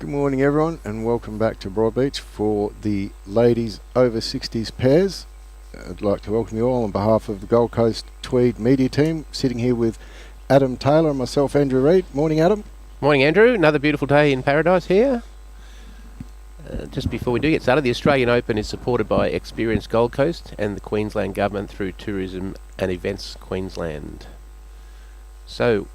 Good morning everyone and welcome back to Broadbeach for the ladies over 60s pairs. I'd like to welcome you all on behalf of the Gold Coast-Tweed media team, sitting here with Adam Taylor and myself, Andrew Reid. Morning Adam. Morning Andrew, another beautiful day in paradise here. Just before we do get started, the Australian Open is supported by Experience Gold Coast and the Queensland Government through Tourism and Events Queensland. So,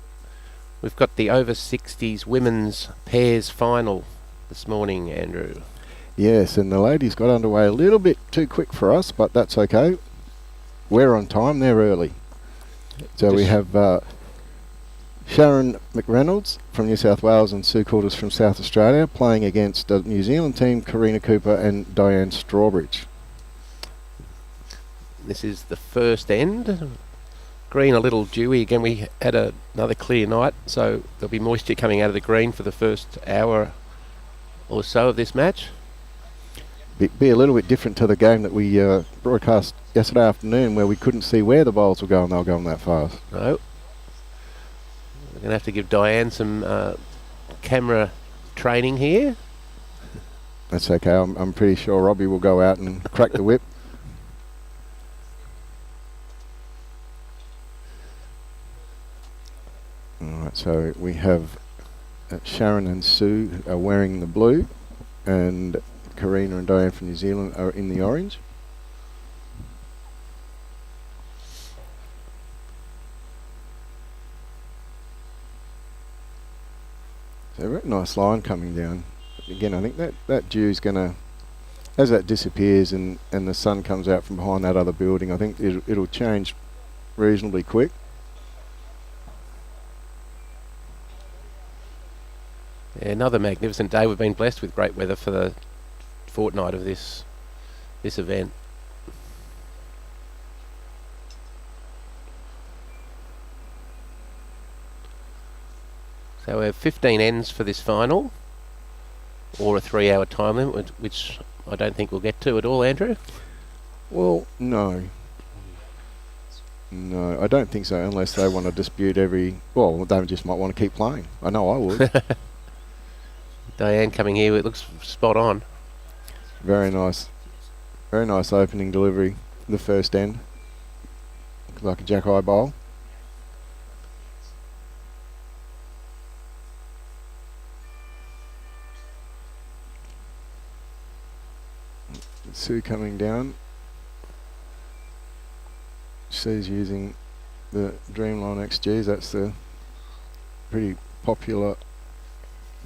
we've got the over-60s women's pairs final this morning, Andrew. Yes, and the ladies got underway a little bit too quick for us, but that's okay. We're on time, they're early. So we have Sharon McReynolds from New South Wales and Sue Coutlas from South Australia playing against the New Zealand team, Karina and Diane Strawbridge. This is the first end. Green a little dewy. Again, we had another clear night, so there'll be moisture coming out of the green for the first hour or so of this match. Be a little bit different to the game that we broadcast yesterday afternoon, where we couldn't see where the bowls were going. They were going that fast. No. We're going to have to give Diane some camera training here. That's okay. I'm pretty sure Robbie will go out and crack the whip. Alright, so we have Sharon and Sue are wearing the blue, and Karina and Diane from New Zealand are in the orange. So a very nice line coming down. Again, I think that dew's going to, as that disappears and the sun comes out from behind that other building, I think it'll change reasonably quick. Yeah, another magnificent day. We've been blessed with great weather for the fortnight of this event. So we have 15 ends for this final, or a 3-hour time limit, which I don't think we'll get to at all, Andrew. Well, no, I don't think so, unless they want to dispute well, they just might want to keep playing. I know I would. Diane coming here, it looks spot on. Very nice opening delivery, the first end. Looks like a jack-eye bowl. Sue coming down. She's using the Dreamline XGs. That's the pretty popular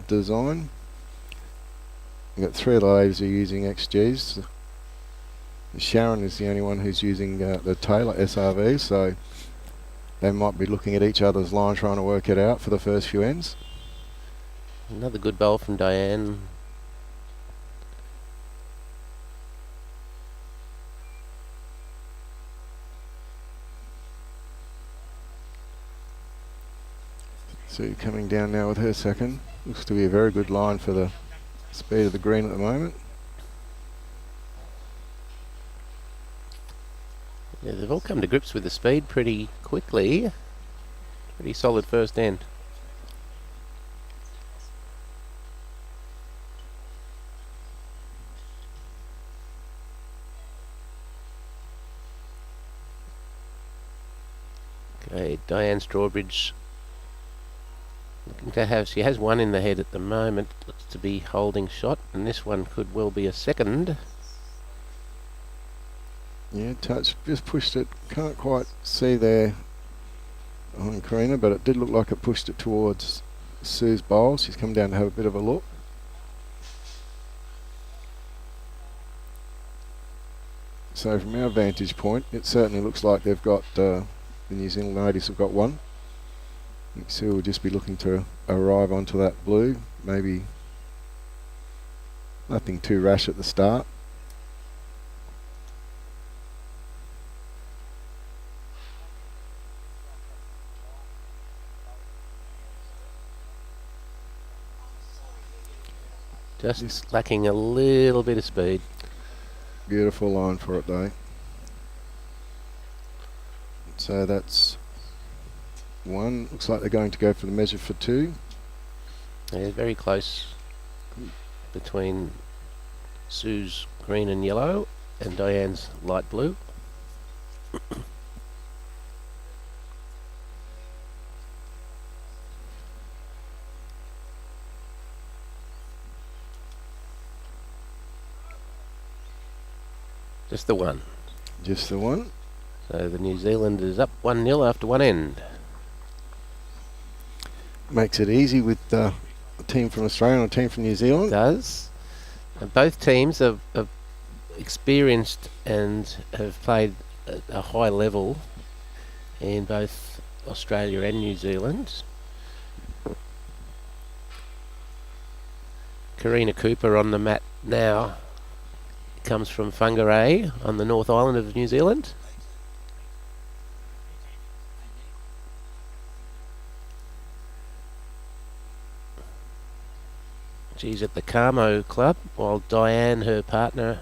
design. We've got 3 of the ladies who are using XGs. Sharon is the only one who's using the Taylor SRV, so they might be looking at each other's line trying to work it out for the first few ends. Another good bowl from Diane. Sue coming down now with her second. Looks to be a very good line for the speed of the green at the moment. Yeah, they've all come to grips with the speed pretty quickly. Pretty solid first end. Okay, Diane Strawbridge looking to have, she has one in the head at the moment, looks to be holding shot, and this one could well be a second. Yeah, touch, just pushed it, can't quite see there on Karina, but it did look like it pushed it towards Sue's bowl. She's come down to have a bit of a look. So from our vantage point, it certainly looks like they've got, the New Zealand ladies have got one. I think Sue will just be looking to arrive onto that blue, maybe nothing too rash at the start. Just lacking a little bit of speed. Beautiful line for it though. So that's one. Looks like they're going to go for the measure for 2. Yeah, very close between Sue's green and yellow and Diane's light blue. Just the one. Just the one. So the New Zealand is up 1-0 after one end. Makes it easy with a team from Australia and a team from New Zealand. Does. And both teams are experienced and have played at a high level in both Australia and New Zealand. Karina Cooper on the mat now. Comes from Whangarei on the North Island of New Zealand. She's at the Carmo Club, while Diane, her partner,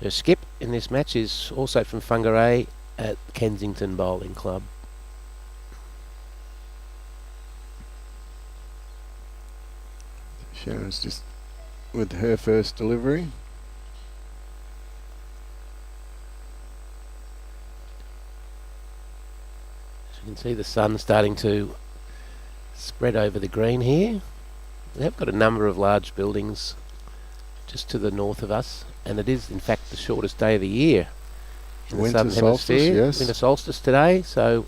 her skip in this match, is also from Whangarei at Kensington Bowling Club. Sharon's just with her first delivery. You can see the sun starting to spread over the green here. We have got a number of large buildings just to the north of us, and it is in fact the shortest day of the year in the Winter southern solstice, hemisphere. yes. Winter solstice today, so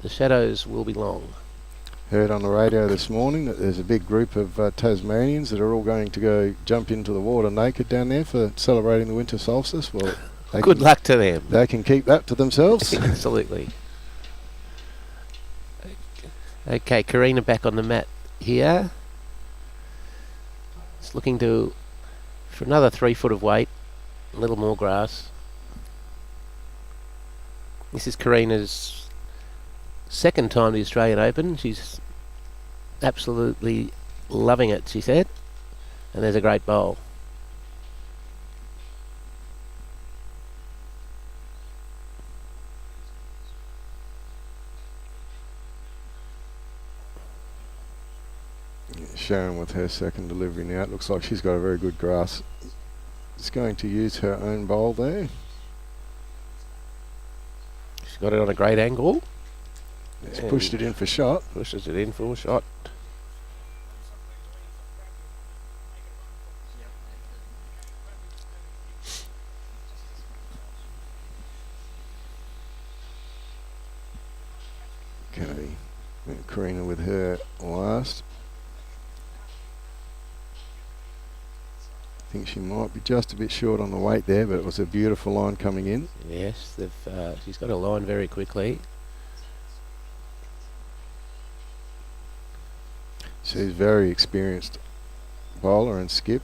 the shadows will be long. Heard on the radio this morning that there's a big group of Tasmanians that are all going to go jump into the water naked down there for celebrating the winter solstice. Well, Good luck to them. They can keep that to themselves. Absolutely. Okay, Karina back on the mat here. It's looking for another 3 foot of weight, a little more grass. This is Karina's second time to the Australian Open. She's absolutely loving it, she said. And there's a great bowl. Sharon with her second delivery now. It looks like she's got a very good grass. It's going to use her own bowl there. She's got it on a great angle. It's pushed it in for shot. Pushes it in for a shot. Okay. Karina with her last. I think she might be just a bit short on the weight there, but it was a beautiful line coming in. Yes, she's got a line very quickly. She's very experienced bowler and skip.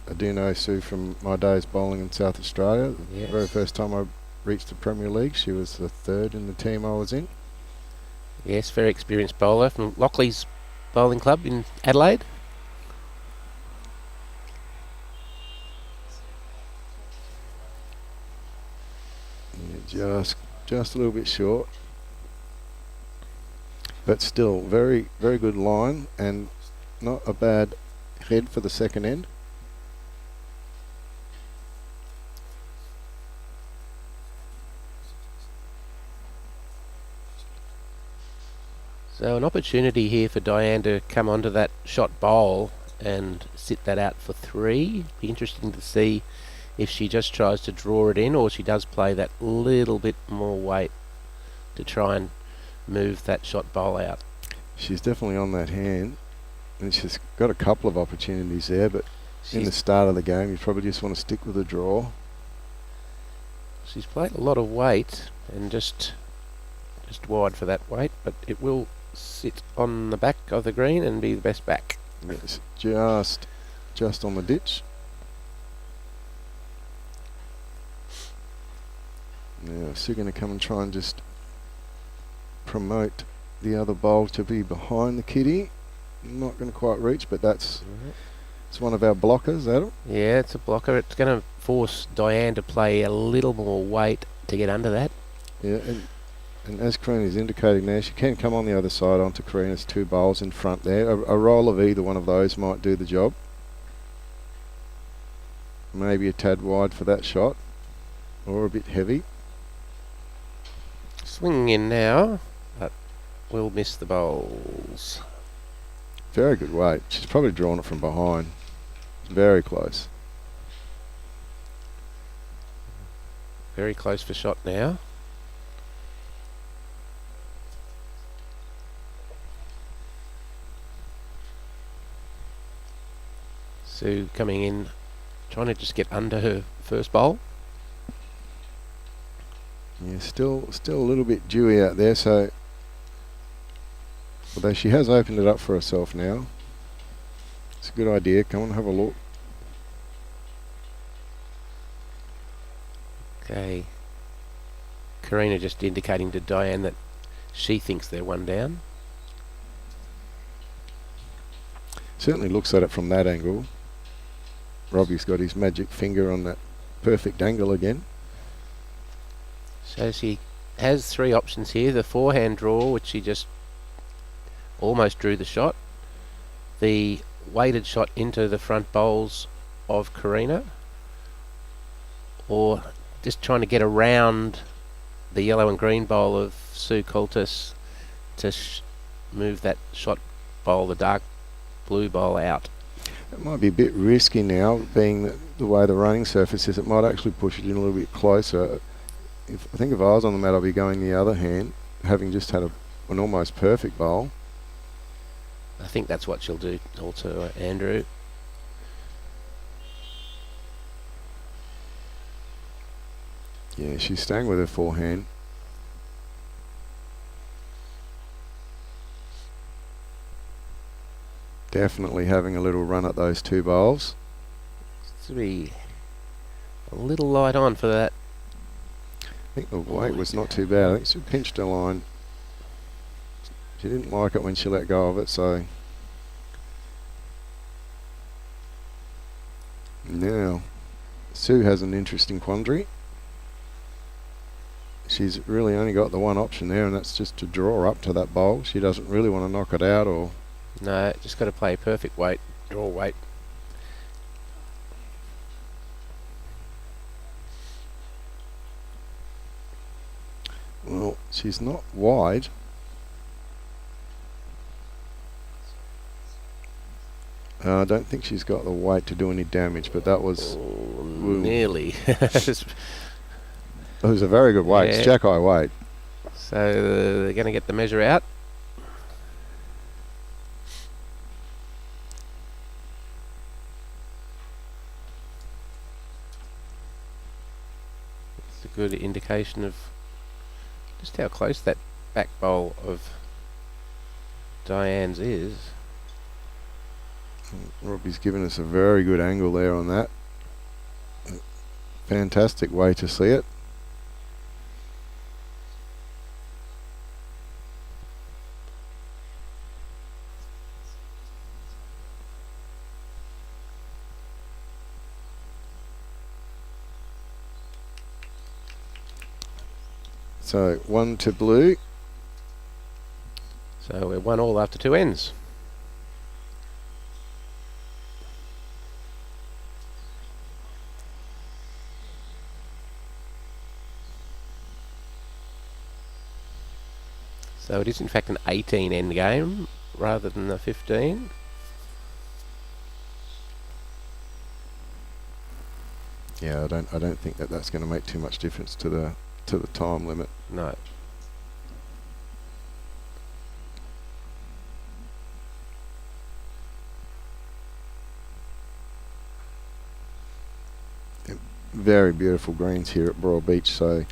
I do know Sue from my days bowling in South Australia. Yes. The very first time I reached the Premier League, she was the third in the team I was in. Yes, very experienced bowler from Lockleys Bowling Club in Adelaide. Yeah, just a little bit short. But still, very, very good line and not a bad head for the second end. So an opportunity here for Diane to come onto that shot bowl and sit that out for 3. Be interesting to see if she just tries to draw it in or she does play that little bit more weight to try and move that shot bowl out. She's definitely on that hand, and she's got a couple of opportunities there, but in the start of the game you probably just want to stick with a draw. She's played a lot of weight and just wide for that weight, but it will sit on the back of the green and be the best back. Yes, just on the ditch. Now Sue going to come and try and just promote the other bowl to be behind the kitty. Not going to quite reach, but it's one of our blockers, Adam. Yeah, it's a blocker. It's going to force Diane to play a little more weight to get under that. Yeah, And as Karina's indicating there, she can come on the other side onto Karina's 2 bowls in front there. A roll of either one of those might do the job. Maybe a tad wide for that shot, or a bit heavy. Swinging in now, but will miss the bowls. Very good weight. She's probably drawn it from behind. Very close. Very close for shot now. Sue coming in, trying to just get under her first bowl. Yeah, still a little bit dewy out there, so although she has opened it up for herself now. It's a good idea. Come on, have a look. Okay. Karina just indicating to Diane that she thinks they're 1 down. Certainly looks at it from that angle. Robbie's got his magic finger on that perfect angle again. So she has 3 options here. The forehand draw, which she just almost drew the shot. The weighted shot into the front bowls of Karina. Or just trying to get around the yellow and green bowl of Sue Coutlas to move that shot bowl, the dark blue bowl, out. It might be a bit risky now, being the way the running surface is. It might actually push it in a little bit closer. I think if I was on the mat, I'd be going the other hand, having just had an almost perfect bowl. I think that's what she'll do also, Andrew. Yeah, she's staying with her forehand. Definitely having a little run at those 2 bowls. To be a little light on for that. I think the weight was not too bad. I think she pinched her line. She didn't like it when she let go of it, so now Sue has an interesting quandary. She's really only got the one option there, and that's just to draw up to that bowl. She doesn't really want to knock it out, or No, just got to play perfect weight, draw weight. well, she's not wide. I don't think she's got the weight to do any damage, but that was Nearly. it was a very good weight. It's Yeah. jack eye weight. So they're going to get the measure out. It's a good indication of just how close that back bowl of Diane's is. Robbie's given us a very good angle there on that. Fantastic way to see it. So 1 to blue. So we're 1-1 after 2 ends. So it is in fact an 18 end game rather than a 15. Yeah, I don't think that's going to make too much difference to the time limit. No. Very beautiful greens here at Broadbeach, so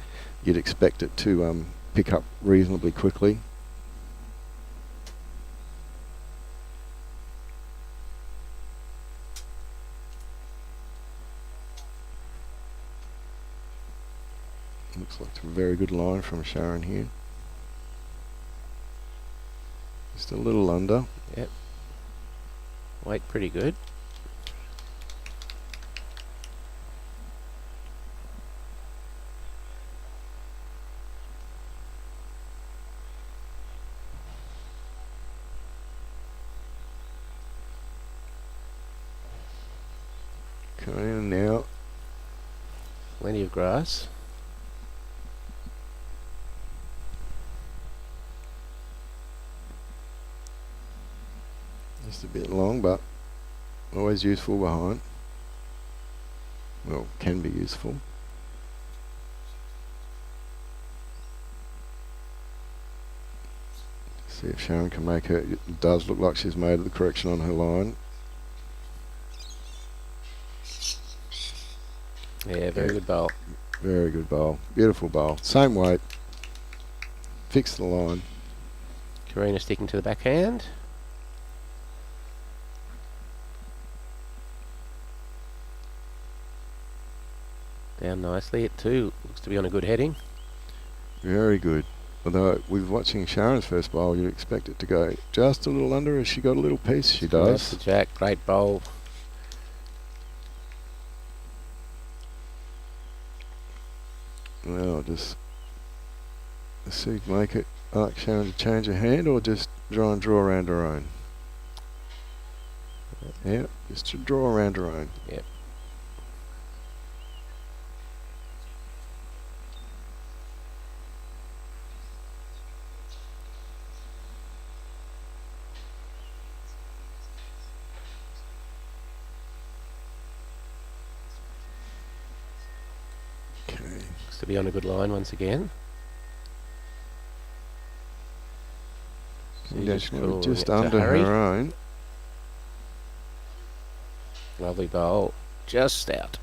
you'd expect it to pick up reasonably quickly. Looks like a very good line from Sharon here. Just a little under. Yep. Weight pretty good. Going in now. Plenty of grass. Just a bit long, but always useful behind. Well, can be useful. See if Sharon can make her. It does look like she's made the correction on her line. Yeah, very good bowl. Very good bowl. Beautiful bowl. Same weight. Fix the line. Karina sticking to the backhand. Down nicely at 2. Looks to be on a good heading. Very good. Although with watching Sharon's first bowl, you'd expect it to go just a little under. Has she got a little piece? She That's does. the jack. Great bowl. Well, just see, make it like Sharon to change her hand, or just try and draw around her own. Yeah, just to draw around her own. Yep. Okay. Looks to be on a good line once again. So you're calling Just it to under hurry. her own. Lovely bowl. Just out.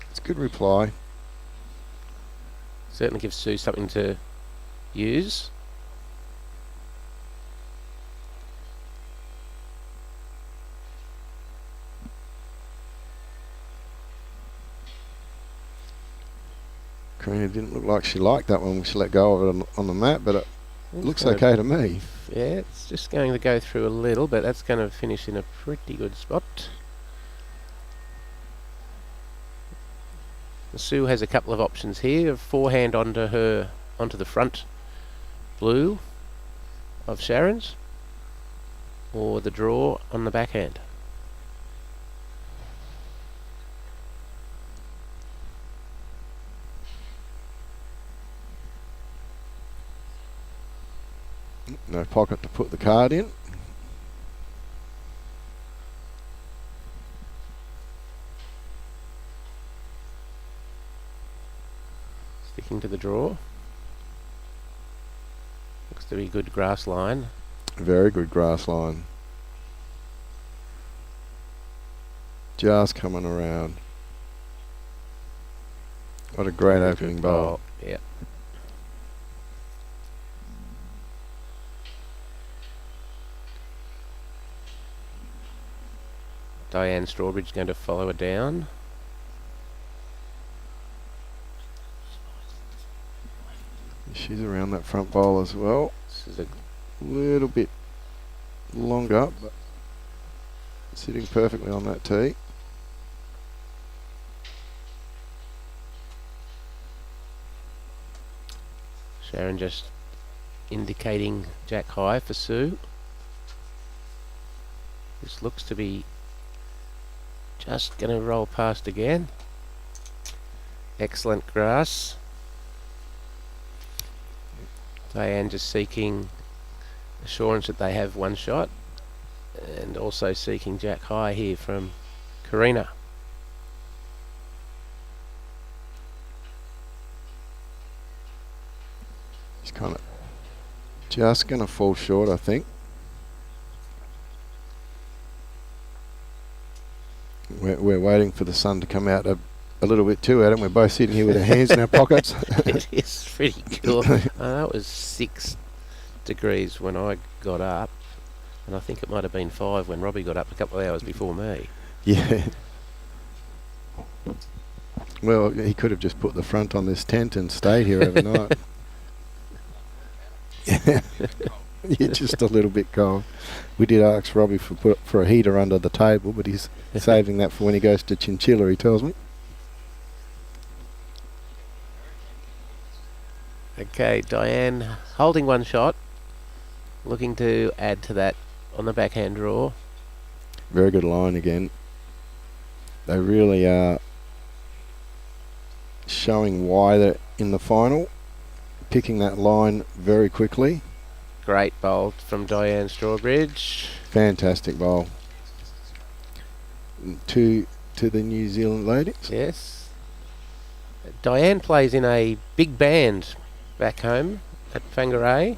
It's a good reply. Certainly gives Sue something to use. Karina didn't look like she liked that one when she let go of it on the mat, but it looks gonna- okay to me. Yeah, it's just going to go through a little, but that's going to finish in a pretty good spot. Sue has a couple of options here. Forehand onto the front blue of Sharon's, or the draw on the backhand. No pocket to put the card in. Sticking to the draw. Looks to be a good grass line. Very good grass line. Just coming around. What a great Very opening good bowl. Yeah. Diane Strawbridge going to follow her down. She's around that front bowl as well. This is a Little bit longer, but sitting perfectly on that tee. Sharon just indicating jack high for Sue. This looks to be just going to roll past again. Excellent grass. Diane just seeking assurance that they have one shot, and also seeking jack high here from Karina. He's kind of just going to fall short, I think. We're waiting for the sun to come out a little bit too, Adam. We're both sitting here with our hands in our pockets. It is pretty cool. It was 6 degrees when I got up, and I think it might have been 5 when Robbie got up a couple of hours before me. Yeah. Well, he could have just put the front on this tent and stayed here overnight. Yeah, just a little bit cold. We did ask Robbie for a heater under the table, but he's saving that for when he goes to Chinchilla, he tells me. Okay, Diane holding one shot, looking to add to that on the backhand draw. Very good line again. They really are showing why they're in the final, picking that line very quickly. Great bowl from Diane Strawbridge. Fantastic bowl. To the New Zealand ladies. Yes. Diane plays in a big band back home at Whangarei.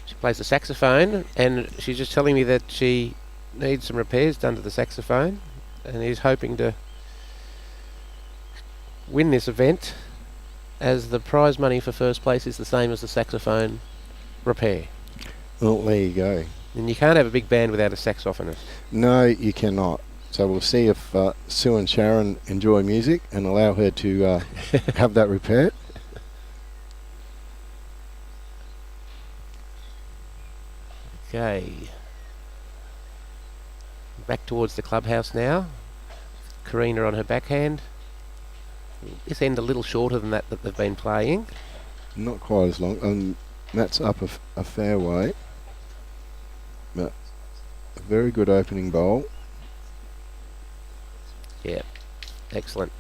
She plays the saxophone, and she's just telling me that she needs some repairs done to the saxophone, and is hoping to win this event, as the prize money for first place is the same as the saxophone repair. Well, there you go. And you can't have a big band without a saxophonist. No, you cannot. So we'll see if Sue and Sharon enjoy music and allow her to have that repaired. Okay. Back towards the clubhouse now. Karina on her backhand. This end a little shorter than that they've been playing. Not quite as long. That's up a fair way. But a very good opening bowl. Yeah, excellent.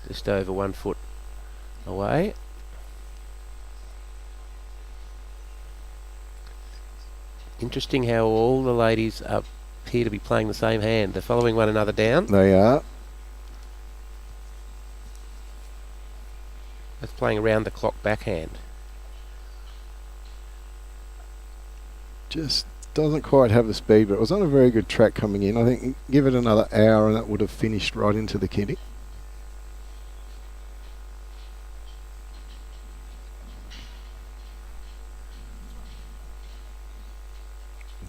Just over 1 foot away. Interesting how all the ladies appear to be playing the same hand. They're following one another down. They are. That's playing around the clock backhand. Just doesn't quite have the speed, but it was on a very good track coming in. I think give it another hour and that would have finished right into the kitty.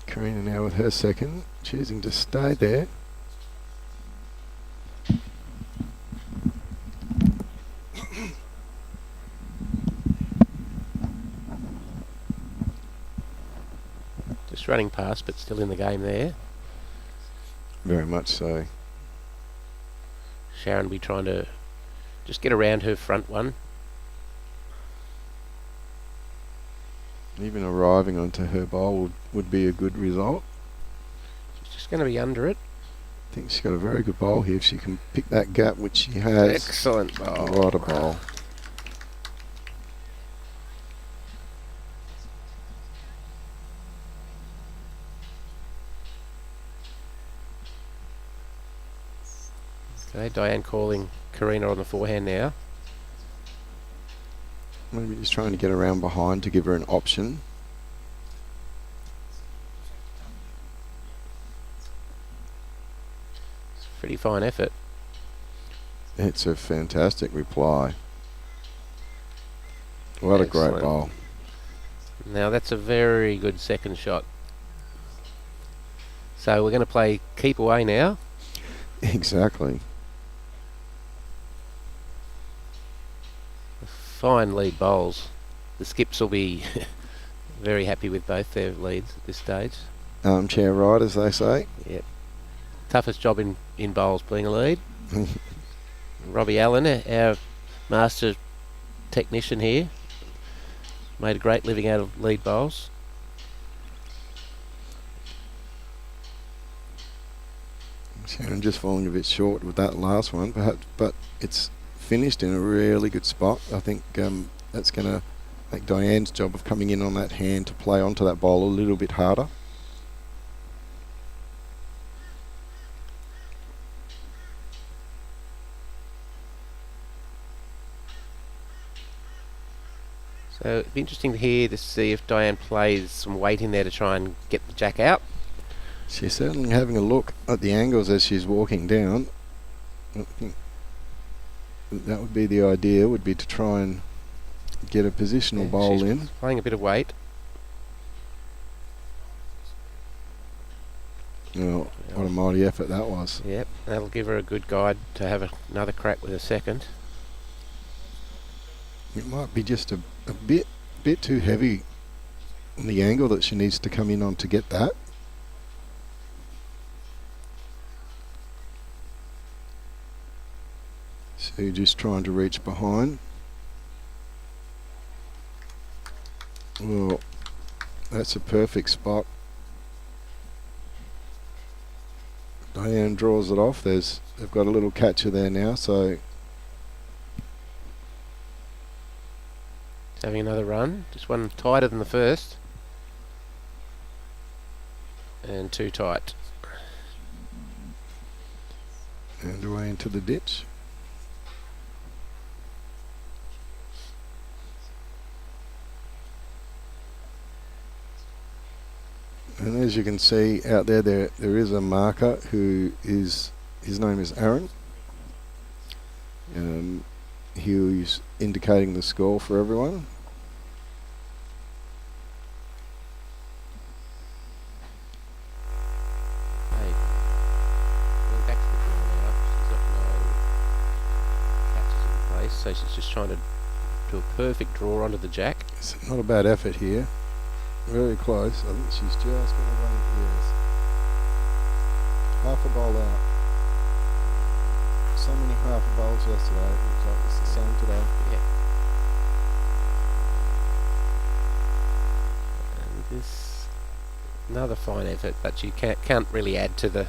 Karina now with her second, choosing to stay there. Just running past, but still in the game there. Very much so. Sharon will be trying to just get around her front one. Even arriving onto her bowl would be a good result. She's just going to be under it. I think she's got a very good bowl here. If she can pick that gap, which she has. Excellent bowl. What a bowl. Okay, Diane calling Karina on the forehand now. Maybe just trying to get around behind to give her an option. It's a pretty fine effort. It's a fantastic reply. What a great Excellent. bowl. Now that's a very good second shot. So we're going to play keep away now. Exactly. Fine lead bowls. The skips will be very happy with both their leads at this stage. Armchair right, as they say. Yep. Toughest job in bowls being a lead. Robbie Allen, our master technician here, made a great living out of lead bowls. Sharon just falling a bit short with that last one, perhaps, but it's finished in a really good spot. I think that's going to make Diane's job of coming in on that hand to play onto that bowl a little bit harder. So it'd be interesting to hear to see if Diane plays some weight in there to try and get the jack out. She's certainly having a look at the angles as she's walking down. I think that would be the idea, would be to try and get a positional bowl she's in. Playing a bit of weight. Oh, what a mighty effort that was. Yep, that'll give her a good guide to have another crack with a second. It might be just a bit too heavy on the angle that she needs to come in on to get that. So you're just trying to reach behind. Well, that's a perfect spot and draws it off. They've got a little catcher there now, so Having another run. Just one tighter than the first. And too tight. and away into the ditch. And as you can see out there, there is a marker who is, his name is Aaron. He's indicating the score for everyone. Hey, going back to the draw now. She's got no catches in place, so she's just trying to do a perfect draw onto the jack. It's not a bad effort here. Very close. I think she's just going to run into this. Half a bowl out. So many half a bowls yesterday. Looks like it's the same today. Yeah. And this another fine effort, but you can't really add to the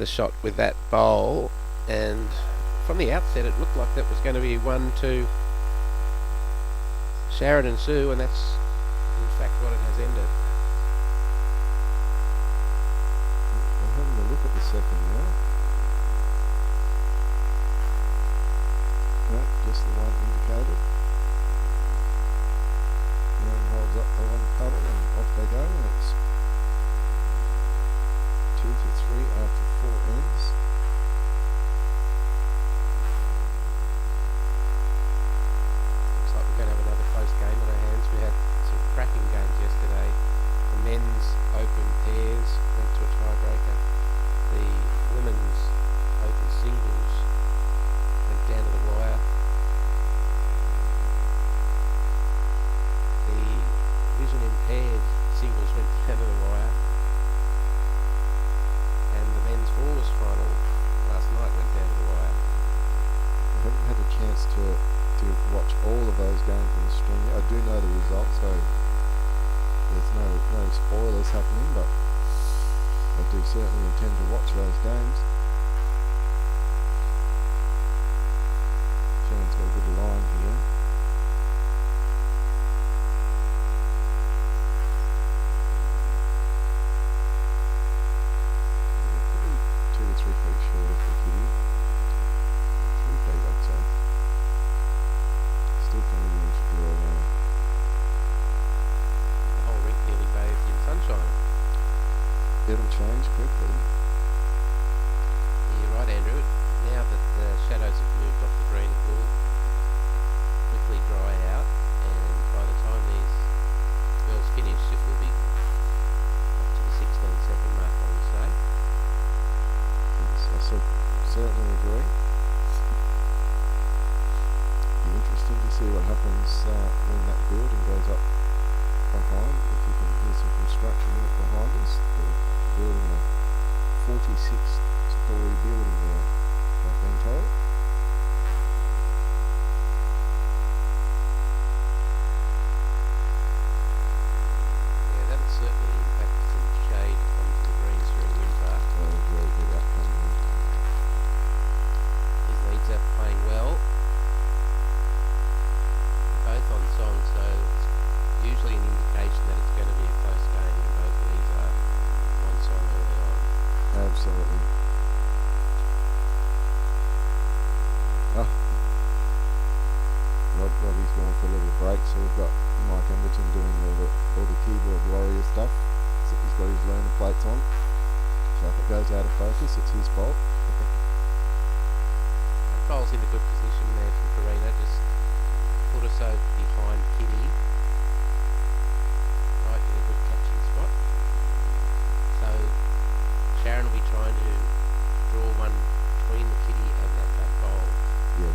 shot with that bowl. And from the outset, it looked like that was going to be 1-2 Sharon and Sue, and that's in fact what it has ended. I'm having a look at the second now. No, just the one indicated. Aaron holds up the one puddle and off they go, and it's 2 to 3 after 4 ends. Looks like we're going to have another close game on our hands. We had some cracking games yesterday. The men's open pairs went to a tiebreaker. The women's open singles went down to the wire. The vision impaired singles went down to the wire. And the men's fours final last night went down to the wire. I haven't had a chance to watch all of those games on the stream. I do know the results, so there's no spoilers happening, but I do certainly intend to watch those games. Sharon's got a good line here. Yeah, 2 to 3 feet short of the kitty. 3 feet, I'd say. Still plenty of room to draw around. The whole rink nearly bathed in sunshine. It'll change quickly. You're right, Andrew. Now that the shadows have moved off the green, it will quickly dry out, and by the time these girls finish, it will be up to the 16-second mark, I would say. Yes, I certainly agree. Be interesting to see what happens when that building goes up behind. If you can hear some construction in it behind us, they're building a 46-story building there, I've been told. Yeah, that'll certainly impact some shade onto the greens during winter. That was a very good outcome here. These leads are playing well, both on song, so it's usually an indication that it's going to be a close game, and both leads are on song early on. Absolutely. Robbie's going for a little break, so we've got Mike Emberton doing all the keyboard warrior stuff. So he's got his learner plates on. So if it goes out of focus, it's his fault. Bowl's in a good position there from Karina, just put us over behind Kitty. Right in a good catching spot. So Sharon will be trying to draw one between the Kitty and that bowl. Yeah,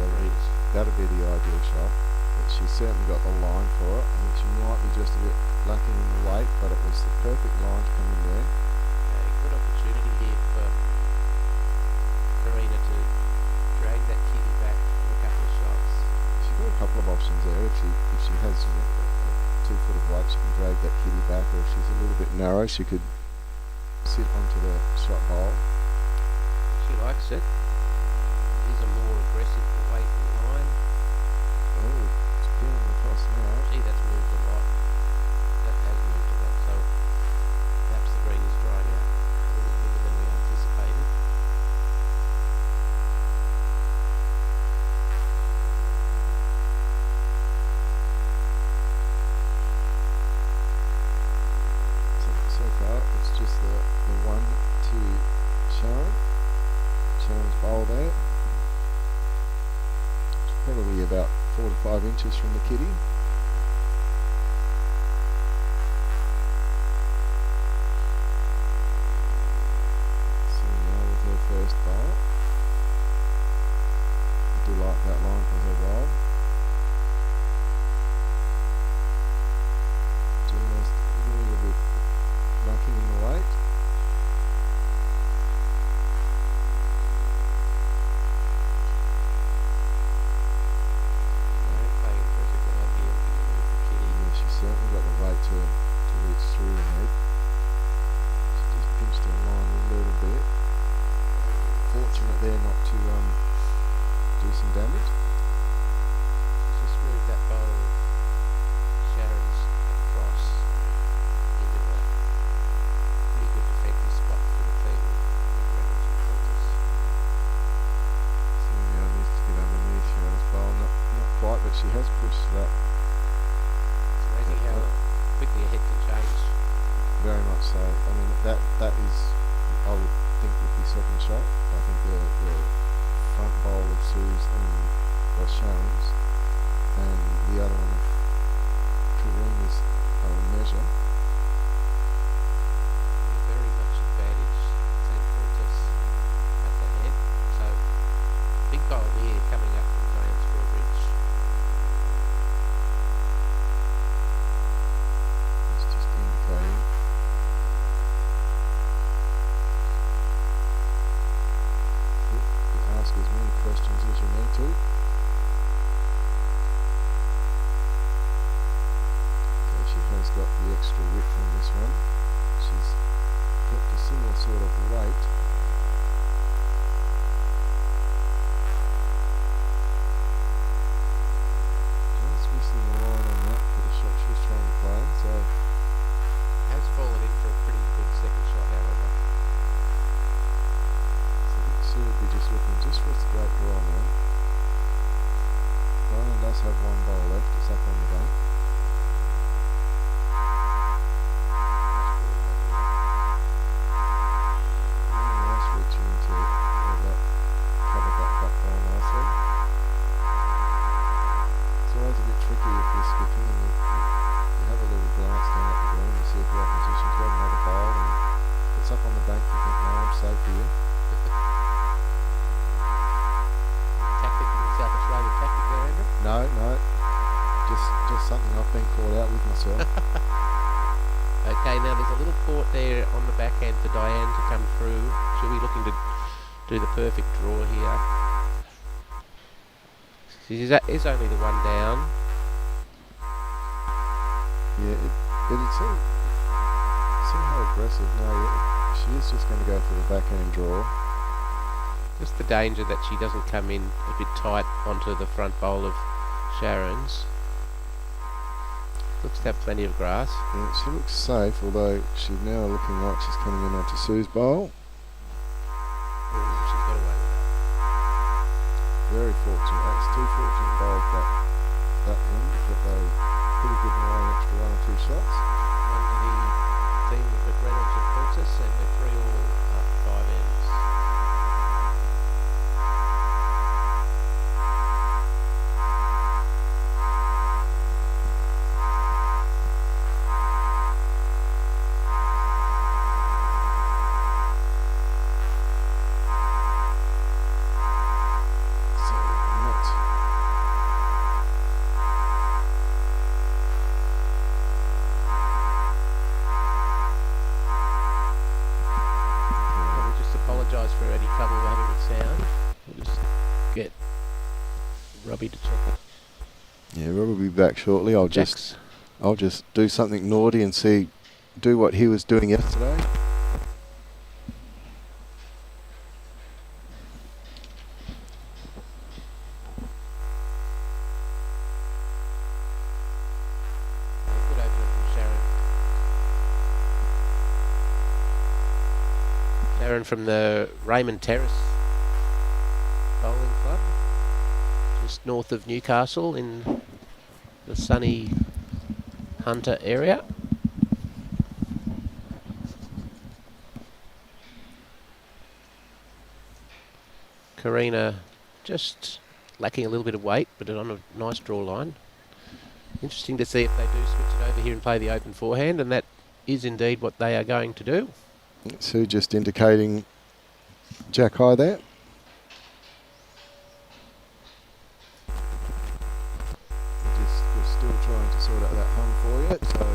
that'll be the ideal shot. But she's certainly got the line for it. I think she might be just a bit lacking in the weight, but it was the perfect line to come in there. Good opportunity here for Karina to drag that Kitty back in a couple of shots. She's got a couple of options there. If she has a 2 foot of weight, she can drag that kitty back, or if she's a little bit narrow, she could sit onto the shot bowl. She likes it. These are more aggressive away from the line. Oh, it's peeling across now. Gee, that's moved a lot. That has moved a lot, so perhaps the green is drying out a little quicker than we anticipated. So far, it's just the one to Sharon. Sharon's bowl there. It's probably about 4 to 5 inches from the kitty. See now with her first bowl. I do like that line for her roll. Just a little bit lacking in the weight. Playing perfect line here, looking to move the kitty. Yeah, she's certainly got the weight to reach through the head. She just pinched her line a little bit. Fortunate there not to do some damage. Just move that bowl of Sharon's across into a pretty good defensive spot for the team with McReynolds and Coutlas. So now needs to get underneath Sharon's bowl. Not quite, but she has pushed it up. It's amazing how quickly a head can change. Very much so. I mean, that is, I would think, would be second shot. I think the front bowl of Sue's and Sharon's, and the other one of Karina's measure. Yeah, very much advantage Team Coutlas at the head. So big bowl here coming up from Diane Strawbridge. It's just indicating. You ask as many questions as you need to. So she has got the extra width on this one. She's kept a similar sort of weight. Just missing the line on that for the shot she's trying to play. So Has fallen in for a pretty good second shot, however. I think Sue would be just looking just for a straight draw now. Diane does have one bowl left. It's up on the bank. Nice reaching into where that covered that back ball nicely. It's always a bit tricky if you're skipping and you have a little glance down at the green to see if the opposition's got another bowl, and it's up on the bank. You think, no, I'm safe here. Tactic, South Australian tactic there, Andrew. No, just something I've been caught out with myself. Okay, now there's a little port there on the back end for Diane to come through. She'll be looking to do the perfect draw here. Is only the one down. Yeah, it'd see how aggressive. No, she is just going to go for the backhand draw. Just the danger that she doesn't come in a bit tight onto the front bowl of Sharon's. Looks to have plenty of grass. Yeah, she looks safe, although she's now looking like she's coming in onto Sue's bowl. Ooh, she's got away with that. Very fortunate. That's two fortunate bowls that end, but they pretty good in one extra one or two shots. One to the team of McReynolds and Coutlas, and they're 3 all after 5 ends. Apologise for any trouble we're having with sound. We'll just get Robbie to check it. Yeah, Rob will be back shortly. I'll just do something naughty and do what he was doing yesterday. Sharon from the Raymond Terrace Bowling Club, just north of Newcastle in the sunny Hunter area. Karina just lacking a little bit of weight, but on a nice draw line. Interesting to see if they do switch it over here and play the open forehand, and that is indeed what they are going to do. Sue just indicating jack high there. We're still trying to sort out that hum for you, so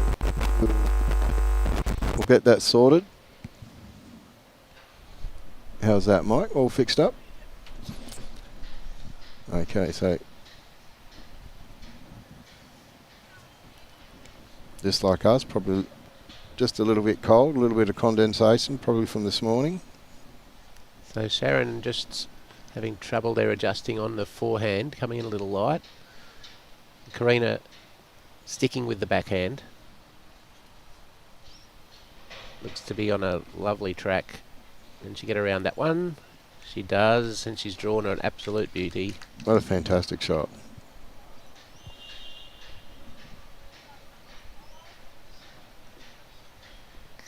we'll get that sorted. How's that, Mike? All fixed up? Okay, so just like us, probably just a little bit cold, a little bit of condensation, probably from this morning. So Sharon just having trouble there adjusting on the forehand, coming in a little light. Karina sticking with the backhand. Looks to be on a lovely track. Can she get around that one? She does, and she's drawn an absolute beauty. What a fantastic shot.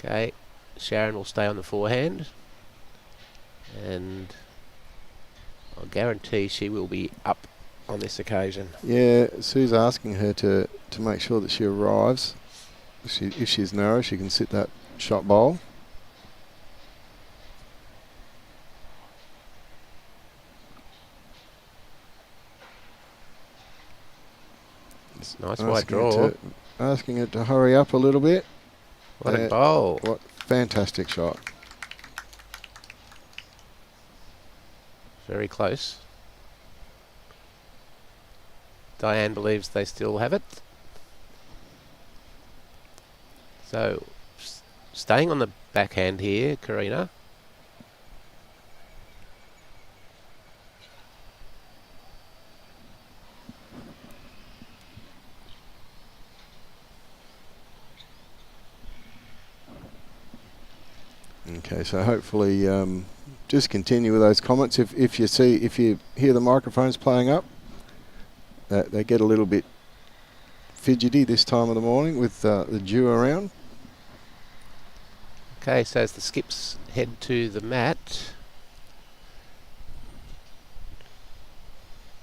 Okay, Sharon will stay on the forehand, and I'll guarantee she will be up on this occasion. Yeah, Sue's asking her to make sure that she arrives. If she's narrow, she can sit that shot bowl. Nice wide draw. Asking it to hurry up a little bit. What a bowl. What fantastic shot. Very close. Diane believes they still have it. So, staying on the backhand here, Karina. Okay, so hopefully just continue with those comments. If you hear the microphones playing up, they get a little bit fidgety this time of the morning with the dew around. Okay, so as the skips head to the mat,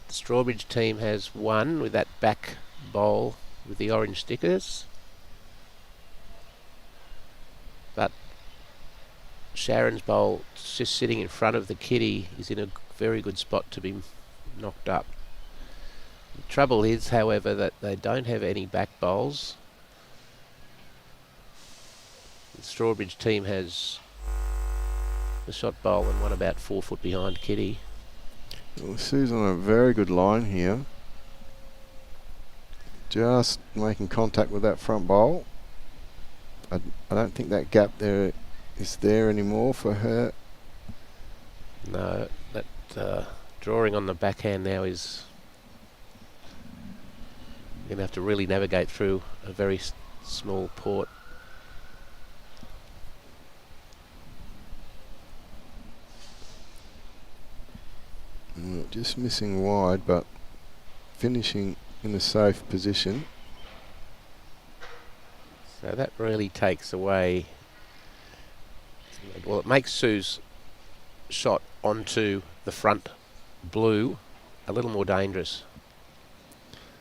the Strawbridge team has won with that back bowl with the orange stickers. But Sharon's bowl, just sitting in front of the kitty, is in a very good spot to be knocked up. The trouble is, however, that they don't have any back bowls. The Strawbridge team has the shot bowl and one about 4 foot behind kitty. Well, Sue's on a very good line here. Just making contact with that front bowl. I don't think that gap there is there anymore for her. No, that drawing on the backhand now is going to have to really navigate through a very small port. Just missing wide, but finishing in a safe position. So that really takes away, well, it makes Sue's shot onto the front blue a little more dangerous.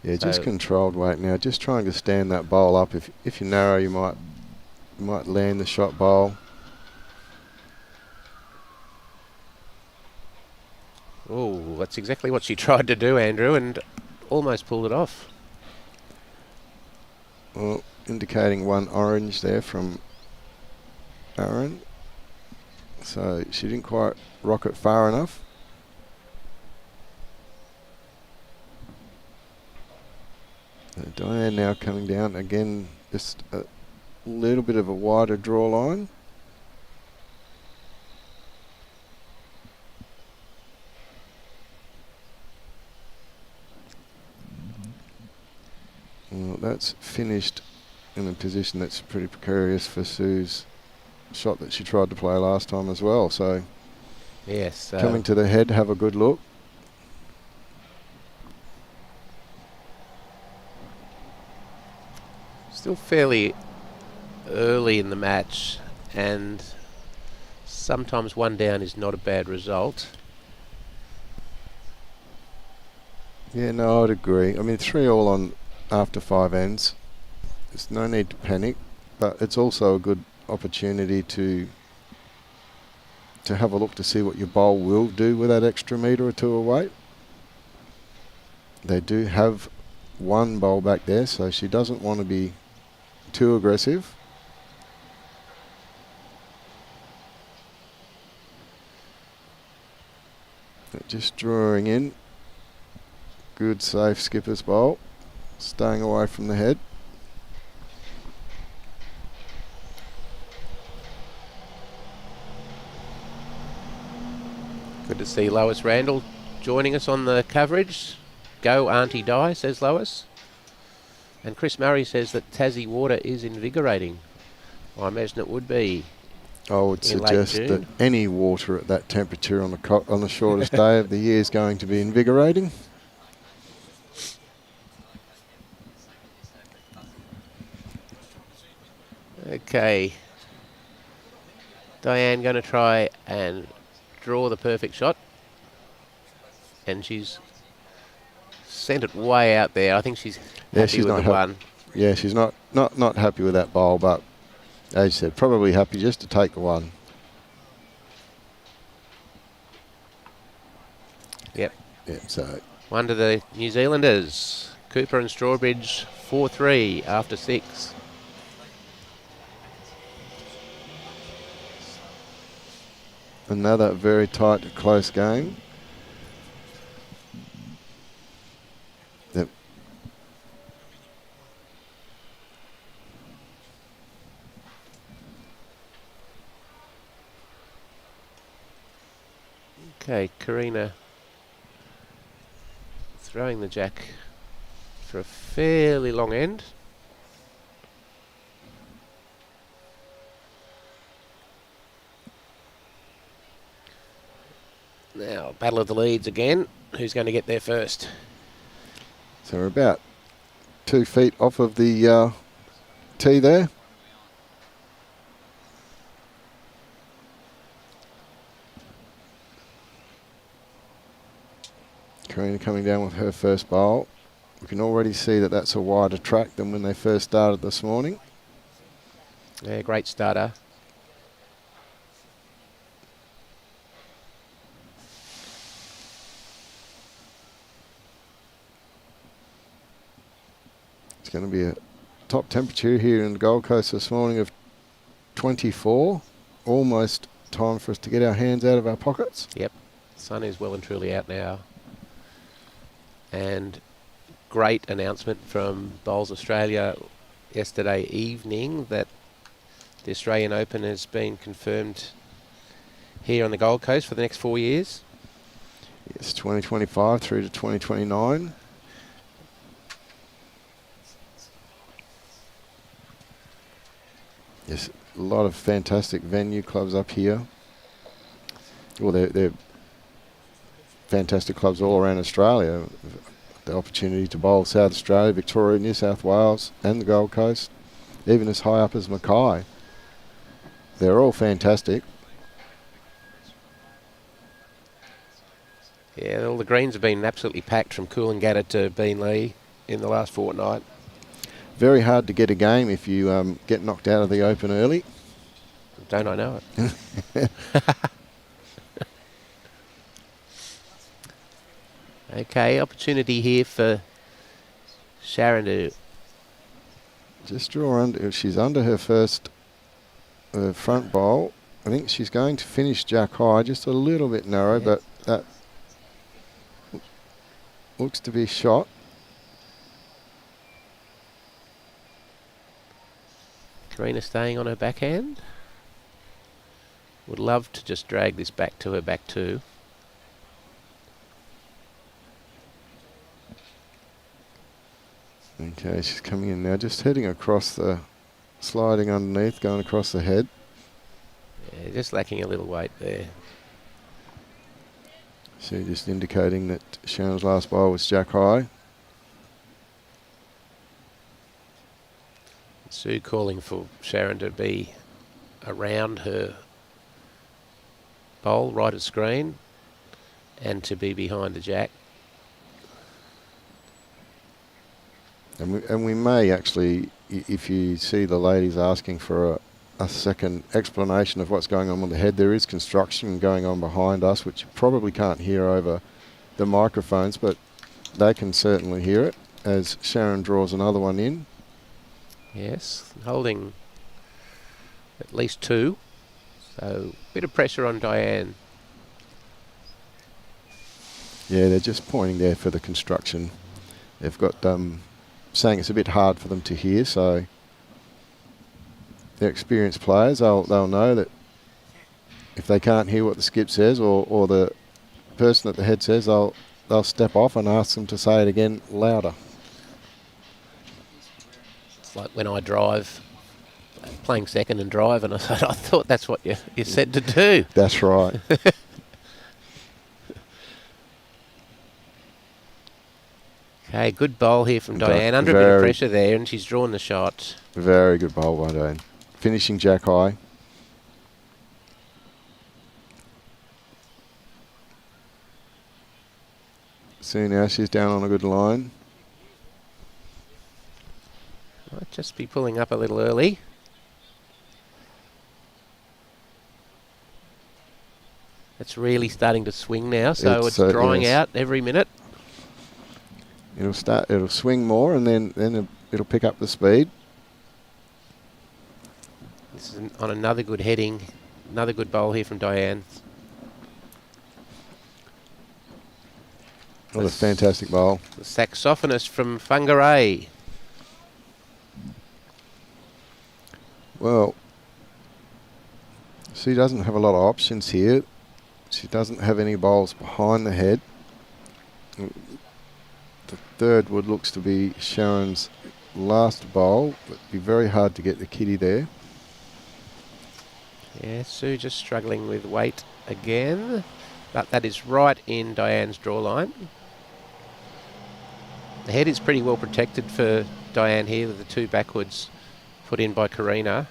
Yeah, just controlled weight now. Just trying to stand that bowl up. If you narrow, you might land the shot bowl. Oh, that's exactly what she tried to do, Andrew, and almost pulled it off. Well, indicating one orange there from Aaron. So she didn't quite rock it far enough. Diane now coming down again, just a little bit of a wider draw line. Well, that's finished in a position that's pretty precarious for Sue's shot that she tried to play last time as well. So Yes. coming to the head, have a good look. Still fairly early in the match, and sometimes one down is not a bad result. Yeah, no, I'd agree. I mean, 3-all on after 5 ends. There's no need to panic, but it's also a good opportunity to have a look to see what your bowl will do with that extra metre or two of weight. They do have one bowl back there, so she doesn't want to be too aggressive. But just drawing in. Good safe skipper's bowl. Staying away from the head. Good to see Lois Randall joining us on the coverage. Go Auntie Di, says Lois. And Chris Murray says that Tassie water is invigorating. I imagine it would be. I would in late suggest June. that any water at that temperature on the shortest day of the year is going to be invigorating. Okay. Diane going to try and draw the perfect shot. And she's sent it way out there. I think she's Yeah, happy she's with not the one. Yeah, she's not happy with that bowl, but as you said, probably happy just to take the one. Yep. Yeah, so One to the New Zealanders. Cooper and Strawbridge 4-3 after 6. another very tight, close game. Yep. Okay, Karina throwing the jack for a fairly long end. Now, battle of the leads again. Who's going to get there first? So we're about 2 feet off of the tee there. Karina coming down with her first bowl. We can already see that that's a wider track than when they first started this morning. Yeah, great starter. It's going to be a top temperature here in the Gold Coast this morning of 24. Almost time for us to get our hands out of our pockets. Yep, sun is well and truly out now. And great announcement from Bowls Australia yesterday evening that the Australian Open has been confirmed here on the Gold Coast for the next 4 years. Yes, 2025 through to 2029. Yes, a lot of fantastic venue clubs up here. Well, they're fantastic clubs all around Australia. The opportunity to bowl South Australia, Victoria, New South Wales and the Gold Coast, even as high up as Mackay. They're all fantastic. Yeah, all the greens have been absolutely packed from Coolangatta to Beenleigh in the last fortnight. Very hard to get a game if you get knocked out of the Open early. Don't I know it? Okay, opportunity here for Sharon to... Just draw under. She's under her first front bowl. I think she's going to finish jack high, just a little bit narrow, Yeah. but that looks to be shot. Karina staying on her backhand. Would love to just drag this back to her back two. Okay, she's coming in now, just heading across the, sliding underneath, going across the head. Yeah, just lacking a little weight there. So just indicating that Sharon's last bowl was jack high. Sue calling for Sharon to be around her bowl, right of screen, and to be behind the jack. And we may actually, if you see the ladies asking for a second explanation of what's going on with the head, there is construction going on behind us, which you probably can't hear over the microphones, but they can certainly hear it as Sharon draws another one in. Yes, holding at least 2. So a bit of pressure on Diane. Yeah, they're just pointing there for the construction. They've got saying it's a bit hard for them to hear, so they're experienced players. They'll know that if they can't hear what the skip says or the person at the head says, they'll step off and ask them to say it again louder. It's like when I drive, playing second and drive, and I said, I thought that's what you said to do. That's right. Okay, good bowl here from Diane. Under a bit of pressure there, and she's drawn the shot. Very good bowl by Diane. Finishing jack high. See now she's down on a good line. Might just be pulling up a little early. It's really starting to swing now, so it's drying out every minute. It'll swing more, and then it'll pick up the speed. This is on another good heading, another good bowl here from Diane. What a fantastic bowl. The saxophonist from Whangarei. Well, she doesn't have a lot of options here. She doesn't have any bowls behind the head. The third wood looks to be Sharon's last bowl. It'd be very hard to get the kitty there. Yeah, Sue just struggling with weight again. But that is right in Diane's draw line. The head is pretty well protected for Diane here with the 2 backwards put in by Karina.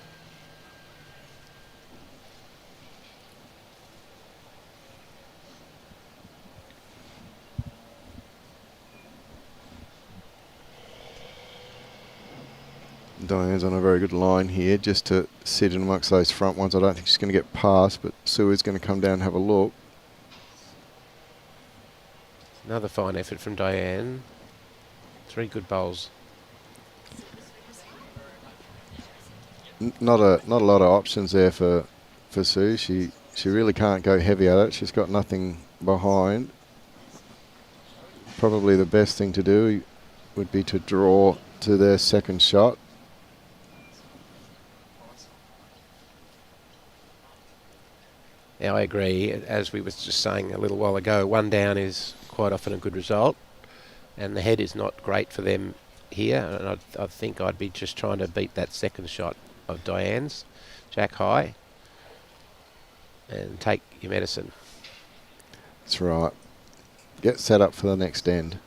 Diane's on a very good line here just to sit in amongst those front ones. I don't think she's going to get past, but Sue is going to come down and have a look. Another fine effort from Diane. 3 good bowls. Not a lot of options there for Sue. She really can't go heavy at it. She's got nothing behind. Probably the best thing to do would be to draw to their second shot. Now I agree, as we were just saying a little while ago, 1 down is quite often a good result, and the head is not great for them here, and I think I'd be just trying to beat that second shot of Diane's, jack high, and take your medicine. That's right. Get set up for the next end.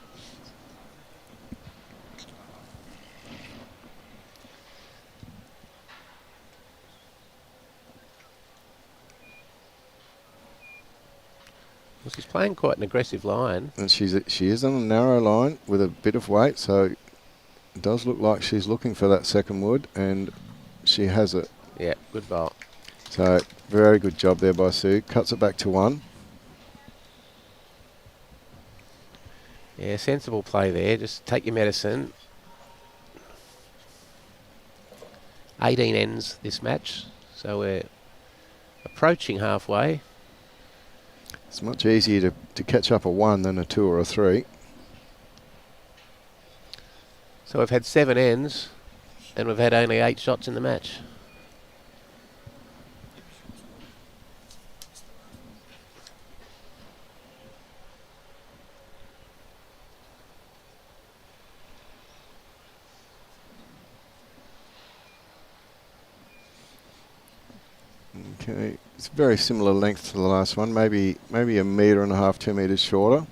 Well, she's playing quite an aggressive line. And she is on a narrow line with a bit of weight, so it does look like she's looking for that second wood, and she has it. Yeah, good bowl. So very good job there by Sue. Cuts it back to 1. Yeah, sensible play there. Just take your medicine. 18 ends this match, so we're approaching halfway. It's much easier to catch up a 1 than a 2 or a 3. So we've had 7 ends, and we've had only 8 shots in the match. Okay, it's very similar length to the last one, maybe a metre and a half, 2 metres shorter.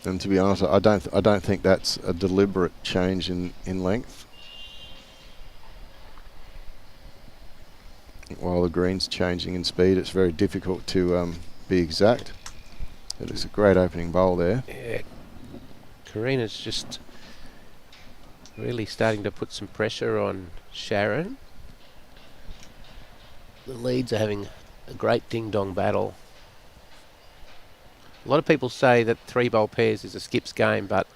And to be honest, I don't think that's a deliberate change in length. While the green's changing in speed, it's very difficult to be exact. It is a great opening bowl there. Yeah. Karina's just really starting to put some pressure on Sharon. The leads are having a great ding-dong battle. A lot of people say that 3-bowl pairs is a skips game, but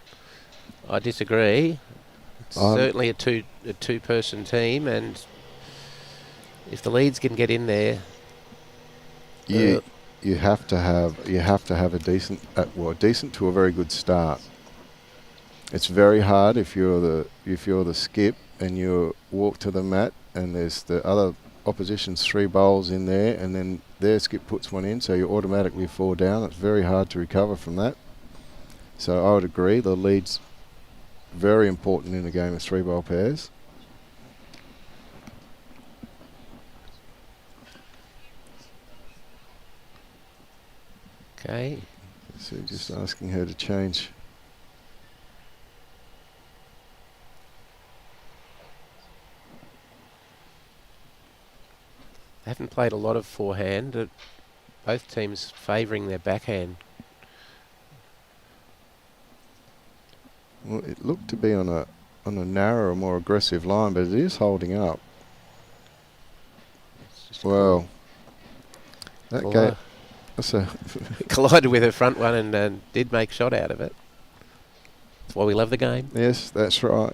I disagree. It's certainly a two-person team, and if the leads can get in there, you have to have a decent to a very good start. It's very hard if you're the skip and you walk to the mat and there's the other opposition's 3 bowls in there, and then their skip puts one in, so you automatically fall down. It's very hard to recover from that. So I would agree, the lead's very important in a game of 3-bowl pairs. okay. So just asking her to change. They haven't played a lot of forehand. Both teams favouring their backhand. Well, it looked to be on a narrower, more aggressive line, but it is holding up. Well, that gate. That's a collided with her front one and did make shot out of it. That's why we love the game. Yes, that's right.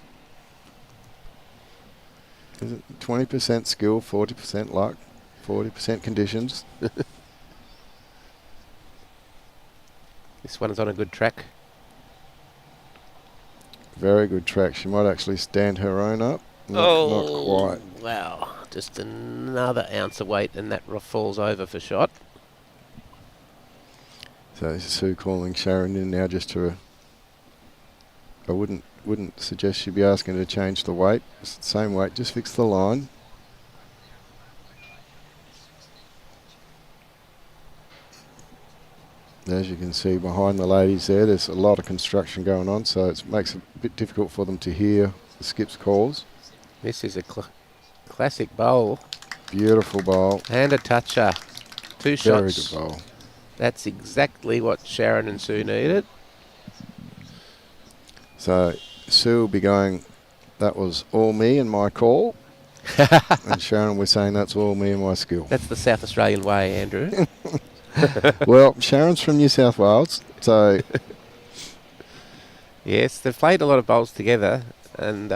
Is it 20% skill, 40% luck, 40% conditions? This one is on a good track. Very good track. She might actually stand her own up. Not quite. Wow. Just another ounce of weight and that falls over for shot. So Sue calling Sharon in now just to... I wouldn't suggest she'd be asking her to change the weight. It's the same weight, just fix the line. As you can see behind the ladies there's a lot of construction going on, so it makes it a bit difficult for them to hear the skip's calls. This is a classic bowl. Beautiful bowl. And a toucher. 2 shots. Very good bowl. That's exactly what Sharon and Sue needed. So Sue will be going, that was all me and my call. And Sharon, we're saying that's all me and my skill. That's the South Australian way, Andrew. Well, Sharon's from New South Wales, so... Yes, they've played a lot of bowls together, and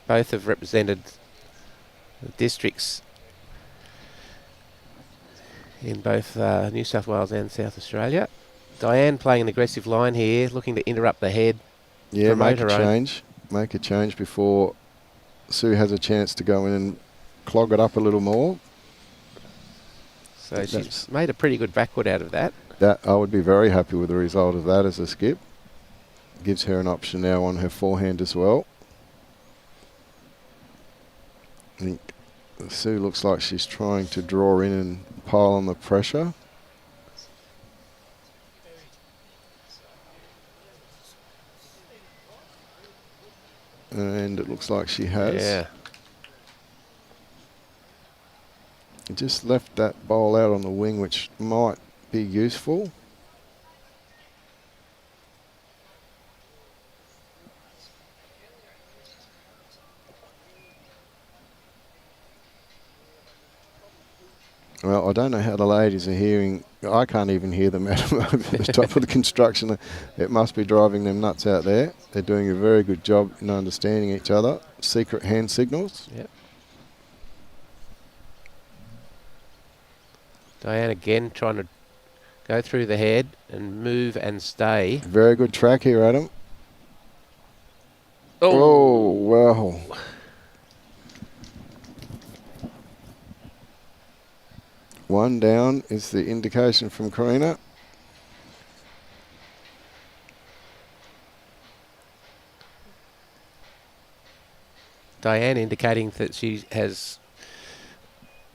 both have represented the districts in both New South Wales and South Australia. Diane playing an aggressive line here, looking to interrupt the head. Yeah, make a change. Make a change before Sue has a chance to go in and clog it up a little more. So she's made a pretty good backward out of that. I would be very happy with the result of that as a skip. Gives her an option now on her forehand as well. I think Sue looks like she's trying to draw in and pile on the pressure. And it looks like she has. Yeah. Just left that bowl out on the wing, which might be useful. Well, I don't know how the ladies are hearing. I can't even hear them at the top of the construction. It must be driving them nuts out there. They're doing a very good job in understanding each other. Secret hand signals. Yep. Diane again trying to go through the head and move and stay. Very good track here, Adam. Oh, wow. One down is the indication from Karina. Diane indicating that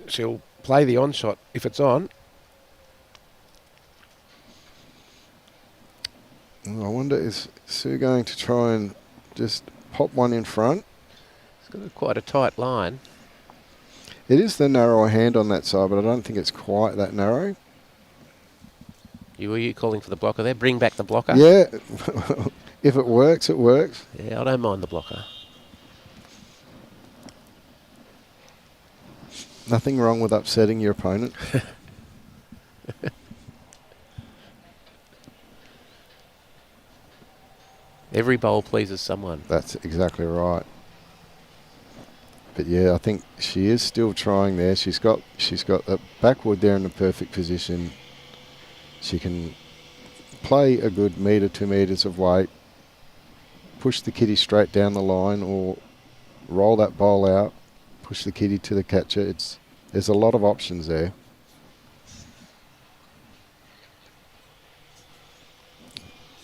she'll play the on shot if it's on. I wonder, is Sue going to try and just pop one in front? It's got quite a tight line. It is the narrower hand on that side, but I don't think it's quite that narrow. Were you calling for the blocker there? Bring back the blocker? Yeah. If it works, it works. Yeah, I don't mind the blocker. Nothing wrong with upsetting your opponent. Every bowl pleases someone. That's exactly right. But yeah, I think she is still trying there. She's got the backwood there in the perfect position. She can play a good metre, 2 metres of weight, push the kitty straight down the line, or roll that bowl out, push the kitty to the catcher. There's a lot of options there.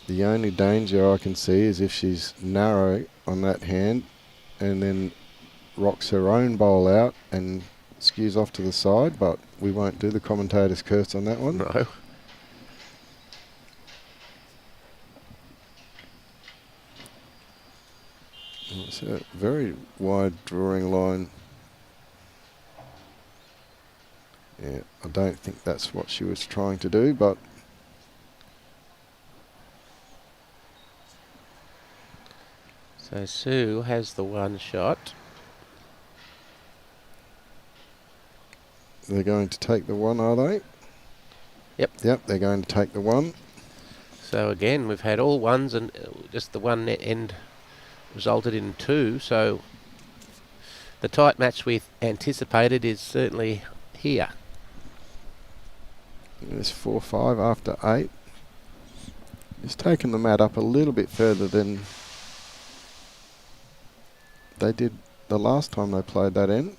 The only danger I can see is if she's narrow on that hand and then rocks her own bowl out and skews off to the side, but we won't do the commentator's curse on that one. No. It's a very wide drawing line. Yeah, I don't think that's what she was trying to do, but So Sue has the one shot. they're going to take the one, are they? Yep. Yep, they're going to take the one. So again, we've had all ones and just the one end resulted in 2. So the tight match we anticipated is certainly here. There's 4-5 after 8. It's taken the mat up a little bit further than they did the last time they played that end.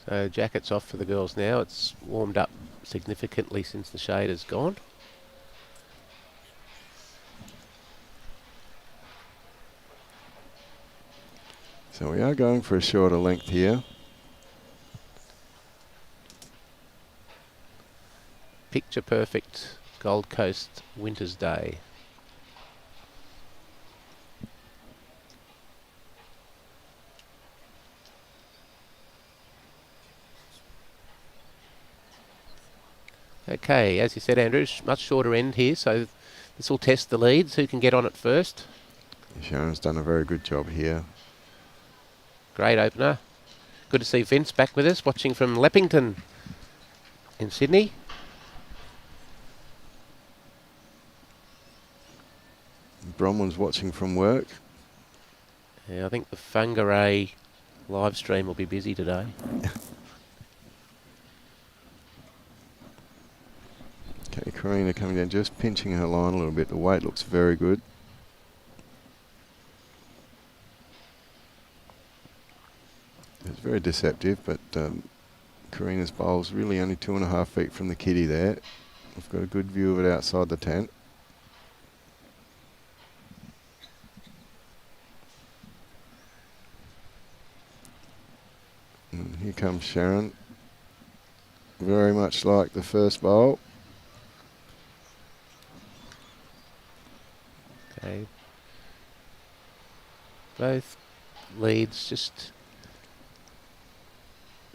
So jackets off for the girls now. It's warmed up significantly since the shade has gone. So we are going for a shorter length here. Picture perfect Gold Coast winter's day. Okay, as you said, Andrew, much shorter end here, so this will test the leads. Who can get on it first? Sharon's done a very good job here. Great opener. Good to see Vince back with us, watching from Leppington in Sydney. Bronwyn's watching from work. Yeah, I think the Whangarei live stream will be busy today. Okay, Karina coming down, just pinching her line a little bit. The weight looks very good. It's very deceptive, but Karina's bowl's really only 2.5 feet from the kitty there. We've got a good view of it outside the tent. And here comes Sharon. Very much like the first bowl. Okay. Both leads just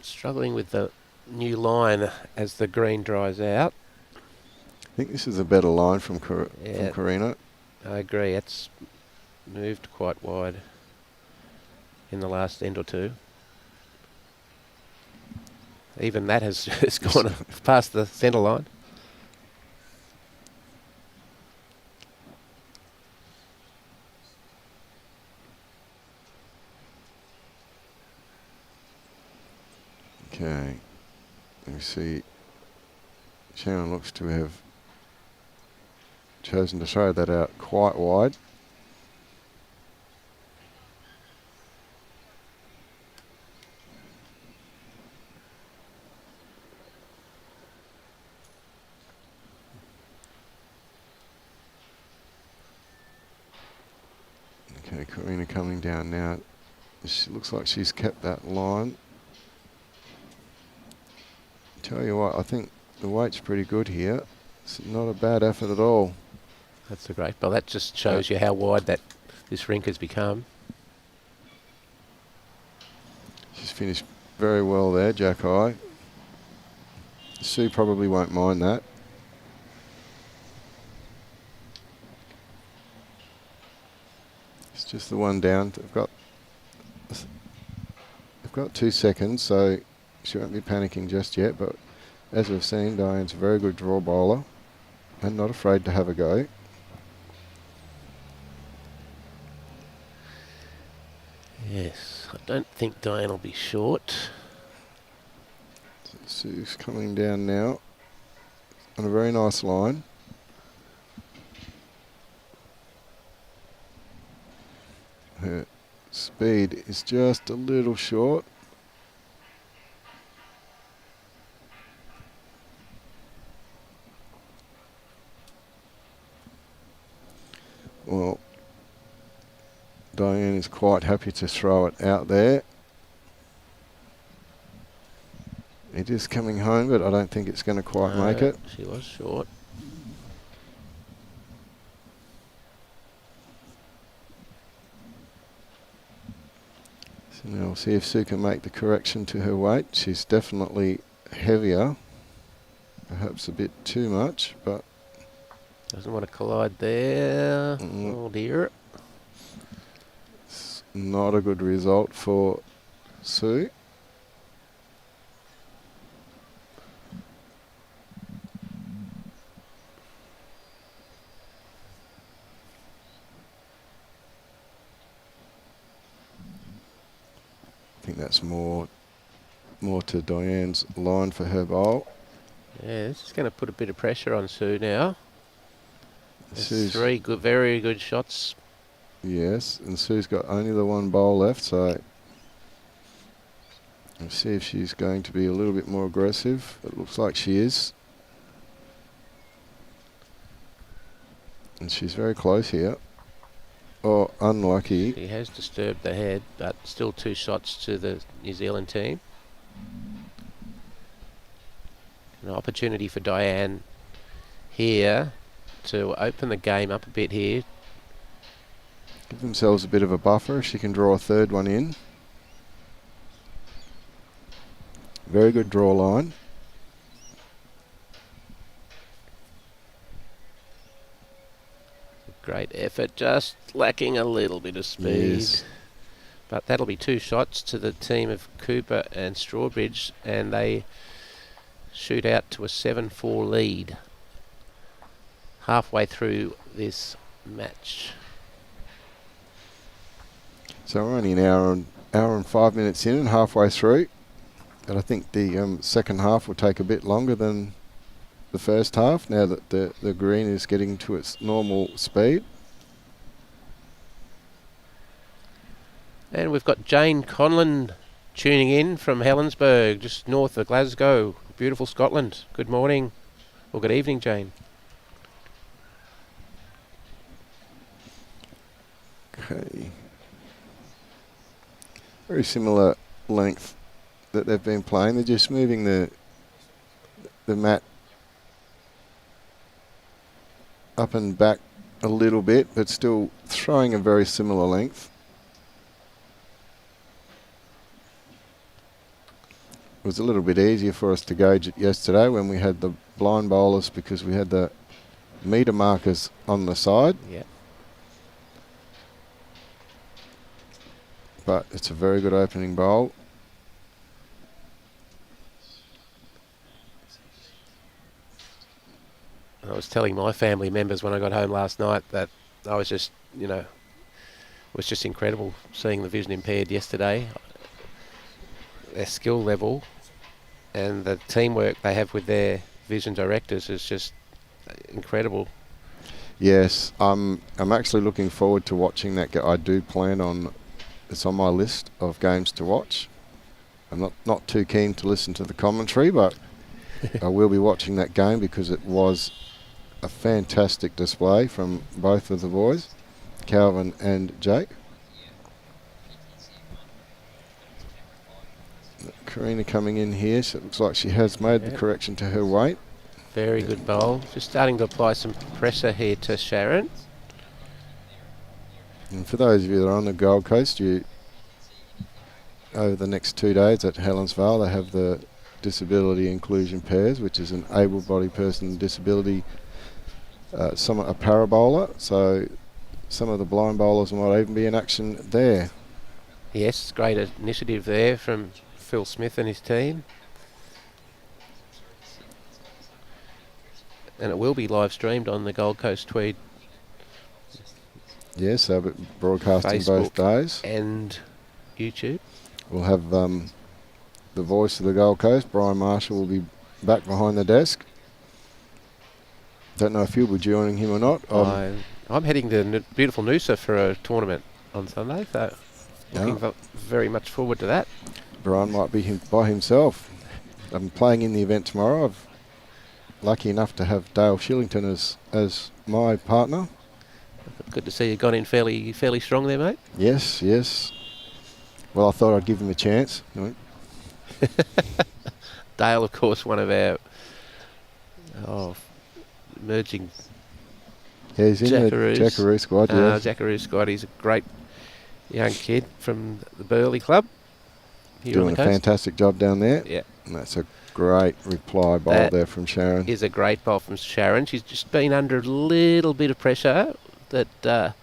struggling with the new line as the green dries out. I think this is a better line from Karina. I agree. It's moved quite wide in the last end or two. Even that has gone past the centre line. Okay, let me see. Sharon looks to have chosen to throw that out quite wide. Okay, Karina coming down now. She looks like she's kept that line. Tell you what, I think the weight's pretty good here. It's not a bad effort at all. That's a great. Well, that just shows you how wide that this rink has become. She's finished very well there, Jack Eye. Sue probably won't mind that. It's just the one down. They've got 2 seconds, so she won't be panicking just yet. But as we've seen, Diane's a very good draw bowler and not afraid to have a go. Yes, I don't think Diane will be short. So Sue's coming down now on a very nice line. Her speed is just a little short. Well, Diane is quite happy to throw it out there. It is coming home, but I don't think it's going to quite make it. She was short. So now we'll see if Sue can make the correction to her weight. She's definitely heavier, perhaps a bit too much, but Doesn't want to collide there. Oh dear. it's not a good result for Sue. I think that's more to Diane's line for her bowl. Yeah, this is going to put a bit of pressure on Sue now. There's Sue's, 3 good, very good shots. yes, and Sue's got only the 1 bowl left, so let's see if she's going to be a little bit more aggressive. It looks like she is. And she's very close here. Oh, unlucky. She has disturbed the head, but still 2 shots to the New Zealand team. An opportunity for Diane here to open the game up a bit here. Give themselves a bit of a buffer. She can draw a 3rd one in. Very good draw line. Great effort, just lacking a little bit of speed. Yes. But that'll be 2 shots to the team of Cooper and Strawbridge, and they shoot out to a 7-4 lead halfway through this match. So we're only an hour and 5 minutes in and halfway through. And I think the second half will take a bit longer than the first half now that the green is getting to its normal speed. And we've got Jane Conlon tuning in from Helensburgh, just north of Glasgow. Beautiful Scotland. Good morning. Or good evening, Jane. Okay. Very similar length that they've been playing. They're just moving the mat up and back a little bit, but still throwing a very similar length. It was a little bit easier for us to gauge it yesterday when we had the blind bowlers because we had the meter markers on the side. Yeah. But it's a very good opening bowl. I was telling my family members when I got home last night that I was just, it was just incredible seeing the vision impaired yesterday. Their skill level and the teamwork they have with their vision directors is just incredible. Yes, I'm actually looking forward to watching that. I do plan on, it's on my list of games to watch. I'm not too keen to listen to the commentary, but I will be watching that game because it was a fantastic display from both of the boys, Calvin and Jake. Karina coming in here. So it looks like she has made the correction to her weight. Very good bowl. Just starting to apply some pressure here to Sharon. And for those of you that are on the Gold Coast, over the next 2 days at Helensvale, they have the disability inclusion pairs, which is an able-bodied person with disability, a parabola. So some of the blind bowlers might even be in action there. Yes, great initiative there from Phil Smith and his team. And it will be live streamed on the Gold Coast-Tweed. Yes, so broadcasting Facebook both days. And YouTube. We'll have the voice of the Gold Coast, Brian Marshall, will be back behind the desk. Don't know if you'll be joining him or not. I'm heading to beautiful Noosa for a tournament on Sunday, so looking very much forward to that. Brian might be by himself. I'm playing in the event tomorrow. I'm lucky enough to have Dale Shillington as my partner. Good to see you got in fairly strong there, mate. Yes, yes. Well, I thought I'd give him a chance. Dale, of course, one of our emerging he's in Jackaroos. the Jackaroo squad, yes. Jackaroo squad. He's a great young kid from the Burley Club here Doing on a the coast. Fantastic job down there. Yeah. And that's a great reply bowl there from Sharon. Is a great bowl from Sharon. She's just been under a little bit of pressure that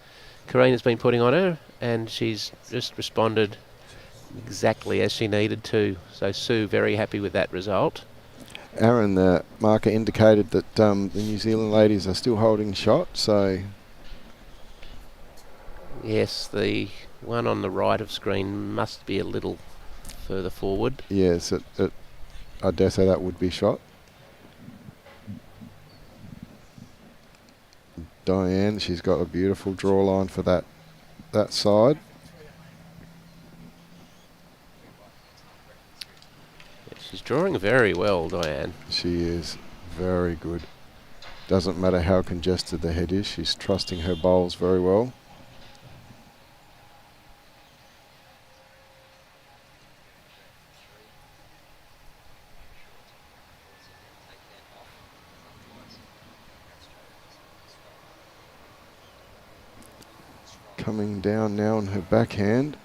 Karina's been putting on her, and she's just responded exactly as she needed to. So Sue very happy with that result. Aaron, the marker, indicated that the New Zealand ladies are still holding shot, so... Yes, the one on the right of screen must be a little further forward. Yes, I dare say that would be shot. Diane, she's got a beautiful draw line for that side. She's drawing very well, Diane. She is very good. Doesn't matter how congested the head is, she's trusting her bowls very well. Coming down now on her backhand,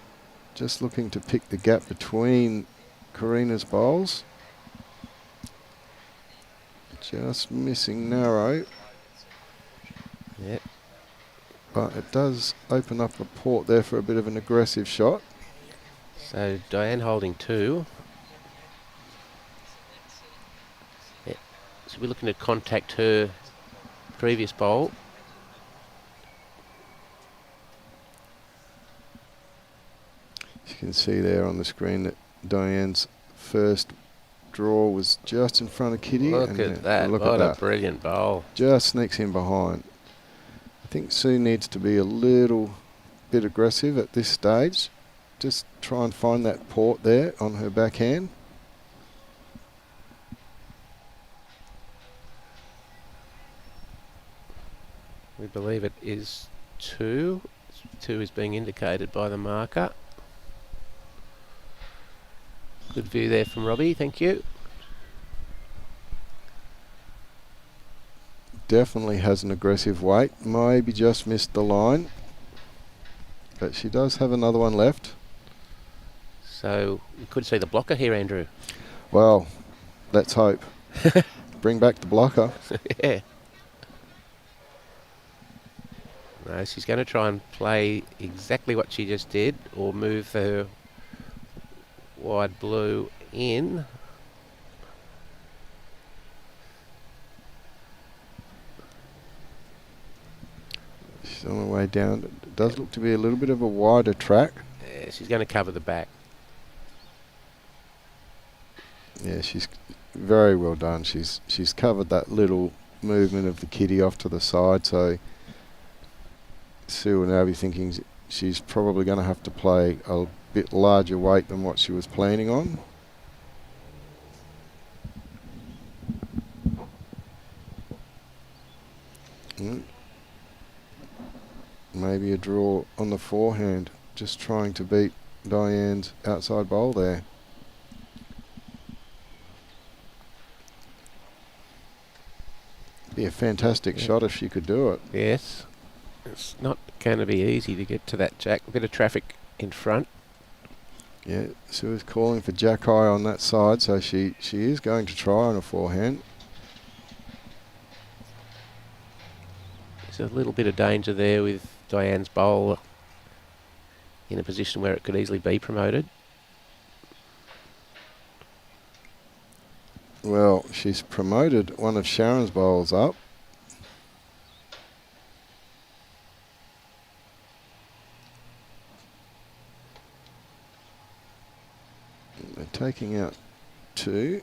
just looking to pick the gap between Karina's bowls. Just missing narrow. Yep. But it does open up a port there for a bit of an aggressive shot. So Diane holding 2. Yep. So we're looking to contact her previous bowl. You can see there on the screen that Diane's first draw was just in front of Kitty. Look at that. Look what at that. A brilliant bowl. Just sneaks in behind. I think Sue needs to be a little bit aggressive at this stage. Just try and find that port there on her backhand. We believe it is 2. 2 is being indicated by the marker. Good view there from Robbie, thank you. Definitely has an aggressive weight. Maybe just missed the line. But she does have another one left. So you could see the blocker here, Andrew. Well, let's hope. Bring back the blocker. Yeah. No, she's going to try and play exactly what she just did, or move her wide blue in. She's on her way down. It does look to be a little bit of a wider track. Yeah, she's going to cover the back. Yeah, she's very well done. She's covered that little movement of the kitty off to the side, so Sue will now be thinking she's probably going to have to play a bit larger weight than what she was planning on. Maybe a draw on the forehand, just trying to beat Diane's outside bowl there. be a fantastic shot if she could do it. Yes. It's not going to be easy to get to that jack. A bit of traffic in front. Yeah, Sue is calling for jack high on that side, so she is going to try on a forehand. There's a little bit of danger there with Diane's bowl in a position where it could easily be promoted. Well, she's promoted one of Sharon's bowls up. They're taking out 2.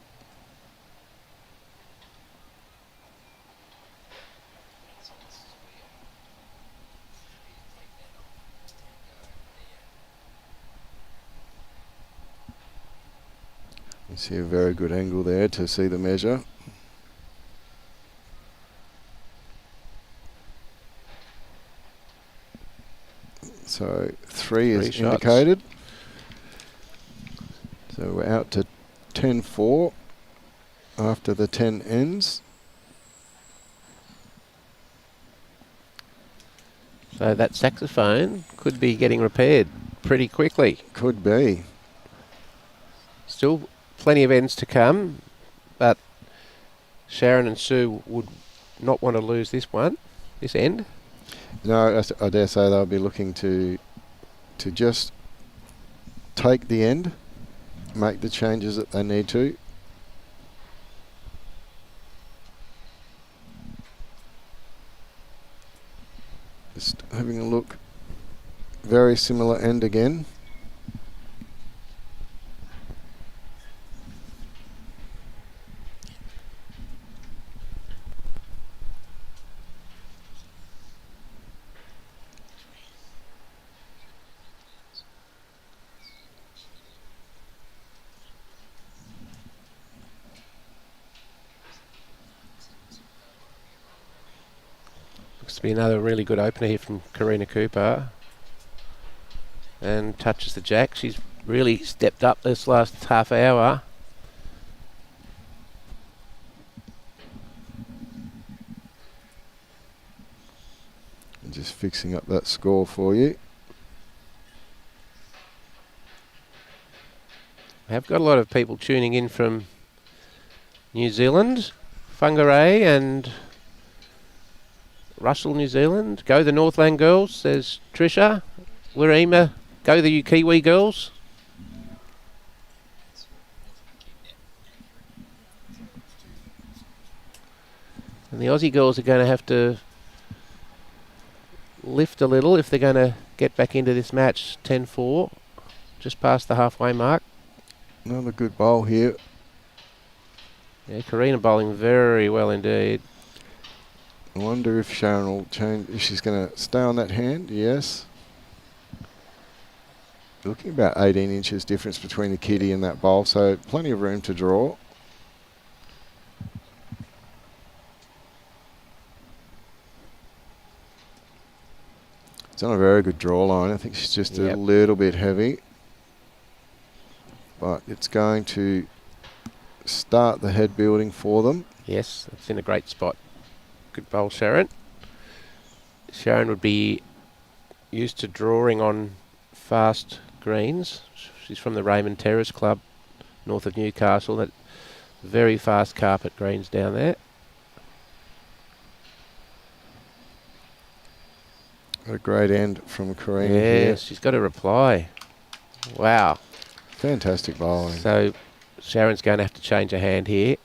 You see a very good angle there to see the measure. So 3 is shots. indicated. So we're out to 10-4 after the 10 ends. So that saxophone could be getting repaired pretty quickly. Could be. Still plenty of ends to come, but Sharon and Sue would not want to lose this end. No, I dare say they'll be looking to just take the end, make the changes that they need to. Just having a look. Very similar end again. Looks to be another really good opener here from Karina Cooper. And touches the jack. She's really stepped up this last half hour. And just fixing up that score for you. We have got a lot of people tuning in from New Zealand. Whangarei and Russell, New Zealand. Go the Northland girls, says Trisha. Wirema, go the Kiwi girls. And the Aussie girls are going to have to lift a little if they're going to get back into this match. 10-4, just past the halfway mark. Another good bowl here. Yeah, Karina bowling very well indeed. I wonder if Sharon will change, if she's going to stay on that hand. Yes. Looking about 18 inches difference between the kitty and that bowl, so plenty of room to draw. It's on a very good draw line. I think she's just a little bit heavy. But it's going to start the head building for them. Yes, it's in a great spot. Good bowl, Sharon. Sharon would be used to drawing on fast greens. She's from the Raymond Terrace Club, north of Newcastle. That very fast carpet greens down there. A great end from Karina. Yes, she's got a reply. Wow. Fantastic bowling. So Sharon's going to have to change her hand here.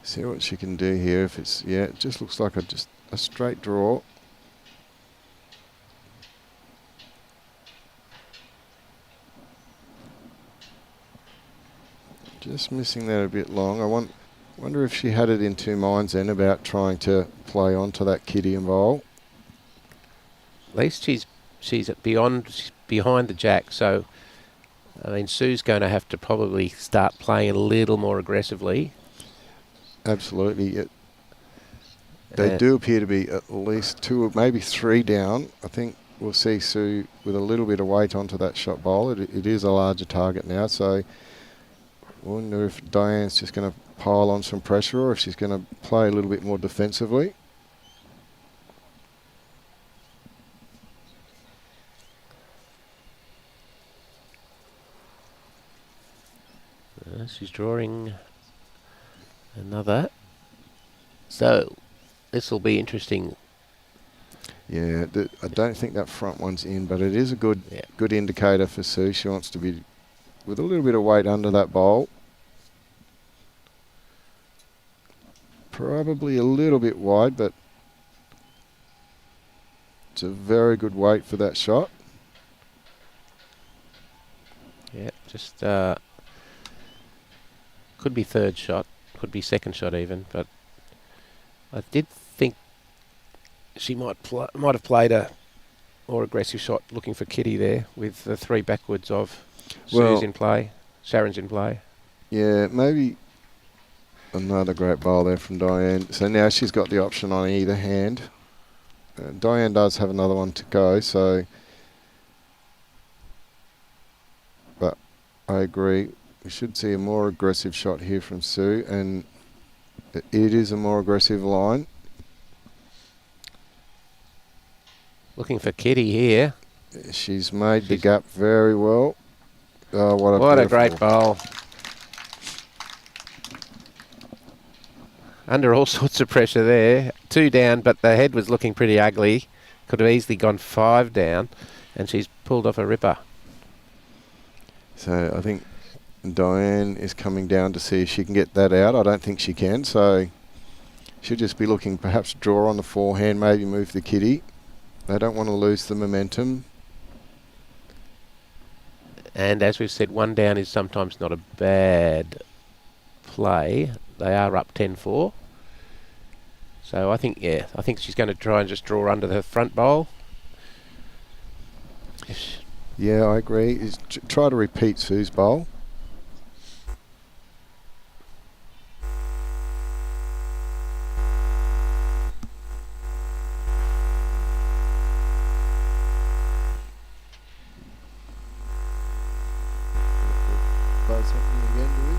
See what she can do here. If it's, yeah, it just looks like a straight draw. Just missing that a bit long. I wonder if she had it in two minds then about trying to play onto that kitty and bowl. At least she's behind the jack. So I mean, Sue's going to have to probably start playing a little more aggressively. Absolutely. They do appear to be at least two, maybe three down. I think we'll see Sue with a little bit of weight onto that shot bowl. It is a larger target now, so I wonder if Diane's just going to pile on some pressure or if she's going to play a little bit more defensively. She's drawing another. So this will be interesting. Yeah, I don't think that front one's in, but it is a good indicator for Sue. She wants to be with a little bit of weight under that bowl. Probably a little bit wide, but it's a very good weight for that shot. Yeah, just could be third shot, could be second shot even, but I did think she might have played a more aggressive shot looking for Kitty there with the 3 backwards of Sue's in play, Sharon's in play. Yeah, maybe another great bowl there from Diane. So now she's got the option on either hand. Diane does have another one to go, so... But I agree. We should see a more aggressive shot here from Sue, and it is a more aggressive line. Looking for Kitty here. She's made the gap very well. Oh, what a great bowl. Under all sorts of pressure there. 2 down, but the head was looking pretty ugly. Could have easily gone 5 down, and she's pulled off a ripper. So I think Diane is coming down to see if she can get that out. I don't think she can, so she'll just be looking perhaps draw on the forehand, maybe move the Kitty. They don't want to lose the momentum. And as we've said, 1 down is sometimes not a bad play. They are up 10-4. So I think she's going to try and just draw under the front bowl. Yeah, I agree. Try to repeat Sue's bowl. Buzz happening again, do we?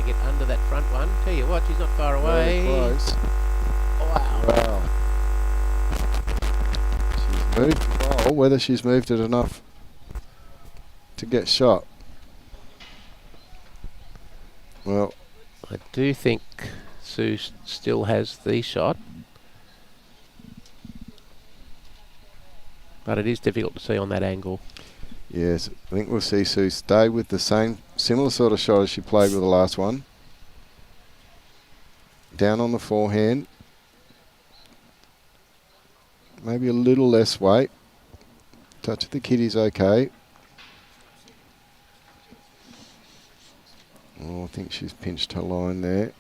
Get under that front one. Tell you what, she's not far away. Very close. Wow. Wow. She's moved the bowl, whether she's moved it enough to get shot. Well, I do think Sue still has the shot. But it is difficult to see on that angle. yes, I think we'll see Sue stay with the similar sort of shot as she played with the last one. Down on the forehand. Maybe a little less weight. Touch of the Kitty's okay. Oh, I think she's pinched her line there.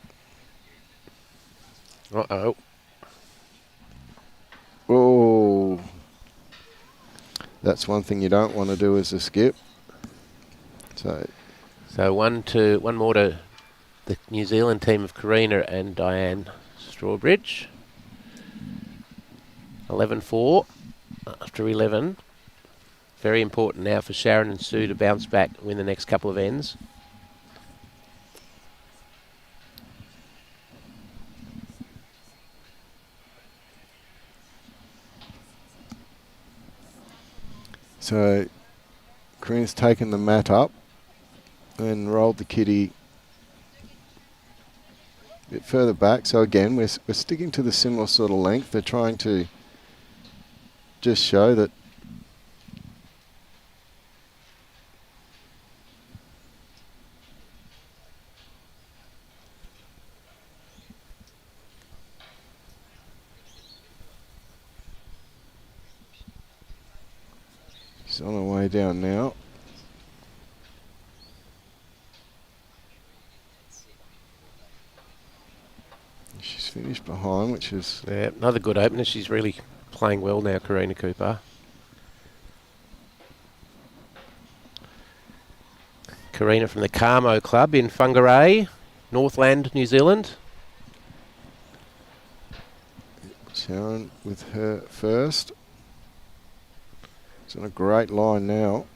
Uh-oh. Oh. That's one thing you don't want to do as a skip. So one more to the New Zealand team of Karina and Diane Strawbridge. 11-4 after 11. Very important now for Sharon and Sue to bounce back and win the next couple of ends. So Karina's taken the mat up and rolled the Kitty a bit further back. So again, we're sticking to the similar sort of length. They're trying to just show that she's on her way down now. She's finished behind, which is... Yeah, another good opener. She's really playing well now, Karina Cooper. Karina from the Carmo Club in Whangarei, Northland, New Zealand. Sharon with her first. It's on a great line now.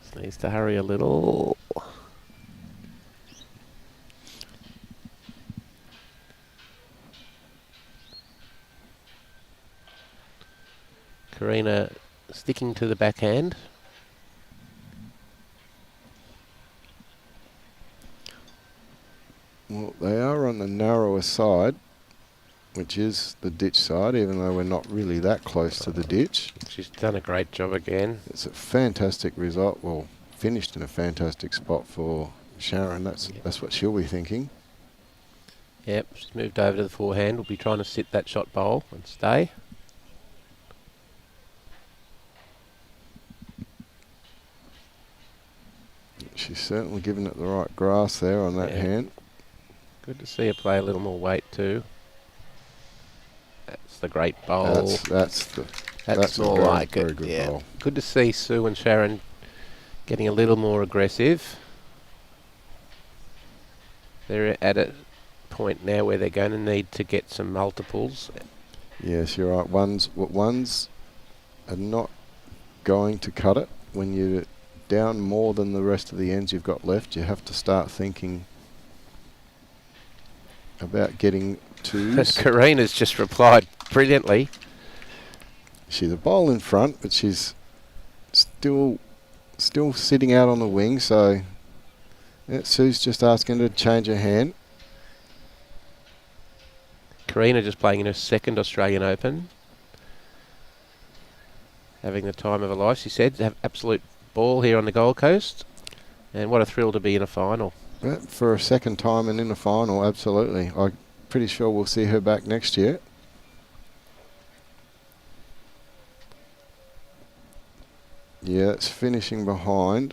Just needs to hurry a little. Karina sticking to the backhand. Well, they are on the narrower side, which is the ditch side, even though we're not really that close to the ditch. She's done a great job again. It's a fantastic result. Well, finished in a fantastic spot for Sharon. That's what she'll be thinking. Yep, she's moved over to the forehand. We'll be trying to sit that shot bowl and stay. She's certainly given it the right grass there on that hand. Good to see her play a little more weight too. That's the great bowl. That's more like very it. good Yeah. bowl. Good to see Sue and Sharon getting a little more aggressive. They're at a point now where they're going to need to get some multiples. Yes, you're right. Ones are not going to cut it. When you're down more than the rest of the ends you've got left, you have to start thinking about getting twos. Karina's just replied brilliantly. She's a bowl in front, but she's still sitting out on the wing, so Sue's just asking her to change her hand. Karina just playing in her second Australian Open. Having the time of her life, she said. Have absolute ball here on the Gold Coast. And what a thrill to be in a final. Yeah, for a second time and in a final, absolutely. I'm pretty sure we'll see her back next year. Yeah, it's finishing behind.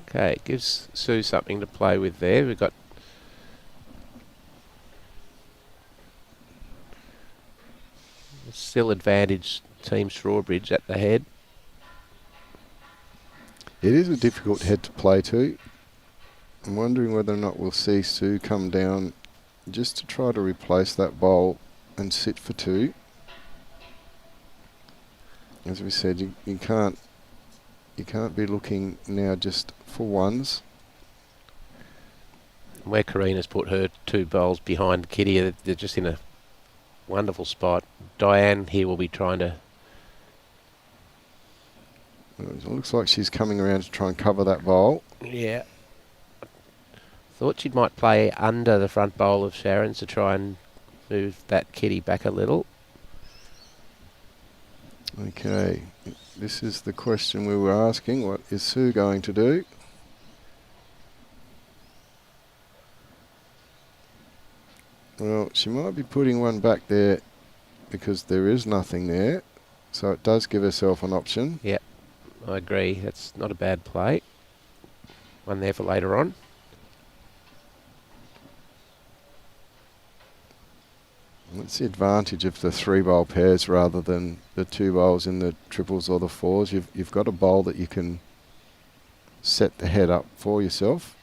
Okay, it gives Sue something to play with there. We've got still advantage Team Strawbridge at the head. It is a difficult head to play to. I'm wondering whether or not we'll see Sue come down just to try to replace that bowl and sit for two. As we said, you can't be looking now just for ones. Where Karina's put her two bowls behind Kitty, they're just in a wonderful spot. Diane here will be trying to... It looks like she's coming around to try and cover that bowl. Yeah. Thought she might play under the front bowl of Sharon's to try and move that Kitty back a little. Okay, this is the question we were asking. What is Sue going to do? Well, she might be putting one back there because there is nothing there. So it does give herself an option. Yep, I agree. That's not a bad play. One there for later on. That's the advantage of the three bowl pairs rather than the two bowls in the triples or the fours. You've got a bowl that you can set the head up for yourself.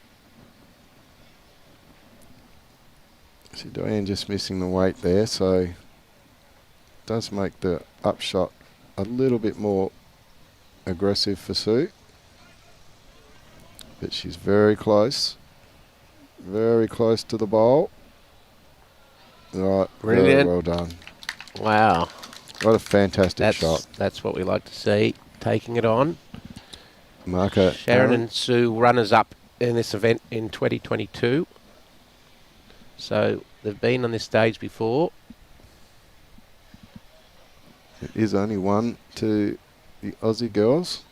See Diane just missing the weight there, so it does make the upshot a little bit more aggressive for Sue. But she's very close to the bowl. Right, brilliant. Very well done. Wow. What a fantastic shot. That's what we like to see. Taking it on. Marker Sharon and Sue runners up in this event in 2022. So they've been on this stage before. It is only one to the Aussie girls.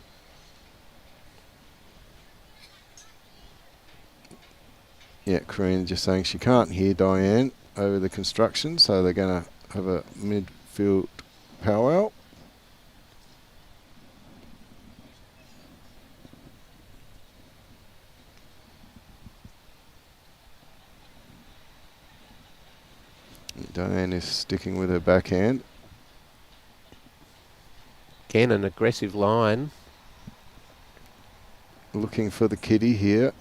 Yeah, Karina just saying she can't hear Diane over the construction, so they're going to have a midfield powwow. Diane is sticking with her backhand. Again, an aggressive line. Looking for the kitty here.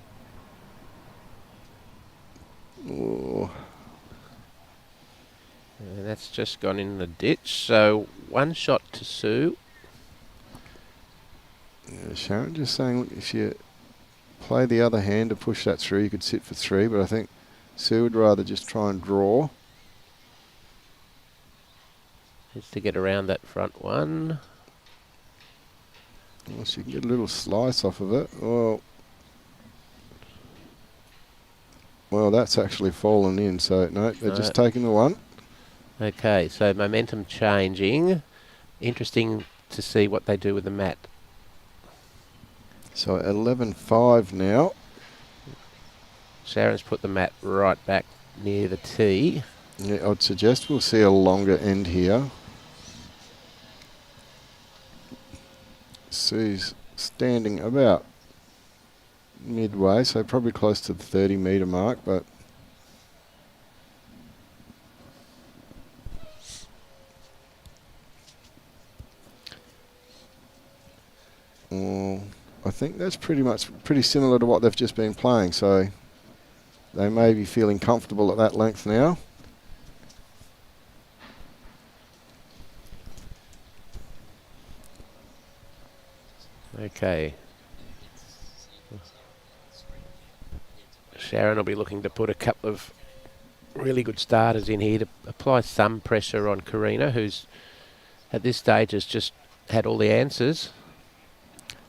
Oh. And that's just gone in the ditch. So 1 shot to Sue. Yeah, Sharon just saying, look, if you play the other hand to push that through, you could sit for 3, but I think Sue would rather just try and draw. Just to get around that front one. Well, she can get a little slice off of it. Well, that's actually fallen in, so no, they're just taking the 1. Okay, so momentum changing. Interesting to see what they do with the mat. So 11-5 now. Sharon's put the mat right back near the tee. Yeah, I'd suggest we'll see a longer end here. Sue's standing about midway, so probably close to the 30-metre mark, but I think that's pretty similar to what they've just been playing, so they may be feeling comfortable at that length now. Okay. Sharon will be looking to put a couple of really good starters in here to apply some pressure on Karina, who's at this stage has just had all the answers.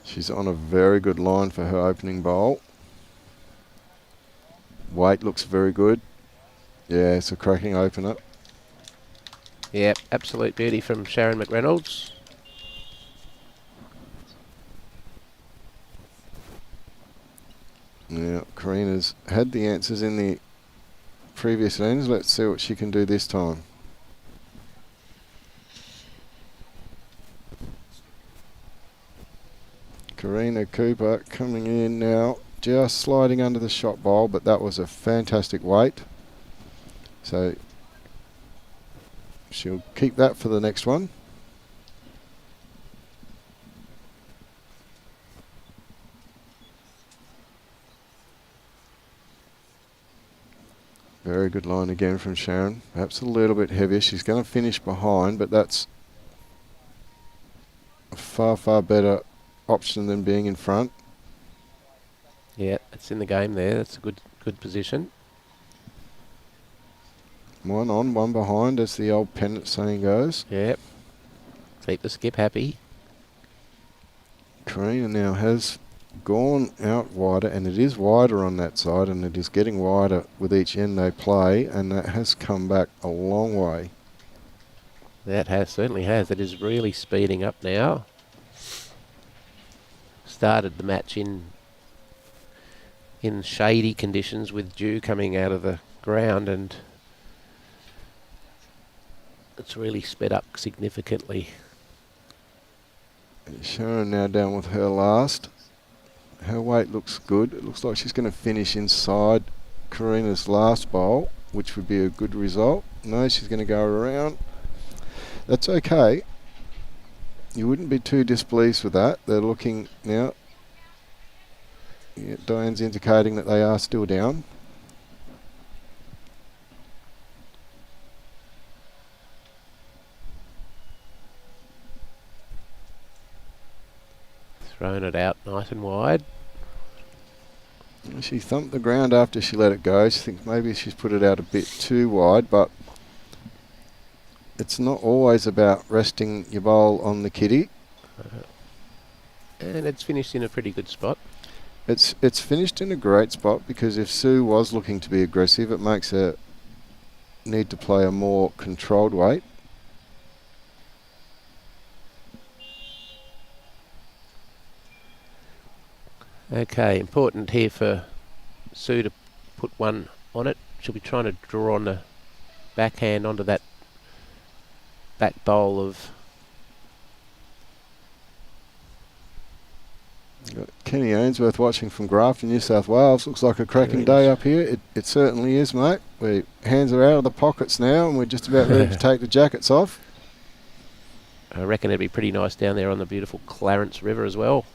She's on a very good line for her opening bowl. Weight looks very good. Yeah, it's a cracking opener. Yep, absolute beauty from Sharon McReynolds. Yeah, Karina's had the answers in the previous innings. Let's see what she can do this time. Karina Cooper coming in now, just sliding under the shot bowl, but that was a fantastic weight. So she'll keep that for the next one. Very good line again from Sharon. Perhaps a little bit heavier. She's going to finish behind, but that's a far, far better option than being in front. Yeah, it's in the game there. That's a good position. 1 on, 1 behind, as the old pennant saying goes. Yep. Keep the skip happy. Karina now has gone out wider, and it is wider on that side, and it is getting wider with each end they play, and that has come back a long way. That certainly has. It is really speeding up now. Started the match in shady conditions with dew coming out of the ground, and it's really sped up significantly. Sharon now down with her last. Her weight looks good. It looks like she's going to finish inside Karina's last bowl, which would be a good result. No, she's going to go around. That's okay. You wouldn't be too displeased with that. They're looking now. Yeah, Diane's indicating that they are still down. Thrown it out nice and wide. She thumped the ground after she let it go. She thinks maybe she's put it out a bit too wide, but it's not always about resting your bowl on the kitty. And it's finished in a pretty good spot. It's finished in a great spot, because if Sue was looking to be aggressive, it makes her need to play a more controlled weight. Okay, important here for Sue to put 1 on it. She'll be trying to draw on the backhand onto that back bowl of... Kenny Ainsworth watching from Grafton, New South Wales. Looks like a cracking day up here. It certainly is, mate. Hands are out of the pockets now, and we're just about ready to take the jackets off. I reckon it'd be pretty nice down there on the beautiful Clarence River as well.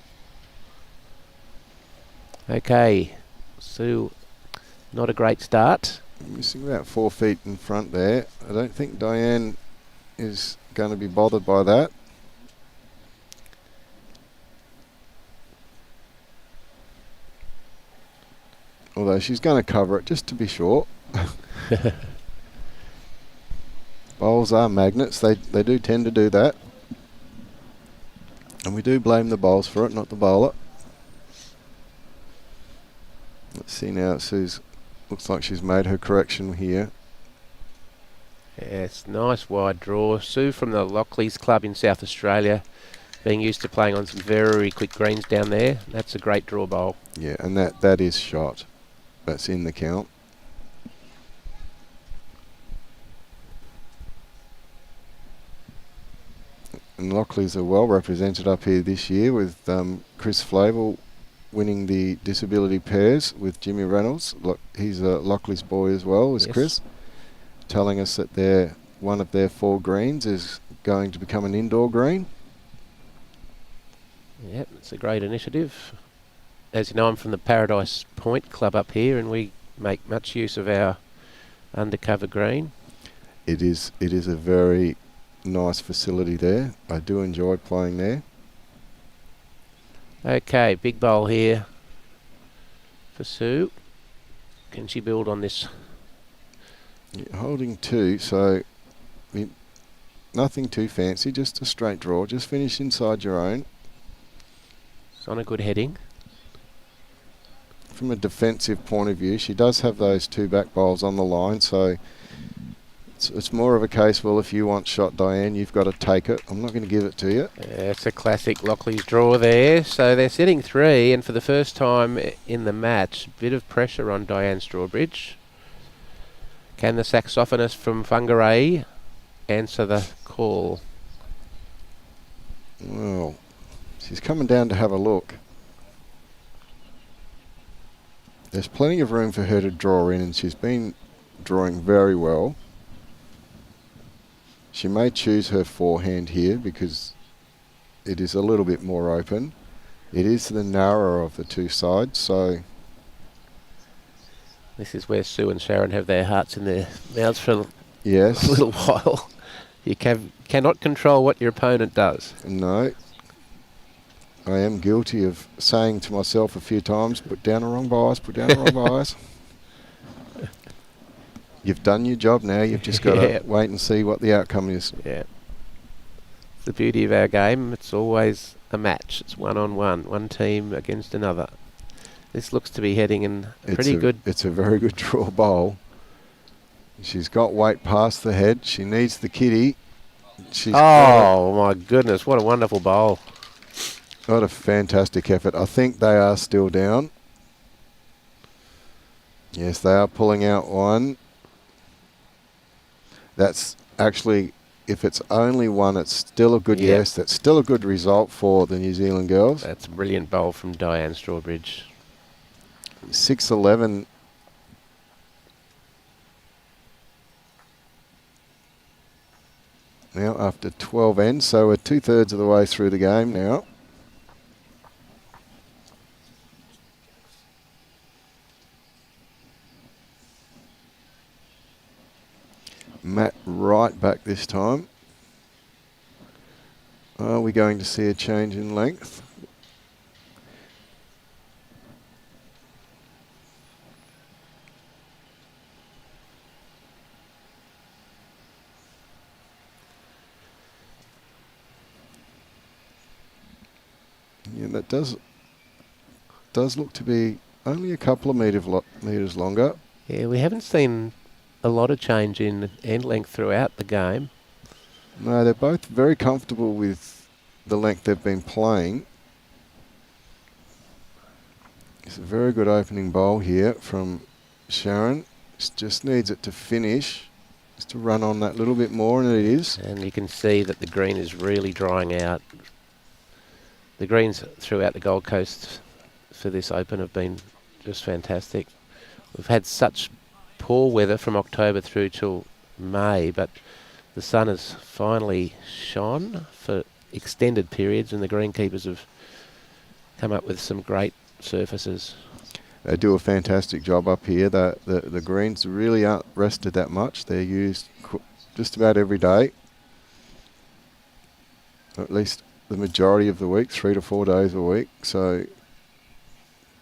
Okay, Sue, not a great start. Missing about 4 feet in front there. I don't think Diane is going to be bothered by that. Although she's going to cover it just to be sure. Bowls are magnets. They do tend to do that. And we do blame the bowls for it, not the bowler. Let's see now. Sue's looks like she's made her correction here. Yes, nice wide draw. Sue from the Lockleys Club in South Australia, being used to playing on some very quick greens down there. That's a great draw bowl. Yeah, and that is shot. That's in the count. And Lockleys are well represented up here this year with Chris Flavel winning the disability pairs with Jimmy Reynolds. He's a Lockleys boy as well as Chris, telling us that one of their 4 greens is going to become an indoor green. Yep, it's a great initiative. As you know, I'm from the Paradise Point Club up here, and we make much use of our undercover green. It is a very nice facility there. I do enjoy playing there. Okay, big bowl here for Sue. Can she build on this? Yeah, holding 2, so nothing too fancy, just a straight draw. Just finish inside your own. It's on a good heading. From a defensive point of view, she does have those 2 back bowls on the line, so it's more of a case, well, if you want shot, Diane, you've got to take it. I'm not going to give it to you. Yeah, it's a classic Lockleys draw there. So they're sitting 3, and for the first time in the match, a bit of pressure on Diane Strawbridge. Can the saxophonist from Whangarei answer the call? Well, she's coming down to have a look. There's plenty of room for her to draw in, and she's been drawing very well. She may choose her forehand here because it is a little bit more open. It is the narrower of the 2 sides, so... This is where Sue and Sharon have their hearts in their mouths for a yes, little while. You cannot control what your opponent does. No. I am guilty of saying to myself a few times, put down the wrong bias, put down the wrong bias. You've done your job now. You've just got to wait and see what the outcome is. Yeah. It's the beauty of our game. It's always a match. It's 1-on-1, one team against another. This looks to be heading in pretty good. It's a very good draw bowl. She's got weight past the head. She needs the kitty. Oh my goodness! What a wonderful bowl. What a fantastic effort. I think they are still down. Yes, they are pulling out 1. That's actually, if it's only 1, it's still a good yes. That's still a good result for the New Zealand girls. That's a brilliant bowl from Diane Strawbridge. 6-11. Now after 12 ends, so we're 2/3 of the way through the game now. Matt right back this time. Are we going to see a change in length? Yeah, that does look to be only a couple of metres longer. Yeah, we haven't seen a lot of change in end length throughout the game. No, they're both very comfortable with the length they've been playing. It's a very good opening bowl here from Sharon. Just needs it to finish, just to run on that little bit more, and it is. And you can see that the green is really drying out. The greens throughout the Gold Coast for this Open have been just fantastic. We've had such poor weather from October through till May, but The sun has finally shone for extended periods, and the greenkeepers have come up with some great surfaces. They do a fantastic job up here. The greens really aren't rested that much. They're used just about every day, at least the majority of the week, 3 to 4 days a week. So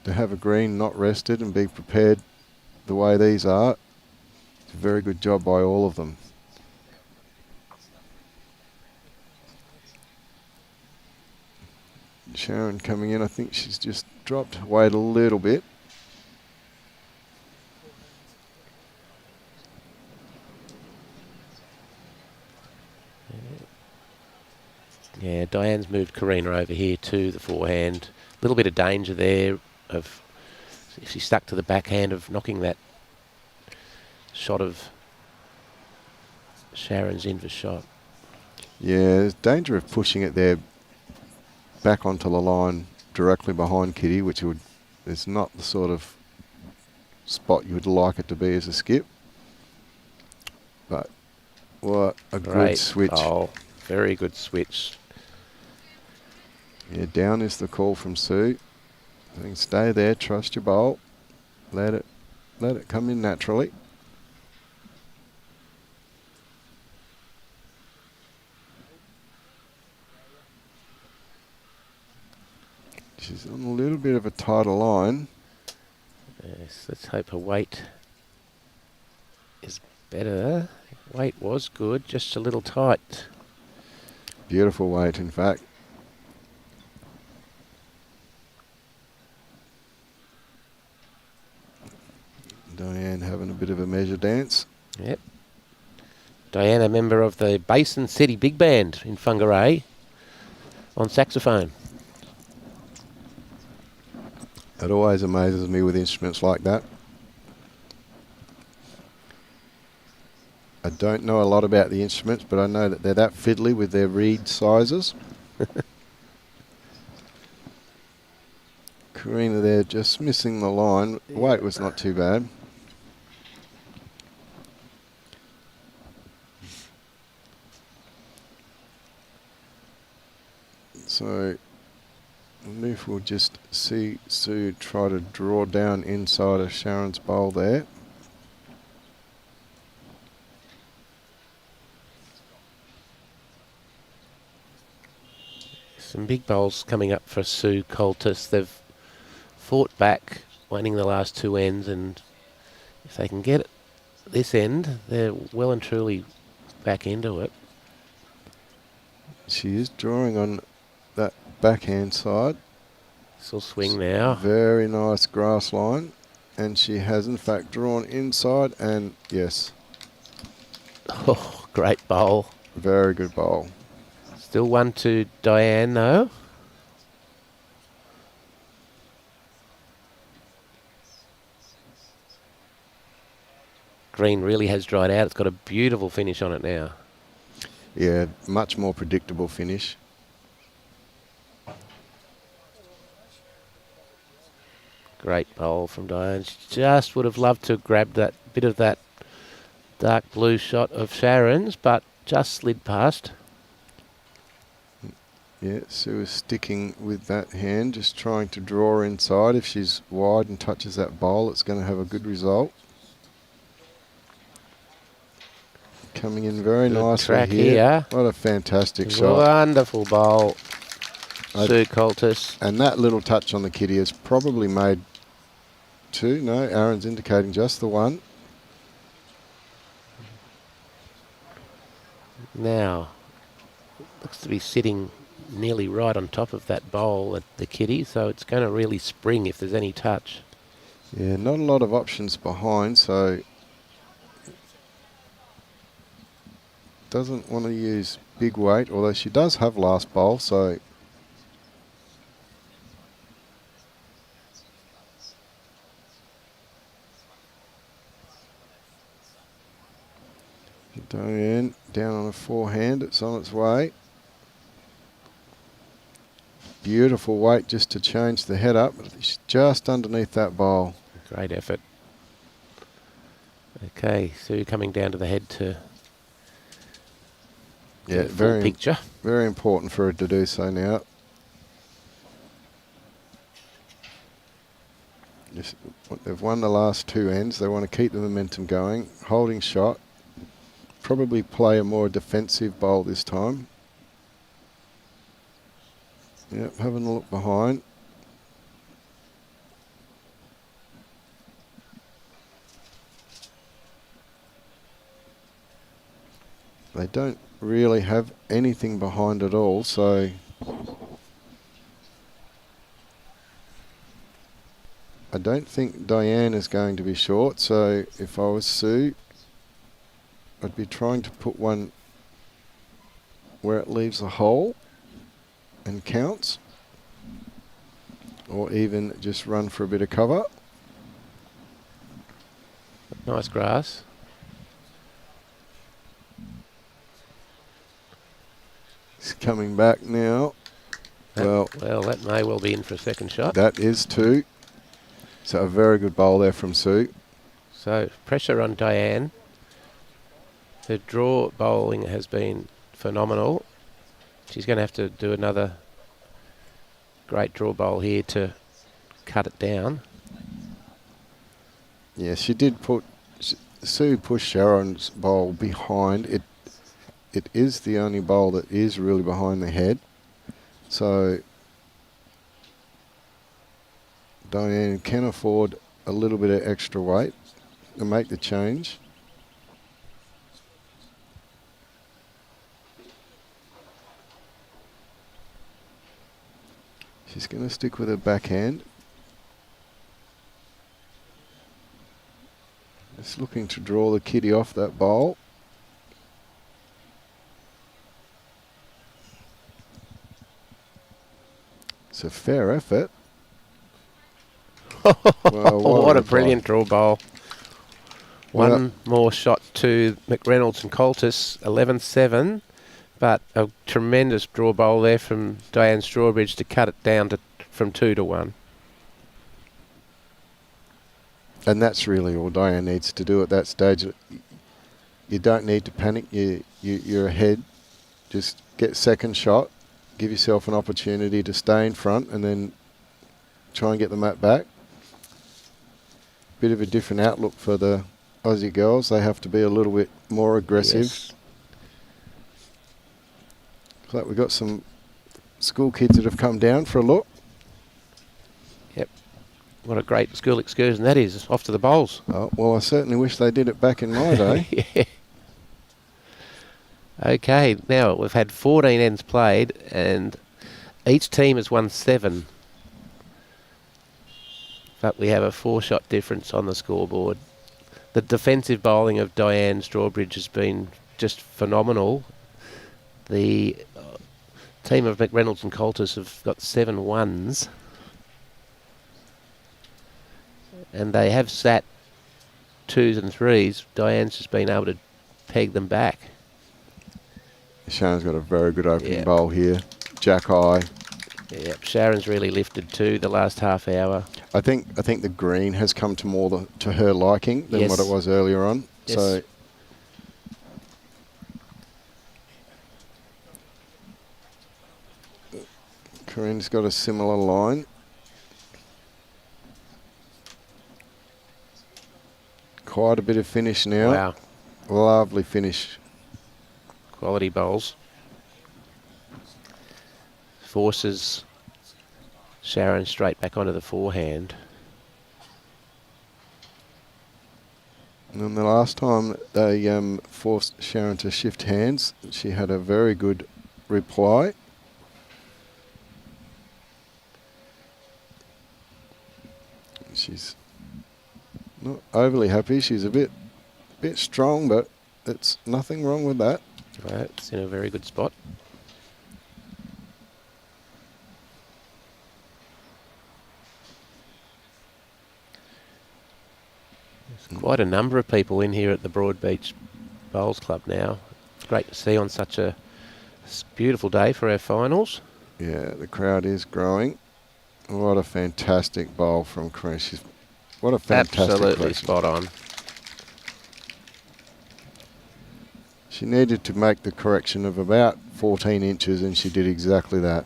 to have a green not rested and be prepared the way these are, it's a very good job by all of them. Sharon coming in, I think she's just dropped weight a little bit. Yeah, Diane's moved Karina over here to the forehand. A little bit of danger there of, if she stuck to the backhand, of knocking that shot of Sharon's in for shot. Yeah, there's danger of pushing it there back onto the line directly behind Kitty, which is not the sort of spot you would like it to be as a skip. But what a good switch. Oh, very good switch. Yeah, down is the call from Sue. I think stay there, trust your bowl. Let it come in naturally. She's on a little bit of a tighter line. Yes, let's hope her weight is better. Weight was good, just a little tight. Beautiful weight, in fact. Diane having a bit of a measure dance. Yep. Diane, a member of the Basin City Big Band in Whangarei on saxophone. It always amazes me with instruments like that. I don't know a lot about the instruments, but I know that they're that fiddly with their reed sizes. Karina there just missing the line. Weight was not too bad. So I wonder if we'll just see Sue try to draw down inside of Sharon's bowl there. Some big bowls coming up for Sue Coutlas. They've fought back, winning the last two ends, and if they can get this end, they're well and truly back into it. She is drawing on that backhand side. This will swing now. Very nice grass line. And she has in fact drawn inside, and yes. Oh, great bowl. Very good bowl. Still one to Diane though. Green really has dried out. It's got a beautiful finish on it now. Yeah, much more predictable finish. Great bowl from Diane. She just would have loved to grab that bit of that dark blue shot of Sharon's, but just slid past. Yeah, Sue is sticking with that hand, just trying to draw inside. If she's wide and touches that bowl, it's going to have a good result. Coming in very Good nicely track here. What a fantastic shot. Wonderful bowl, Sue Coutlas. And that little touch on the kitty has probably made two. No, Aaron's indicating just the one. Now, looks to be sitting nearly right on top of that bowl at the kitty, so it's going to really spring if there's any touch. Yeah, not a lot of options behind, so doesn't want to use big weight, although she does have last bowl, so Diane down on a forehand, it's on its way. Beautiful weight just to change the head up. She's just underneath that bowl. Great effort. Okay, Sue coming down to the head to Yeah, full picture. very important for her to do so now. They've won the last 2 ends. They want to keep the momentum going. Holding shot. Probably play a more defensive bowl this time. Yep, having a look behind. They don't really have anything behind at all, so I don't think Diane is going to be short. So if I was Sue, I'd be trying to put one where it leaves a hole and counts, or even just run for a bit of cover. Nice grass. It's coming back now. Well, that may well be in for a second shot. That is 2. So a very good bowl there from Sue. So pressure on Diane. Her draw bowling has been phenomenal. She's going to have to do another great draw bowl here to cut it down. Yeah, she did put... Sue pushed Sharon's bowl behind. It is the only bowl that is really behind the head. So Diane can afford a little bit of extra weight to make the change. She's going to stick with her backhand. Just looking to draw the kitty off that bowl. It's a fair effort. Well, what a brilliant draw bowl. One more shot to McReynolds and Coutlas, 11-7. But a tremendous draw bowl there from Diane Strawbridge to cut it down from 2-1. And that's really all Diane needs to do at that stage. You don't need to panic. You're ahead. Just get second shot. Give yourself an opportunity to stay in front and then try and get the mat back. Bit of a different outlook for the Aussie girls. They have to be a little bit more aggressive. Yes. Looks like we've got some school kids that have come down for a look. Yep. What a great school excursion that is, off to the bowls. Oh, well, I certainly wish they did it back in my day. Yeah. Okay, now we've had 14 ends played and each team has won 7. But we have a 4-shot difference on the scoreboard. The defensive bowling of Diane Strawbridge has been just phenomenal. The team of McReynolds and Coutlas have got 7 1s. And they have sat 2s and 3s. Diane's just been able to peg them back. Sharon's got a very good opening bowl here. Jack eye. Yep, Sharon's really lifted too the last half hour. I think the green has come to more to her liking than what it was earlier on. Yes. So Karina's got a similar line. Quite a bit of finish now. Wow. Lovely finish. Quality bowls. Forces Sharon straight back onto the forehand. And the last time they forced Sharon to shift hands, she had a very good reply. She's not overly happy. She's a bit strong, but it's nothing wrong with that. Right, it's in a very good spot. There's quite a number of people in here at the Broadbeach Bowls Club now. It's great to see on such a beautiful day for our finals. Yeah, the crowd is growing. What a fantastic bowl from Karina. What a fantastic Absolutely collection. spot on. She needed to make the correction of about 14 inches, and she did exactly that.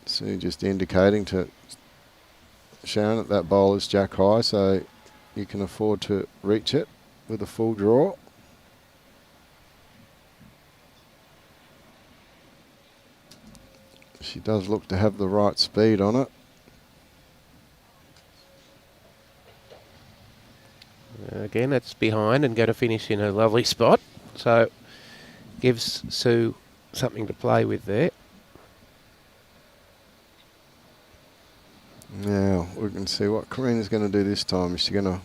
So just indicating to Sharon that that bowl is jack high, so you can afford to reach it with a full draw. She does look to have the right speed on it. Again, that's behind and going to finish in a lovely spot. So gives Sue something to play with there. Now we can see what Karina's going to do this time. Is she going to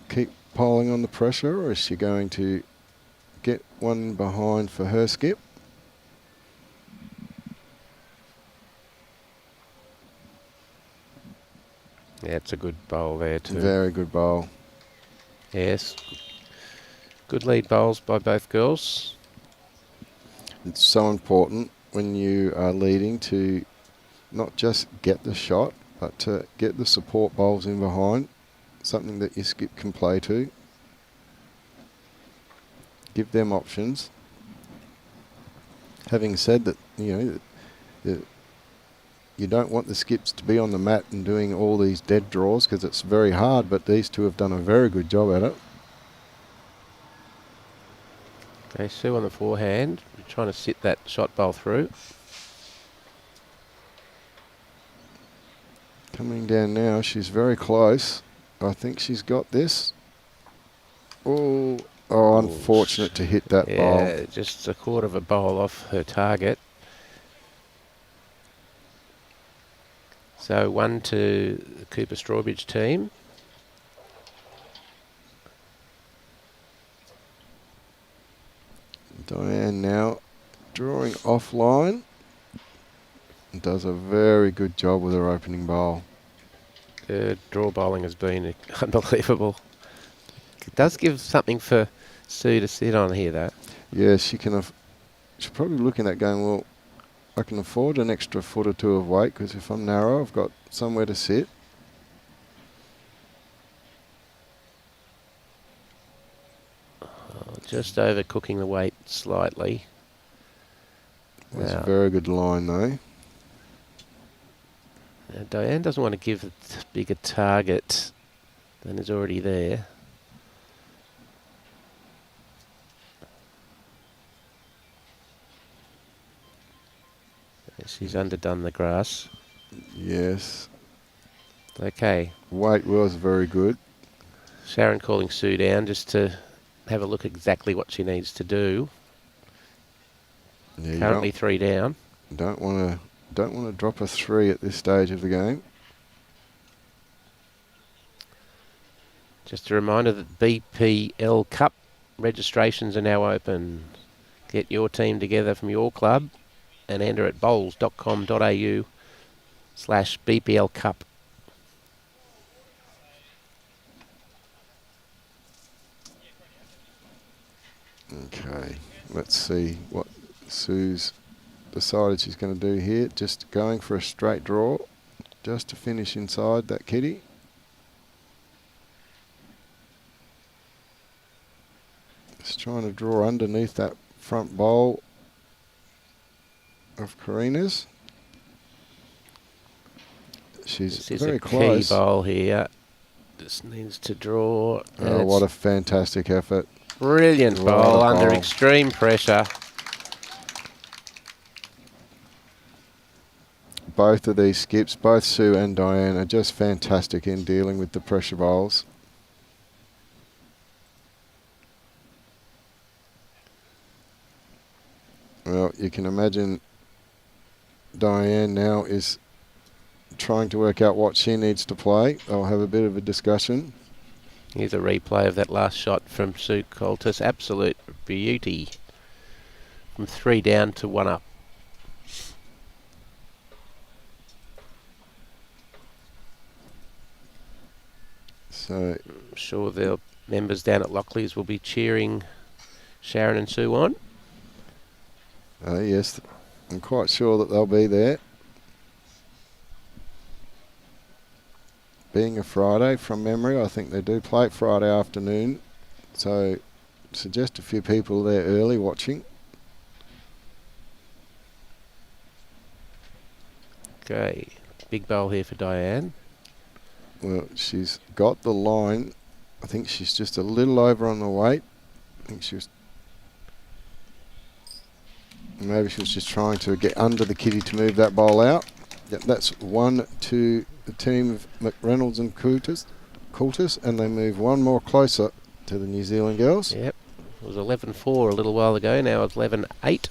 keep piling on the pressure, or is she going to get one behind for her skip? Yeah, it's a good bowl there too. Very good bowl. Yes. Good lead bowls by both girls. It's so important when you are leading to not just get the shot, but to get the support bowls in behind, something that your skip can play to. Give them options. Having said that, you don't want the skips to be on the mat and doing all these dead draws because it's very hard, but these two have done a very good job at it. Okay, Sue on the forehand, trying to sit that shot bowl through. Coming down now, she's very close. I think she's got this. Oh, unfortunate to hit that bowl. Yeah, just a quarter of a bowl off her target. So 1 to the Cooper Strawbridge team. Diane now drawing offline. Does a very good job with her opening bowl. Her draw bowling has been unbelievable. It does give something for Sue to sit on here, though. Yeah, she's probably looking at going, well, I can afford an extra foot or two of weight because if I'm narrow, I've got somewhere to sit. Just overcooking the weight slightly. That's a very good line, though. Diane doesn't want to give a bigger target than is already there. She's underdone the grass. Yes. Okay. Weight was very good. Sharon calling Sue down just to have a look exactly what she needs to do. Yeah, Currently 3 down. Don't want to drop a 3 at this stage of the game. Just a reminder that BPL Cup registrations are now open. Get your team together from your club and enter at bowls.com.au/BPL Cup. Okay, let's see what Sue's decided she's going to do here. Just going for a straight draw, just to finish inside that kitty. Just trying to draw underneath that front bowl of Karina's. She's very close. This is a key bowl here. Just needs to draw. Oh, what a fantastic effort. Brilliant bowl under extreme pressure. Both of these skips, both Sue and Diane, are just fantastic in dealing with the pressure bowls. Well, you can imagine Diane now is trying to work out what she needs to play. They'll have a bit of a discussion. Here's a replay of that last shot from Sue Coutlas. Absolute beauty. From 3 down to 1 up. So I'm sure the members down at Lockleys will be cheering Sharon and Sue on. yes, I'm quite sure that they'll be there. being a Friday from memory. I think they do play it Friday afternoon. So suggest a few people there early watching. Okay, big bowl here for Diane. Well, she's got the line. I think she's just a little over on the weight. I think she was... Maybe she was just trying to get under the kitty to move that bowl out. Yep, that's 1 to the team of McReynolds and Coutlas, and they move one more closer to the New Zealand girls. Yep, it was 11-4 a little while ago. Now it's 11-8.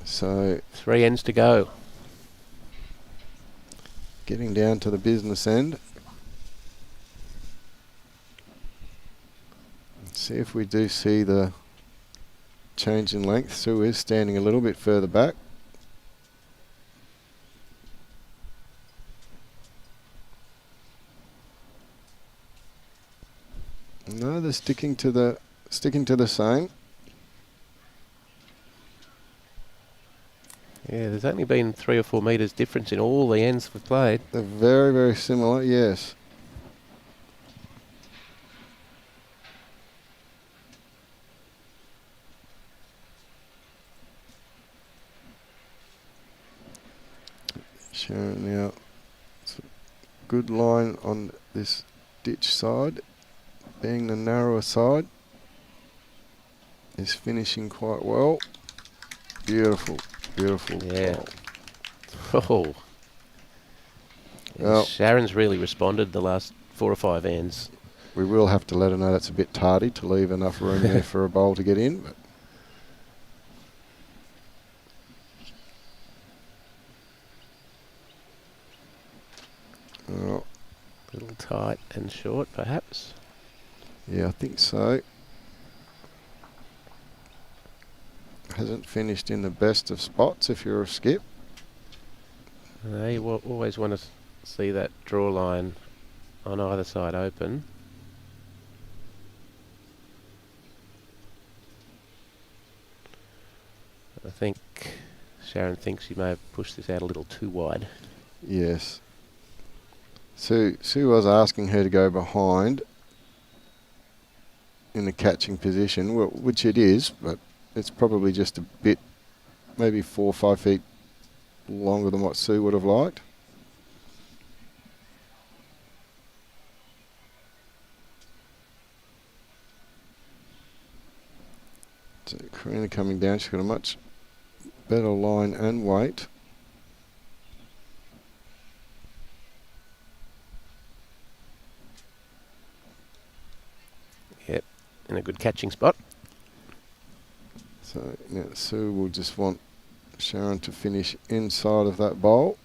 So 3 ends to go. getting down to the business end. Let's see if we do see the change in length. Sue is standing a little bit further back. No, they're sticking to the same. Yeah, there's only been 3 or 4 metres difference in all the ends we've played. They're very, very similar, yes. Sharon now, it's a good line on this ditch side, being the narrower side, is finishing quite well. Beautiful, beautiful. Yeah. Bowl. Oh. Well, Sharon's really responded the last 4 or 5 ends. we will have to let her know that's a bit tardy to leave enough room there for a bowl to get in. But A little tight and short, perhaps. yeah, I think so. Hasn't finished in the best of spots if you're a skip. You always want to see that draw line on either side open. I think Sharon thinks she may have pushed this out a little too wide. Yes. Sue was asking her to go behind in the catching position, well, which it is, but it's probably just a bit, maybe 4 or 5 feet longer than what Sue would have liked. So Karina coming down, she's got a much better line and weight. Yep, in a good catching spot. So now Sue will just want Sharon to finish inside of that bowl.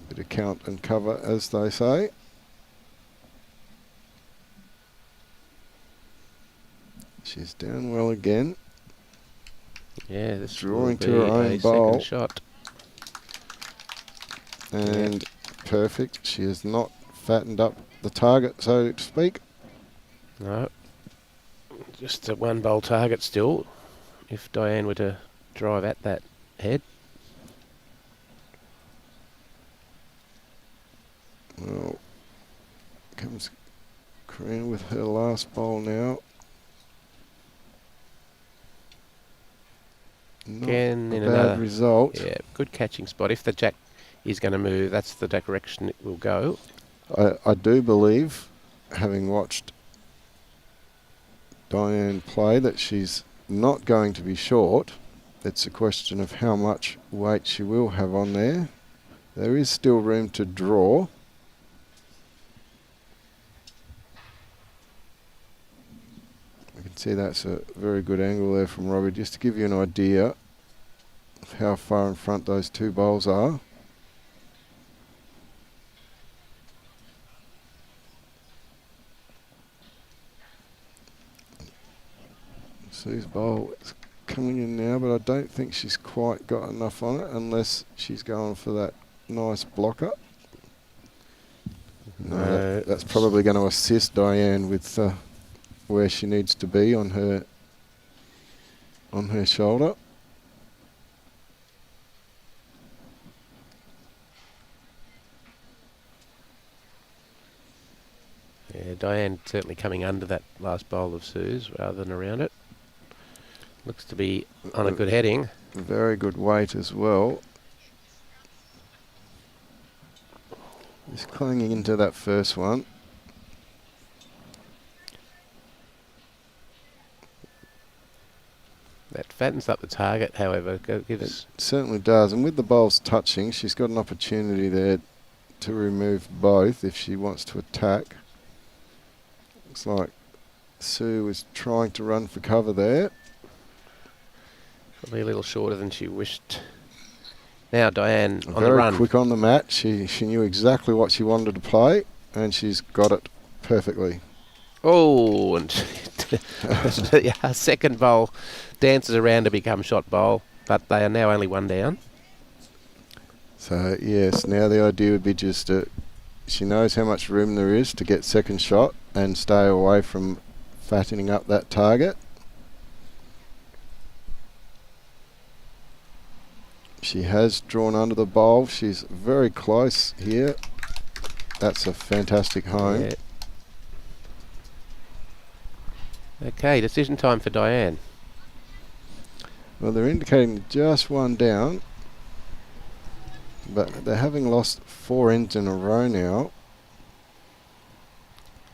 Bit of count and cover, as they say. She's down well again. Yeah, this Drawing will to her be own a bowl. second shot. And perfect. She has not fattened up the target, so to speak. No, just a 1 bowl target still. If Diane were to drive at that head. Well, comes Karina with her last bowl now. Not Again a in bad another result. Yeah, good catching spot. If the jack is going to move, that's the direction it will go. I do believe, having watched Diane play, that she's not going to be short. It's a question of how much weight she will have on there. There is still room to draw. I can see that's a very good angle there from Robbie, just to give you an idea of how far in front those 2 bowls are. Sue's bowl is coming in now, but I don't think she's quite got enough on it unless she's going for that nice blocker. No, that's probably going to assist Diane with where she needs to be on her on her shoulder. Yeah, Diane certainly coming under that last bowl of Sue's rather than around it. Looks to be on a good heading. Very good weight as well. Just clinging into that first one. That fattens up the target, however. It certainly does. And with the bowls touching, she's got an opportunity there to remove both if she wants to attack. Looks like Sue is trying to run for cover there. Probably a little shorter than she wished. Now Diane on the Very run. quick on the mat. She knew exactly what she wanted to play, and she's got it perfectly. Oh, and her second bowl dances around to become shot bowl, but they are now only one down. So, yes, now the idea would be just she knows how much room there is to get second shot and stay away from fattening up that target. She has drawn under the bowl. She's very close here. That's a fantastic home. Yeah. Okay, decision time for Diane. Well, they're indicating just one down, but they're having lost 4 ends in a row now.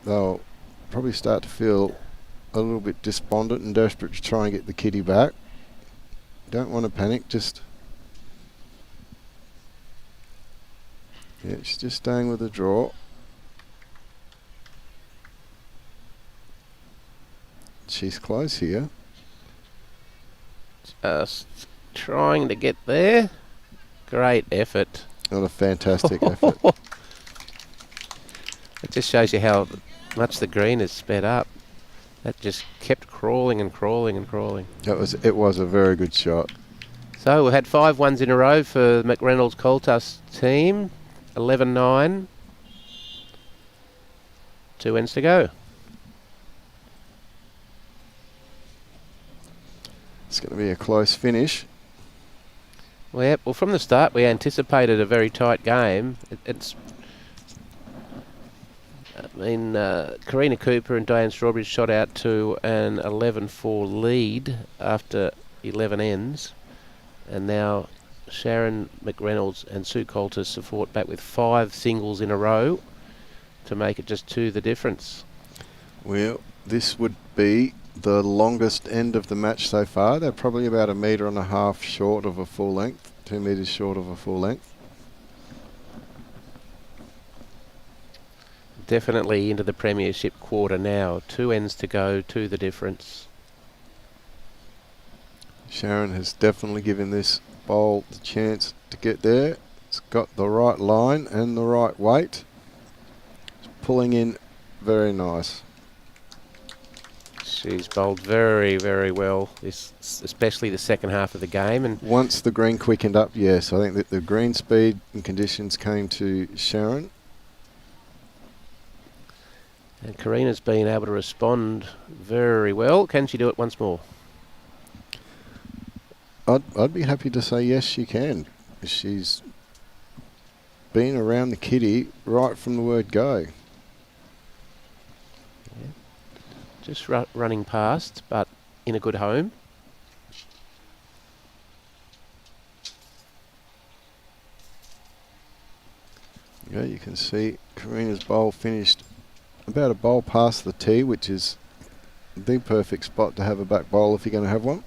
They'll probably start to feel a little bit despondent and desperate to try and get the kitty back. Don't want to panic, just... Yeah, she's just staying with the draw. She's close here. Just trying to get there. Great effort. What a fantastic effort. It just shows you how much the green has sped up. That just kept crawling and crawling and crawling. It was a very good shot. So we had 5 ones in a row for McReynolds Coutlas team. 11-9. 2 ends to go. It's going to be a close finish. Well, from the start we anticipated a very tight game. Karina Cooper and Diane Strawbridge shot out to an 11-4 lead after 11 ends, and now Sharon, McReynolds and Sue Coulter's have fought back with 5 singles in a row to make it just 2 the difference. Well, this would be the longest end of the match so far. They're probably about 1.5 meters short of a full length, 2 meters short of a full length. Definitely into the premiership quarter now. 2 ends to go, 2 the difference. Sharon has definitely given this bowl the chance to get there. It's got the right line and the right weight. It's pulling in very nice. She's bowled very, very well, especially the second half of the game. And once the green quickened up, yes, I think that the green speed and conditions came to Sharon. And Karina's been able to respond very well. Can she do it once more? I'd be happy to say yes, she can. She's been around the kitty right from the word go. Just running past, but in a good home. Yeah, you can see Karina's bowl finished about a bowl past the tee, which is the perfect spot to have a back bowl if you're going to have one.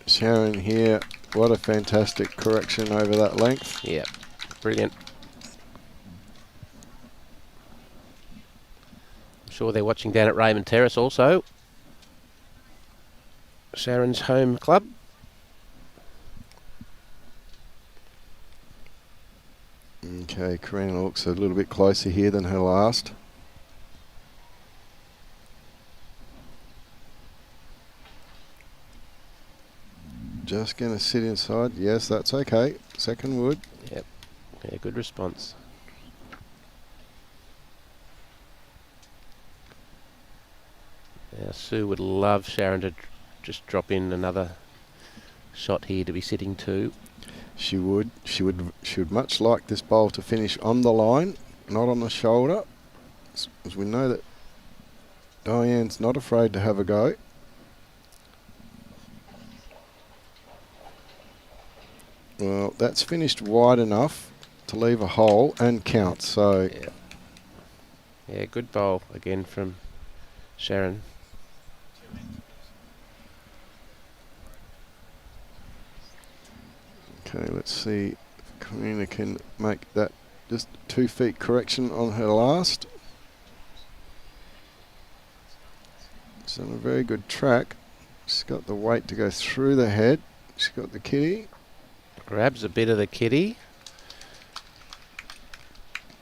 Sharon here, what a fantastic correction over that length. Yeah, brilliant. I'm sure they're watching down at Raymond Terrace also. Sharon's home club. Okay, Karina looks a little bit closer here than her last. Just going to sit inside. Yes, that's okay. Second wood. Yep. Yeah, good response. Now Sue would love Sharon to just drop in another shot here to be sitting 2. She would much like this bowl to finish on the line, not on the shoulder, as we know that Diane's not afraid to have a go. Well, that's finished wide enough to leave a hole and count. So yeah, good bowl again from Sharon. Okay, let's see if Karina can make that just 2 feet correction on her last. She's on a very good track. She's got the weight to go through the head. She's got the kitty. Grabs a bit of the kitty,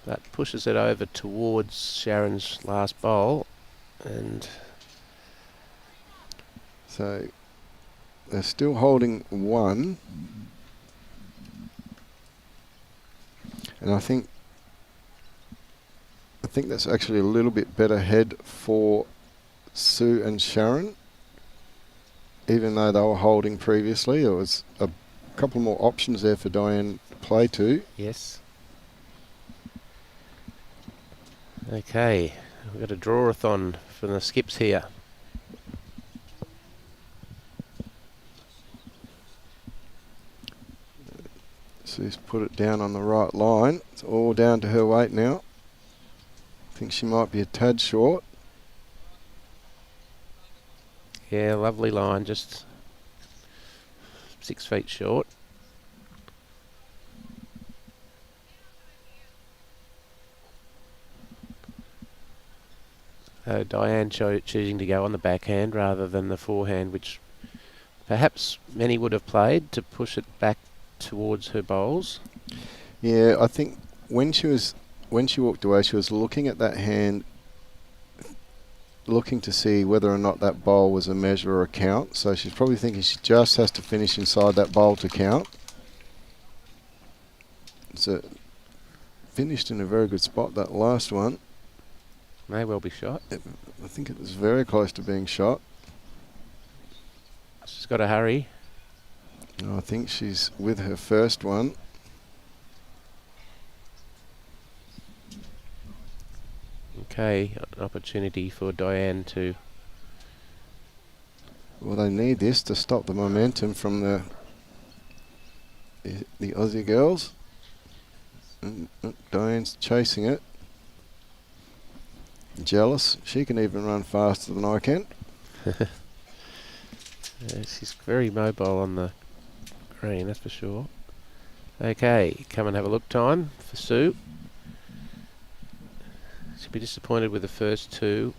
but pushes it over towards Sharon's last bowl, and So they're still holding 1. And I think that's actually a little bit better head for Sue and Sharon. Even though they were holding previously, there was a couple more options there for Diane to play to. yes. Okay, we've got a draw-a-thon from the skips here. Sue's put it down on the right line. It's all down to her weight now. I think she might be a tad short. Yeah, lovely line, just 6 feet short. Diane choosing to go on the backhand rather than the forehand, which perhaps many would have played to push it back towards her bowls. Yeah, I think when she walked away, she was looking at that hand, looking to see whether or not that bowl was a measure or a count. So she's probably thinking she just has to finish inside that bowl to count. So finished in a very good spot, that last one. May well be shot. I think it was very close to being shot. She's got to hurry. I think she's with her first one. Okay, an opportunity for Diane to... Well, they need this to stop the momentum from the Aussie girls. And Diane's chasing it. Jealous. She can even run faster than I can. She's very mobile on the green, that's for sure. Okay, come and have a look time for Sue. She'll be disappointed with the first 2.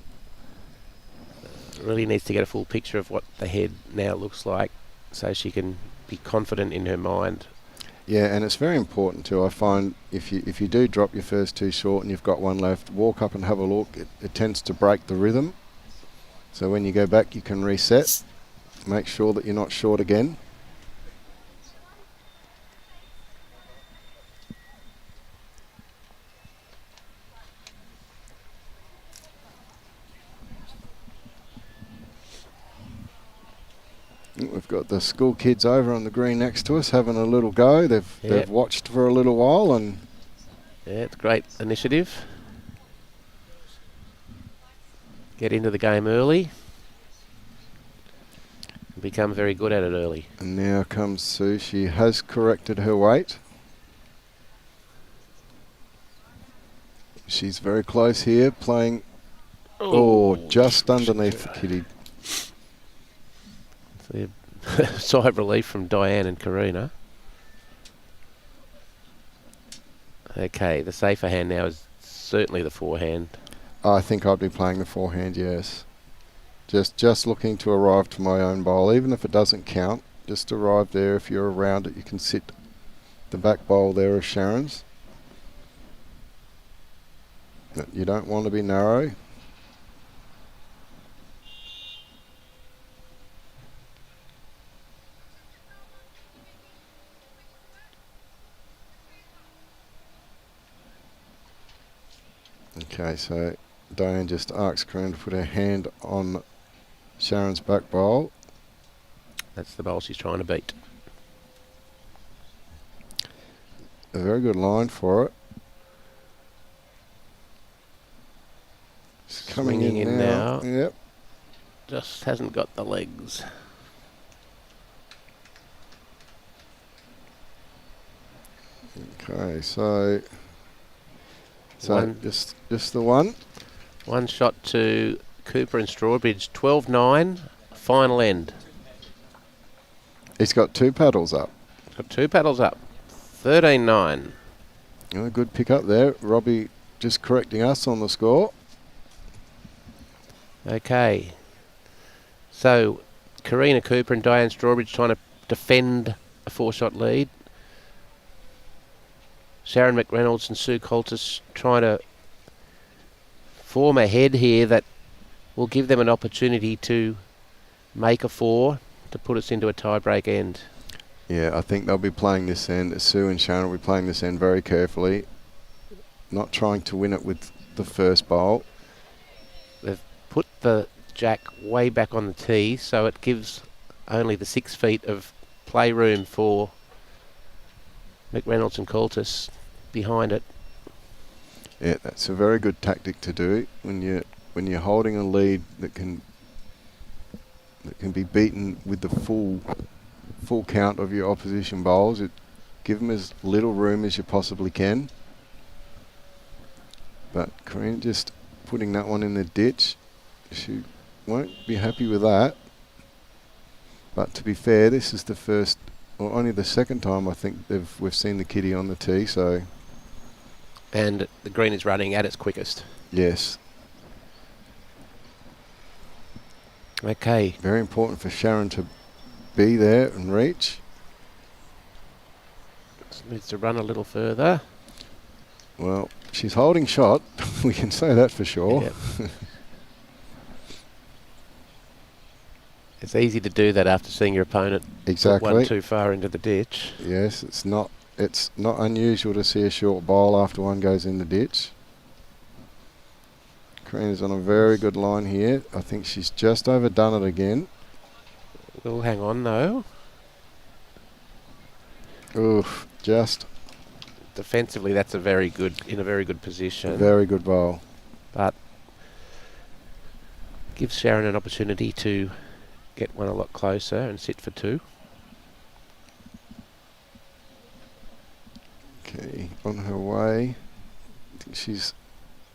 Really needs to get a full picture of what the head now looks like so she can be confident in her mind. Yeah, and it's very important too. I find if you do drop your first 2 short and you've got 1 left, walk up and have a look. It tends to break the rhythm. So when you go back, you can reset. Make sure that you're not short again. We've got the school kids over on the green next to us having a little go. They've watched for a little while, and yeah, it's a great initiative. Get into the game early. Become very good at it early. And now comes Sue. She has corrected her weight. She's very close here, playing just underneath the kitty. Sigh of relief from Diane and Karina. Okay, the safer hand now is certainly the forehand. I think I'd be playing the forehand, yes. Just looking to arrive to my own bowl, even if it doesn't count. Just arrive there. If you're around it, you can sit the back bowl there of Sharon's. You don't want to be narrow. Okay, so Diane just asks Karina to put her hand on Sharon's back bowl. That's the bowl she's trying to beat. A very good line for it. It's coming Swinging in in now. now. Yep. Just hasn't got the legs. Okay, so One. just the one. One shot to Cooper and Strawbridge. 12-9. Final end. He's got 2 paddles up. Got 2 paddles up. 13-9. A good pick up there. Robbie just correcting us on the score. Okay. So, Karina Cooper and Diane Strawbridge trying to defend a 4-shot lead. Sharon McReynolds and Sue Coutlas trying to form a head here that will give them an opportunity to make a 4 to put us into a tie-break end. Yeah, I think they'll be playing this end. Sue and Sharon will be playing this end very carefully, not trying to win it with the first bowl. They've put the jack way back on the tee, so it gives only the 6 feet of playroom for McReynolds and Coutlas behind it. Yeah, that's a very good tactic to do when you're holding a lead that can be beaten with the full count of your opposition bowls. Give them as little room as you possibly can. But Karina just putting that one in the ditch. She won't be happy with that. But to be fair, this is the first, or only the second time I think we've seen the kitty on the tee. So, and the green is running at its quickest. Yes. Okay. Very important for Sharon to be there and reach. Needs to run a little further. Well, she's holding shot. We can say that for sure. Yep. It's easy to do that after seeing your opponent Exactly. put one too far into the ditch. Yes, it's not unusual to see a short bowl after one goes in the ditch. Karina's on a very good line here. I think she's just overdone it again. We'll hang on though. Oof, just Defensively, that's in a very good position. a very good bowl. But gives Sharon an opportunity to get one a lot closer and sit for 2. Okay, on her way. I think she's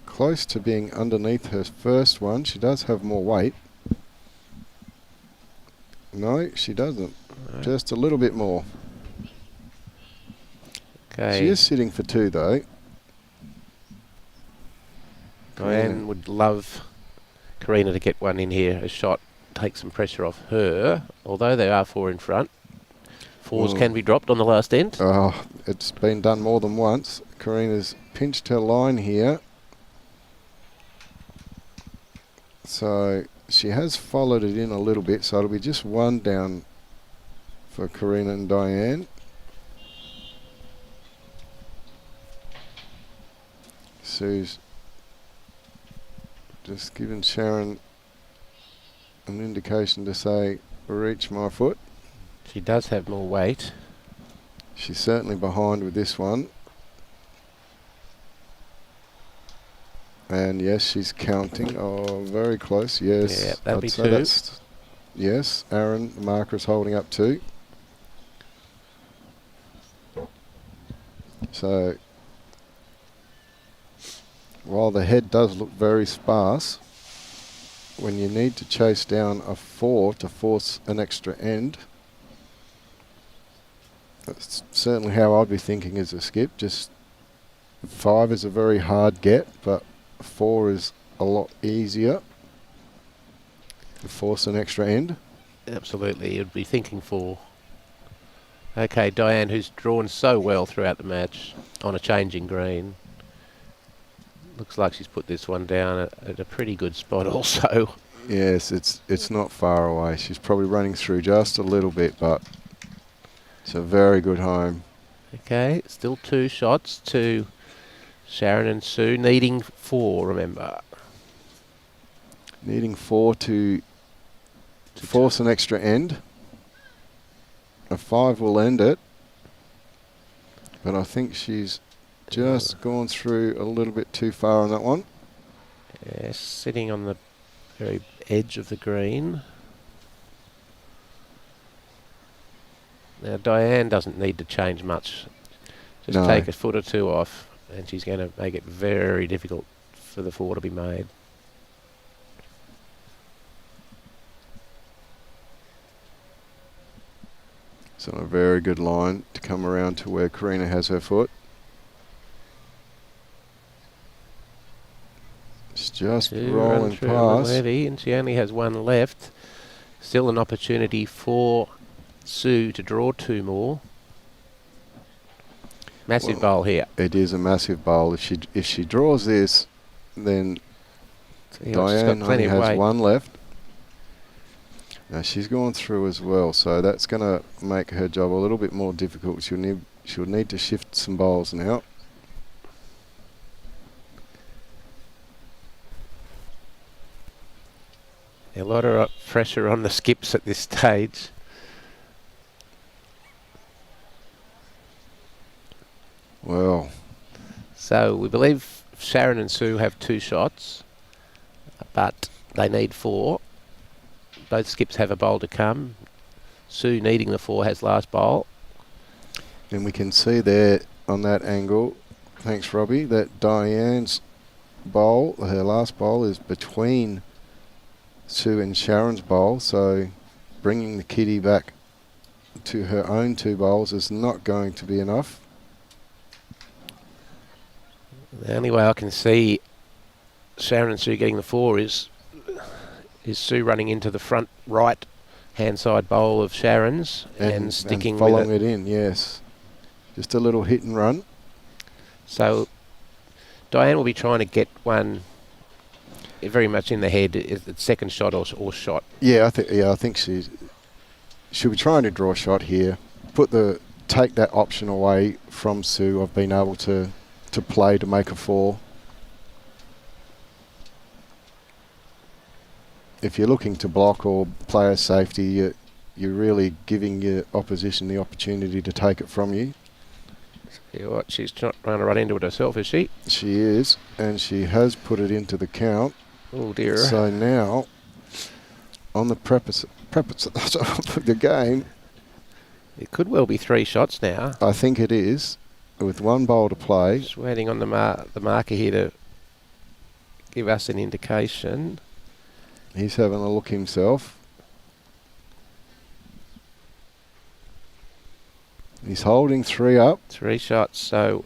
close to being underneath her first one. She does have more weight. No, she doesn't. No. Just a little bit more. Okay. She is sitting for 2 though. Diane would love Karina to get one in here. A shot, take some pressure off her. Although there are 4 in front. 4s can be dropped on the last end. Oh, it's been done more than once. Karina's pinched her line here. So she has followed it in a little bit, so it'll be just 1 down for Karina and Diane. Sue's just giving Sharon an indication to say, reach my foot. She does have more weight. She's certainly behind with this one. And yes, she's counting. Oh, very close. Yes. Yeah, that'll be I'd say 2. that's, yes, Aaron, the marker, is holding up 2. So, while the head does look very sparse, when you need to chase down a 4 to force an extra end, that's certainly how I'd be thinking as a skip. Just 5 is a very hard get, but 4 is a lot easier to force an extra end. Absolutely, you'd be thinking 4. Okay, Diane, who's drawn so well throughout the match on a changing green. Looks like she's put this one down at a pretty good spot also. Yes, it's not far away. She's probably running through just a little bit, but it's a very good home. Okay, still 2 shots to Sharon and Sue, needing 4, remember. Needing 4 to force an extra end. A 5 will end it. But I think she's just gone through a little bit too far on that one. Yes, sitting on the very edge of the green. Now Diane doesn't need to change much. Just No. take a foot or two off and she's going to make it very difficult for the 4 to be made. It's on a very good line to come around to where Karina has her foot. It's just rolling past. Already, and she only has 1 left. Still an opportunity for Sue to draw 2 more. Massive bowl here. It is a massive bowl. If she draws this, then Diane only has 1 left. Now she's gone through as well, so that's going to make her job a little bit more difficult. She'll need to shift some bowls now. A lot of pressure on the skips at this stage. Well, so we believe Sharon and Sue have 2 shots, but they need 4. Both skips have a bowl to come. Sue, needing the 4, has last bowl. and we can see there on that angle, thanks Robbie, that Diane's bowl, her last bowl, is between Sue and Sharon's bowl, so bringing the kitty back to her own 2 bowls is not going to be enough. The only way I can see Sharon and Sue getting the 4 is Sue running into the front right hand side bowl of Sharon's and sticking and following with it in, yes. Just a little hit and run. So Diane will be trying to get one very much in the head, is the second shot or shot. Yeah, I think she'll be trying to draw a shot here. Take that option away from Sue of being able to play to make a 4. If you're looking to block or play a safety, you're really giving your opposition the opportunity to take it from you. See what, she's not trying to run into it herself, is she? She is, and she has put it into the count. Oh dear. So now, on the preface of the game, It could well be 3 shots now. I think it is, with 1 bowl to play. Just waiting on the marker here to give us an indication. He's having a look himself. He's holding 3 up. 3 shots. So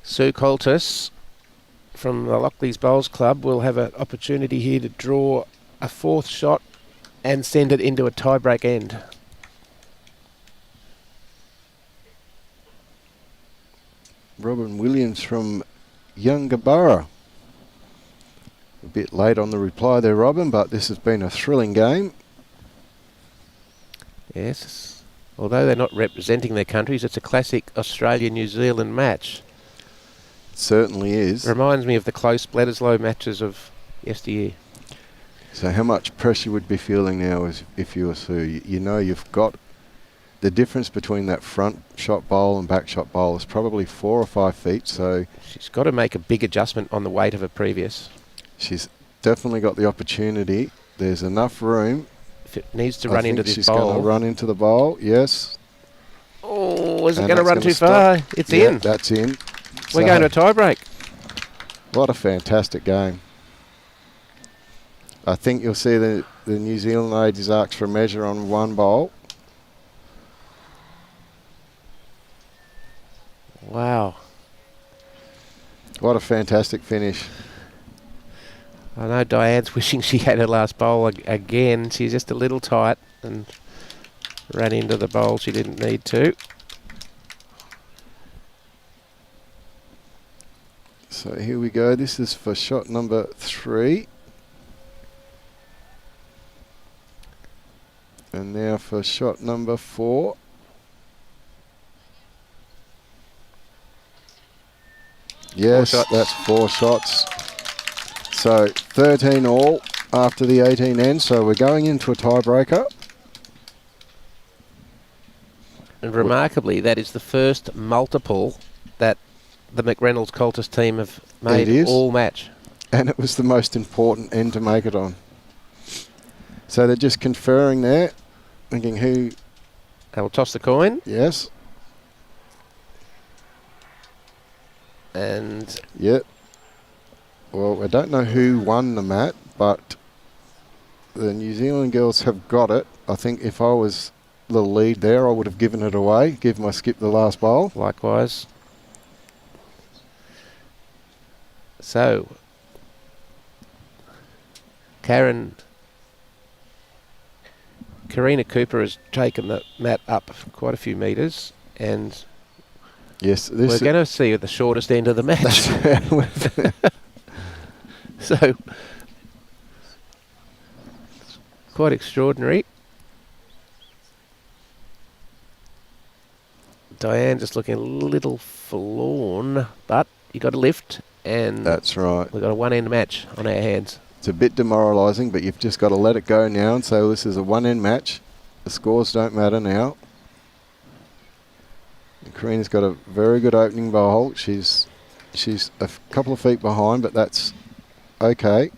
Sue Coutlas from the Lockleys Bowls Club will have an opportunity here to draw a 4th shot and send it into a tie-break end. Robin Williams from Yungaburra. A bit late on the reply there, Robin, but this has been a thrilling game. Yes. Although they're not representing their countries, it's a classic Australia-New Zealand match. It certainly is. Reminds me of the close Bledisloe matches of yesteryear. So how much pressure would be feeling now if you were Sue? You know you've got the difference between that front shot bowl and back shot bowl is probably 4 or 5 feet, so She's got to make a big adjustment on the weight of her previous. she's definitely got the opportunity. There's enough room. If it needs to run into this she's going bowl. to run into the bowl, yes. Oh, is it And going to that's run gonna too stop. far? It's Yeah, in. that's in. We're So, going to a tie-break. what a fantastic game. I think you'll see the New Zealand ladies ask for a measure on 1 bowl. Wow. What a fantastic finish. I know Diane's wishing she had her last bowl again. She's just a little tight and ran into the bowl she didn't need to. So here we go. This is for shot number 3. And now for shot number 4. Yes, shots. that's 4 shots. So 13 all. after the 18 ends, so we're going into a tiebreaker. And remarkably, that is the first multiple that the McReynolds Coutlas team have made all match. And it was the most important end to make it on. So they're just conferring there, thinking who... They will toss the coin. Yes. And... Yep. Well, I don't know who won the mat, but the New Zealand girls have got it. I think if I was the lead there, I would have given it away, give my skip the last bowl. Likewise. So, Karina Cooper has taken the mat up quite a few metres, and yes, we're going to see the shortest end of the match. So, quite extraordinary. Diane just looking a little forlorn, but you got to lift, and that's right. We've got a one-end match on our hands. It's a bit demoralising, but you've just got to let it go now and say, well, this is a one-end match. The scores don't matter now. And Karina's got a very good opening bowl. She's a couple of feet behind, but that's okay.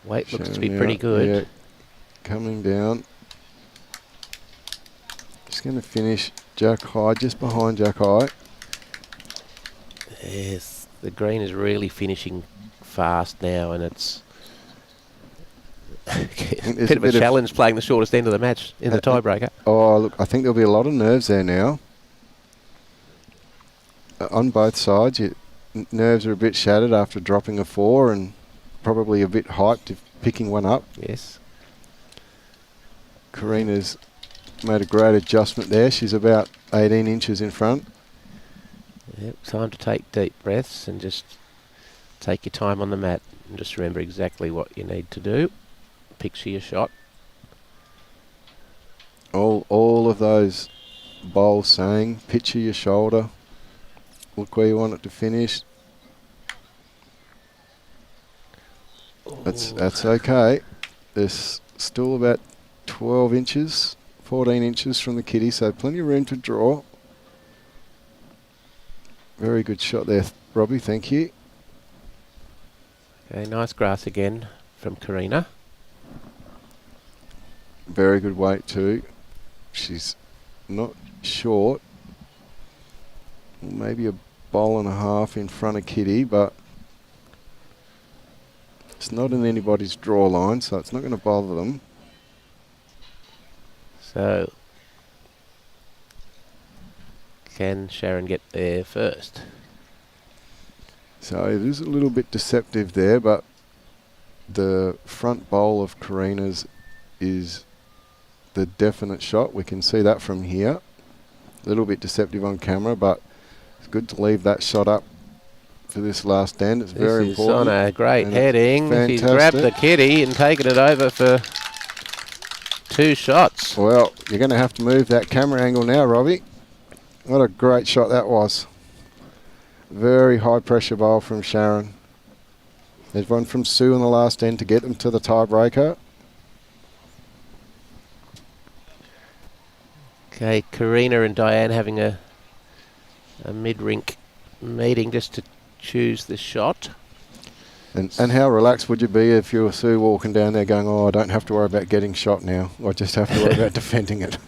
Weight looks to be pretty good. Yeah, coming down. Just going to finish Jack High, just behind Jack High. Yes, the green is really finishing fast now, and it's a bit of a challenge playing the shortest end of the match in the tiebreaker. Oh, look, I think there'll be a lot of nerves there now. On both sides, nerves are a bit shattered after dropping a 4 and probably a bit hyped if picking one up. Yes. Karina's made a great adjustment there. She's about 18 inches in front. Yep, time to take deep breaths and just take your time on the mat and just remember exactly what you need to do. Picture your shot. All of those bowls saying, picture your shoulder, look where you want it to finish. That's okay. There's still about 12 inches, 14 inches from the kitty, so plenty of room to draw. Very good shot there, Robbie, thank you. Okay, nice grass again from Karina. Very good weight too. She's not short. Maybe a bowl and a half in front of Kitty, but it's not in anybody's draw line, so it's not going to bother them. So, can Sharon get there first? So it is a little bit deceptive there, but the front bowl of Karina's is the definite shot. We can see that from here. A little bit deceptive on camera, but it's good to leave that shot up for this last end. It's very important. This is on a great heading. He's fantastic. grabbed the kitty and taken it over for 2 shots. Well, you're going to have to move that camera angle now, Robbie. What a great shot that was. Very high pressure bowl from Sharon. There's one from Sue in the last end to get them to the tiebreaker. Okay, Karina and Diane having a mid-rink meeting just to choose the shot. And how relaxed would you be if you were Sue walking down there going, oh, I don't have to worry about getting shot now. I just have to worry about defending it.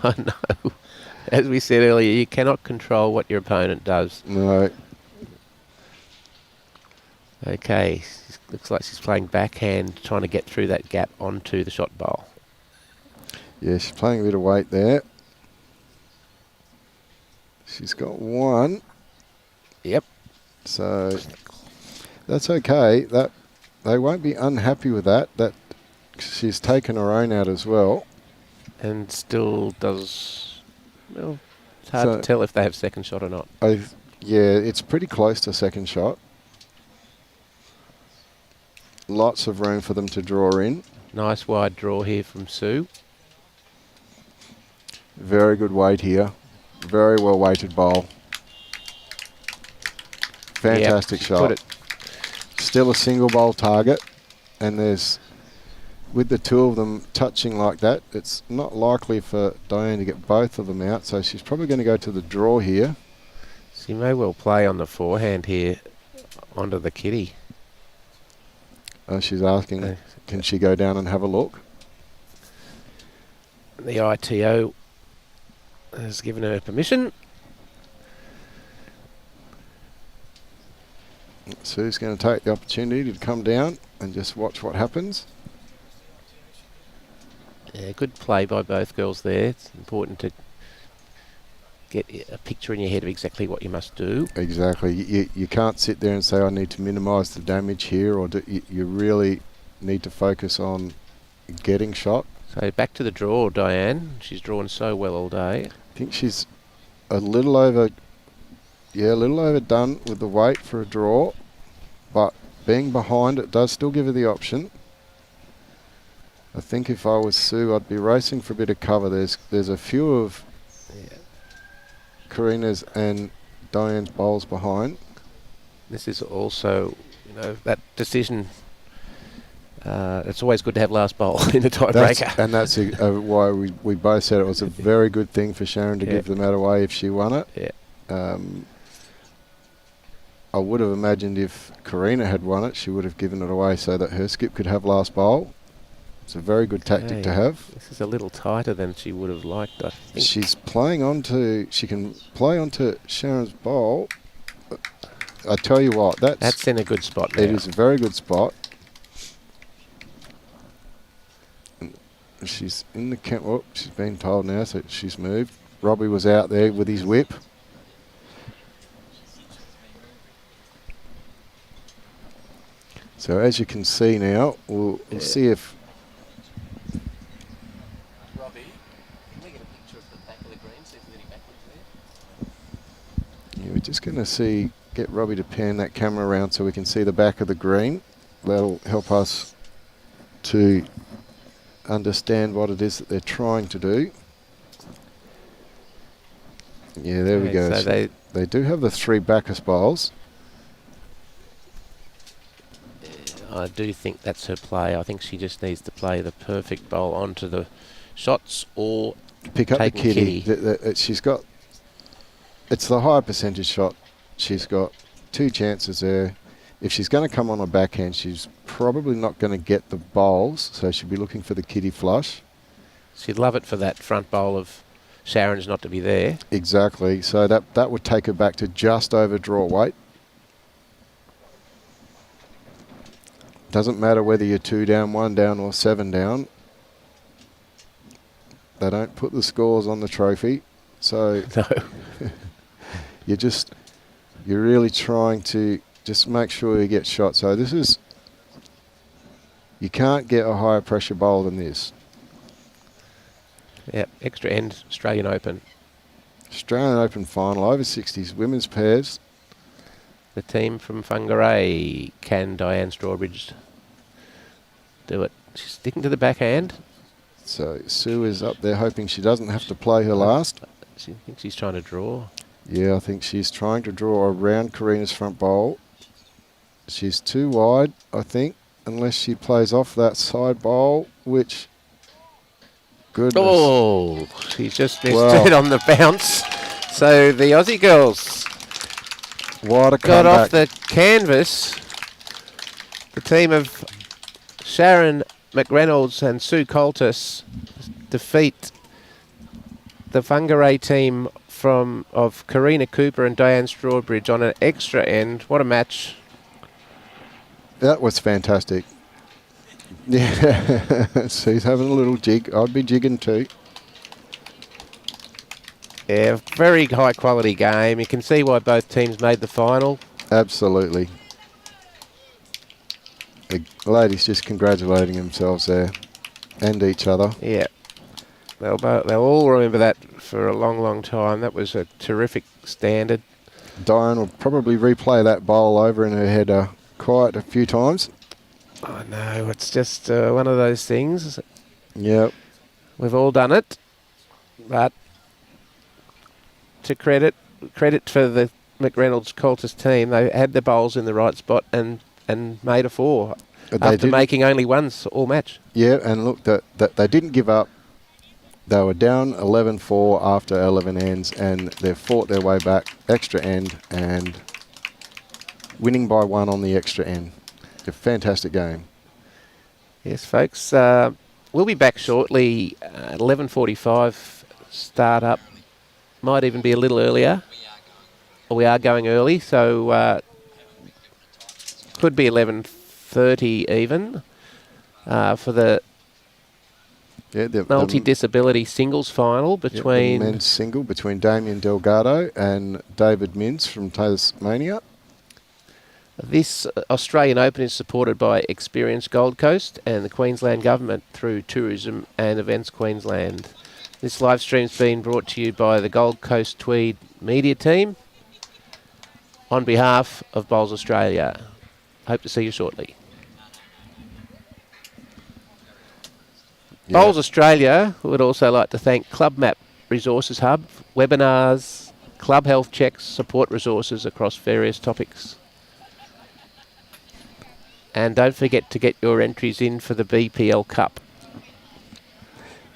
I know. As we said earlier, you cannot control what your opponent does. No. Okay, looks like she's playing backhand, trying to get through that gap onto the shot bowl. Yeah, she's playing a bit of weight there. She's got one. Yep. So that's okay. That they won't be unhappy with that. That she's taken her own out as well. And still does, well, it's hard to tell if they have second shot or not. Yeah, it's pretty close to second shot. lots of room for them to draw in. Nice wide draw here from Sue. Very good weight here. Very well weighted bowl. Fantastic Yep, shot. put it. Still a single bowl target, and there's, with the two of them touching like that, it's not likely for Diane to get both of them out, so she's probably going to go to the draw here. She may well play on the forehand here onto the kitty. She's asking, can she go down and have a look? The ITO has given her permission. Sue's going to take the opportunity to come down and just watch what happens. Yeah, good play by both girls there. It's important to get a picture in your head of exactly what you must do. Exactly. You can't sit there and say, I need to minimise the damage here, or you really need to focus on getting shot. So back to the draw, Diane. She's drawn so well all day. I think she's a little overdone with the weight for a draw, but being behind it does still give her the option. I think if I was Sue, I'd be racing for a bit of cover. There's a few of Karina's and Diane's bowls behind. This is also, that decision. It's always good to have last bowl in a tiebreaker. And that's why we both said it was a very good thing for Sharon to give the mat away if she won it. Yeah. I would have imagined if Karina had won it, she would have given it away so that her skip could have last bowl. It's a very good tactic to have. This is a little tighter than she would have liked, I think. She's playing she can play onto Sharon's bowl. I tell you what, that's in a good spot now. It is a very good spot. She's in the camp. Oh, she's been told now, so she's moved. Robbie was out there with his whip. So as you can see now, we'll see if... Robbie, can we get a picture of the back of the green, see if there's any backwards there? Yeah, we're just going to get Robbie to pan that camera around so we can see the back of the green. That'll help us to understand what it is that they're trying to do. Yeah, there we go. So they do have the 3 Bacchus bowls. I do think that's her play. I think she just needs to play the perfect bowl onto the shots or pick up the take kitty. She's got... It's the higher percentage shot. She's got 2 chances there. If she's going to come on a backhand, she's probably not going to get the bowls, so she'll be looking for the kitty flush. She'd love it for that front bowl of Sharon's not to be there. Exactly. So that would take her back to just over draw weight. Doesn't matter whether you're 2 down, 1 down, or 7 down. They don't put the scores on the trophy. So No. you're really trying to just make sure you get shot. So you can't get a higher pressure bowl than this. Yep, extra end, Australian Open. Australian Open final, over-60s, women's pairs. The team from Whangarei. Can Diane Strawbridge do it? She's sticking to the backhand. So Sue is up there hoping she doesn't have to play her last. She thinks she's trying to draw. Yeah, I think she's trying to draw around Karina's front bowl. She's too wide, I think, unless she plays off that side bowl, which... Goodness. Oh, she's just missed it on the bounce. So the Aussie girls What a got comeback. off the canvas. The team of Sharon McReynolds and Sue Coutlas defeat the Whangarei team of Karina Cooper and Diane Strawbridge on an extra end. What a match. That was fantastic. Yeah, Sue's having a little jig. I'd be jigging too. Yeah, very high quality game. You can see why both teams made the final. Absolutely. The ladies just congratulating themselves there and each other. Yeah. They'll all remember that for a long, long time. That was a terrific standard. Diane will probably replay that bowl over in her head quite a few times. I know, it's just one of those things. Yep. We've all done it, but to credit for the McReynolds Coutlas team, they had the bowls in the right spot and made a 4 after making only ones all match. Yeah, and look, that they didn't give up. They were down 11-4 after 11 ends, and they fought their way back, extra end, and winning by 1 on the extra end. A fantastic game. Yes, folks. We'll be back shortly. 11:45 start up. Might even be a little earlier. We are going early, so could be 11:30 even for the multi-disability singles final between... the men's single between Damien Delgado and David Mins from Tasmania. This Australian Open is supported by Experience Gold Coast and the Queensland Government through Tourism and Events Queensland. This live stream's been brought to you by the Gold Coast-Tweed media team on behalf of Bowls Australia. Hope to see you shortly. Yeah. Bowls Australia would also like to thank Club Map Resources Hub, webinars, club health checks, support resources across various topics. And don't forget to get your entries in for the BPL Cup.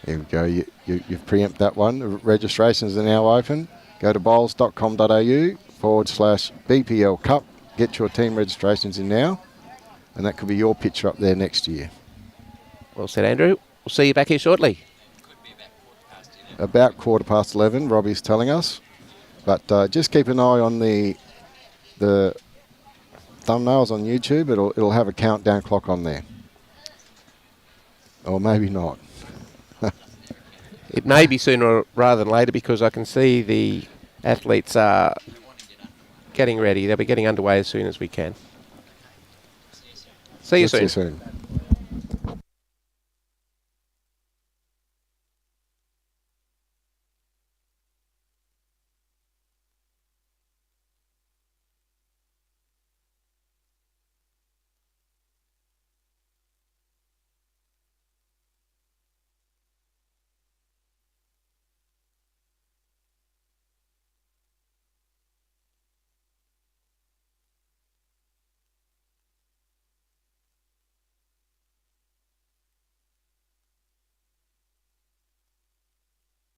There we go. You've preempted that one. The registrations are now open. Go to bowls.com.au/BPL Cup. Get your team registrations in now. And that could be your picture up there next year. Well said, Andrew. We'll see you back here shortly. About 11:15, Robbie's telling us. But just keep an eye on the thumbnails on YouTube. It'll have a countdown clock on there. Or maybe not. It may be sooner rather than later because I can see the athletes are getting ready. They'll be getting underway as soon as we can. See you soon. See you soon.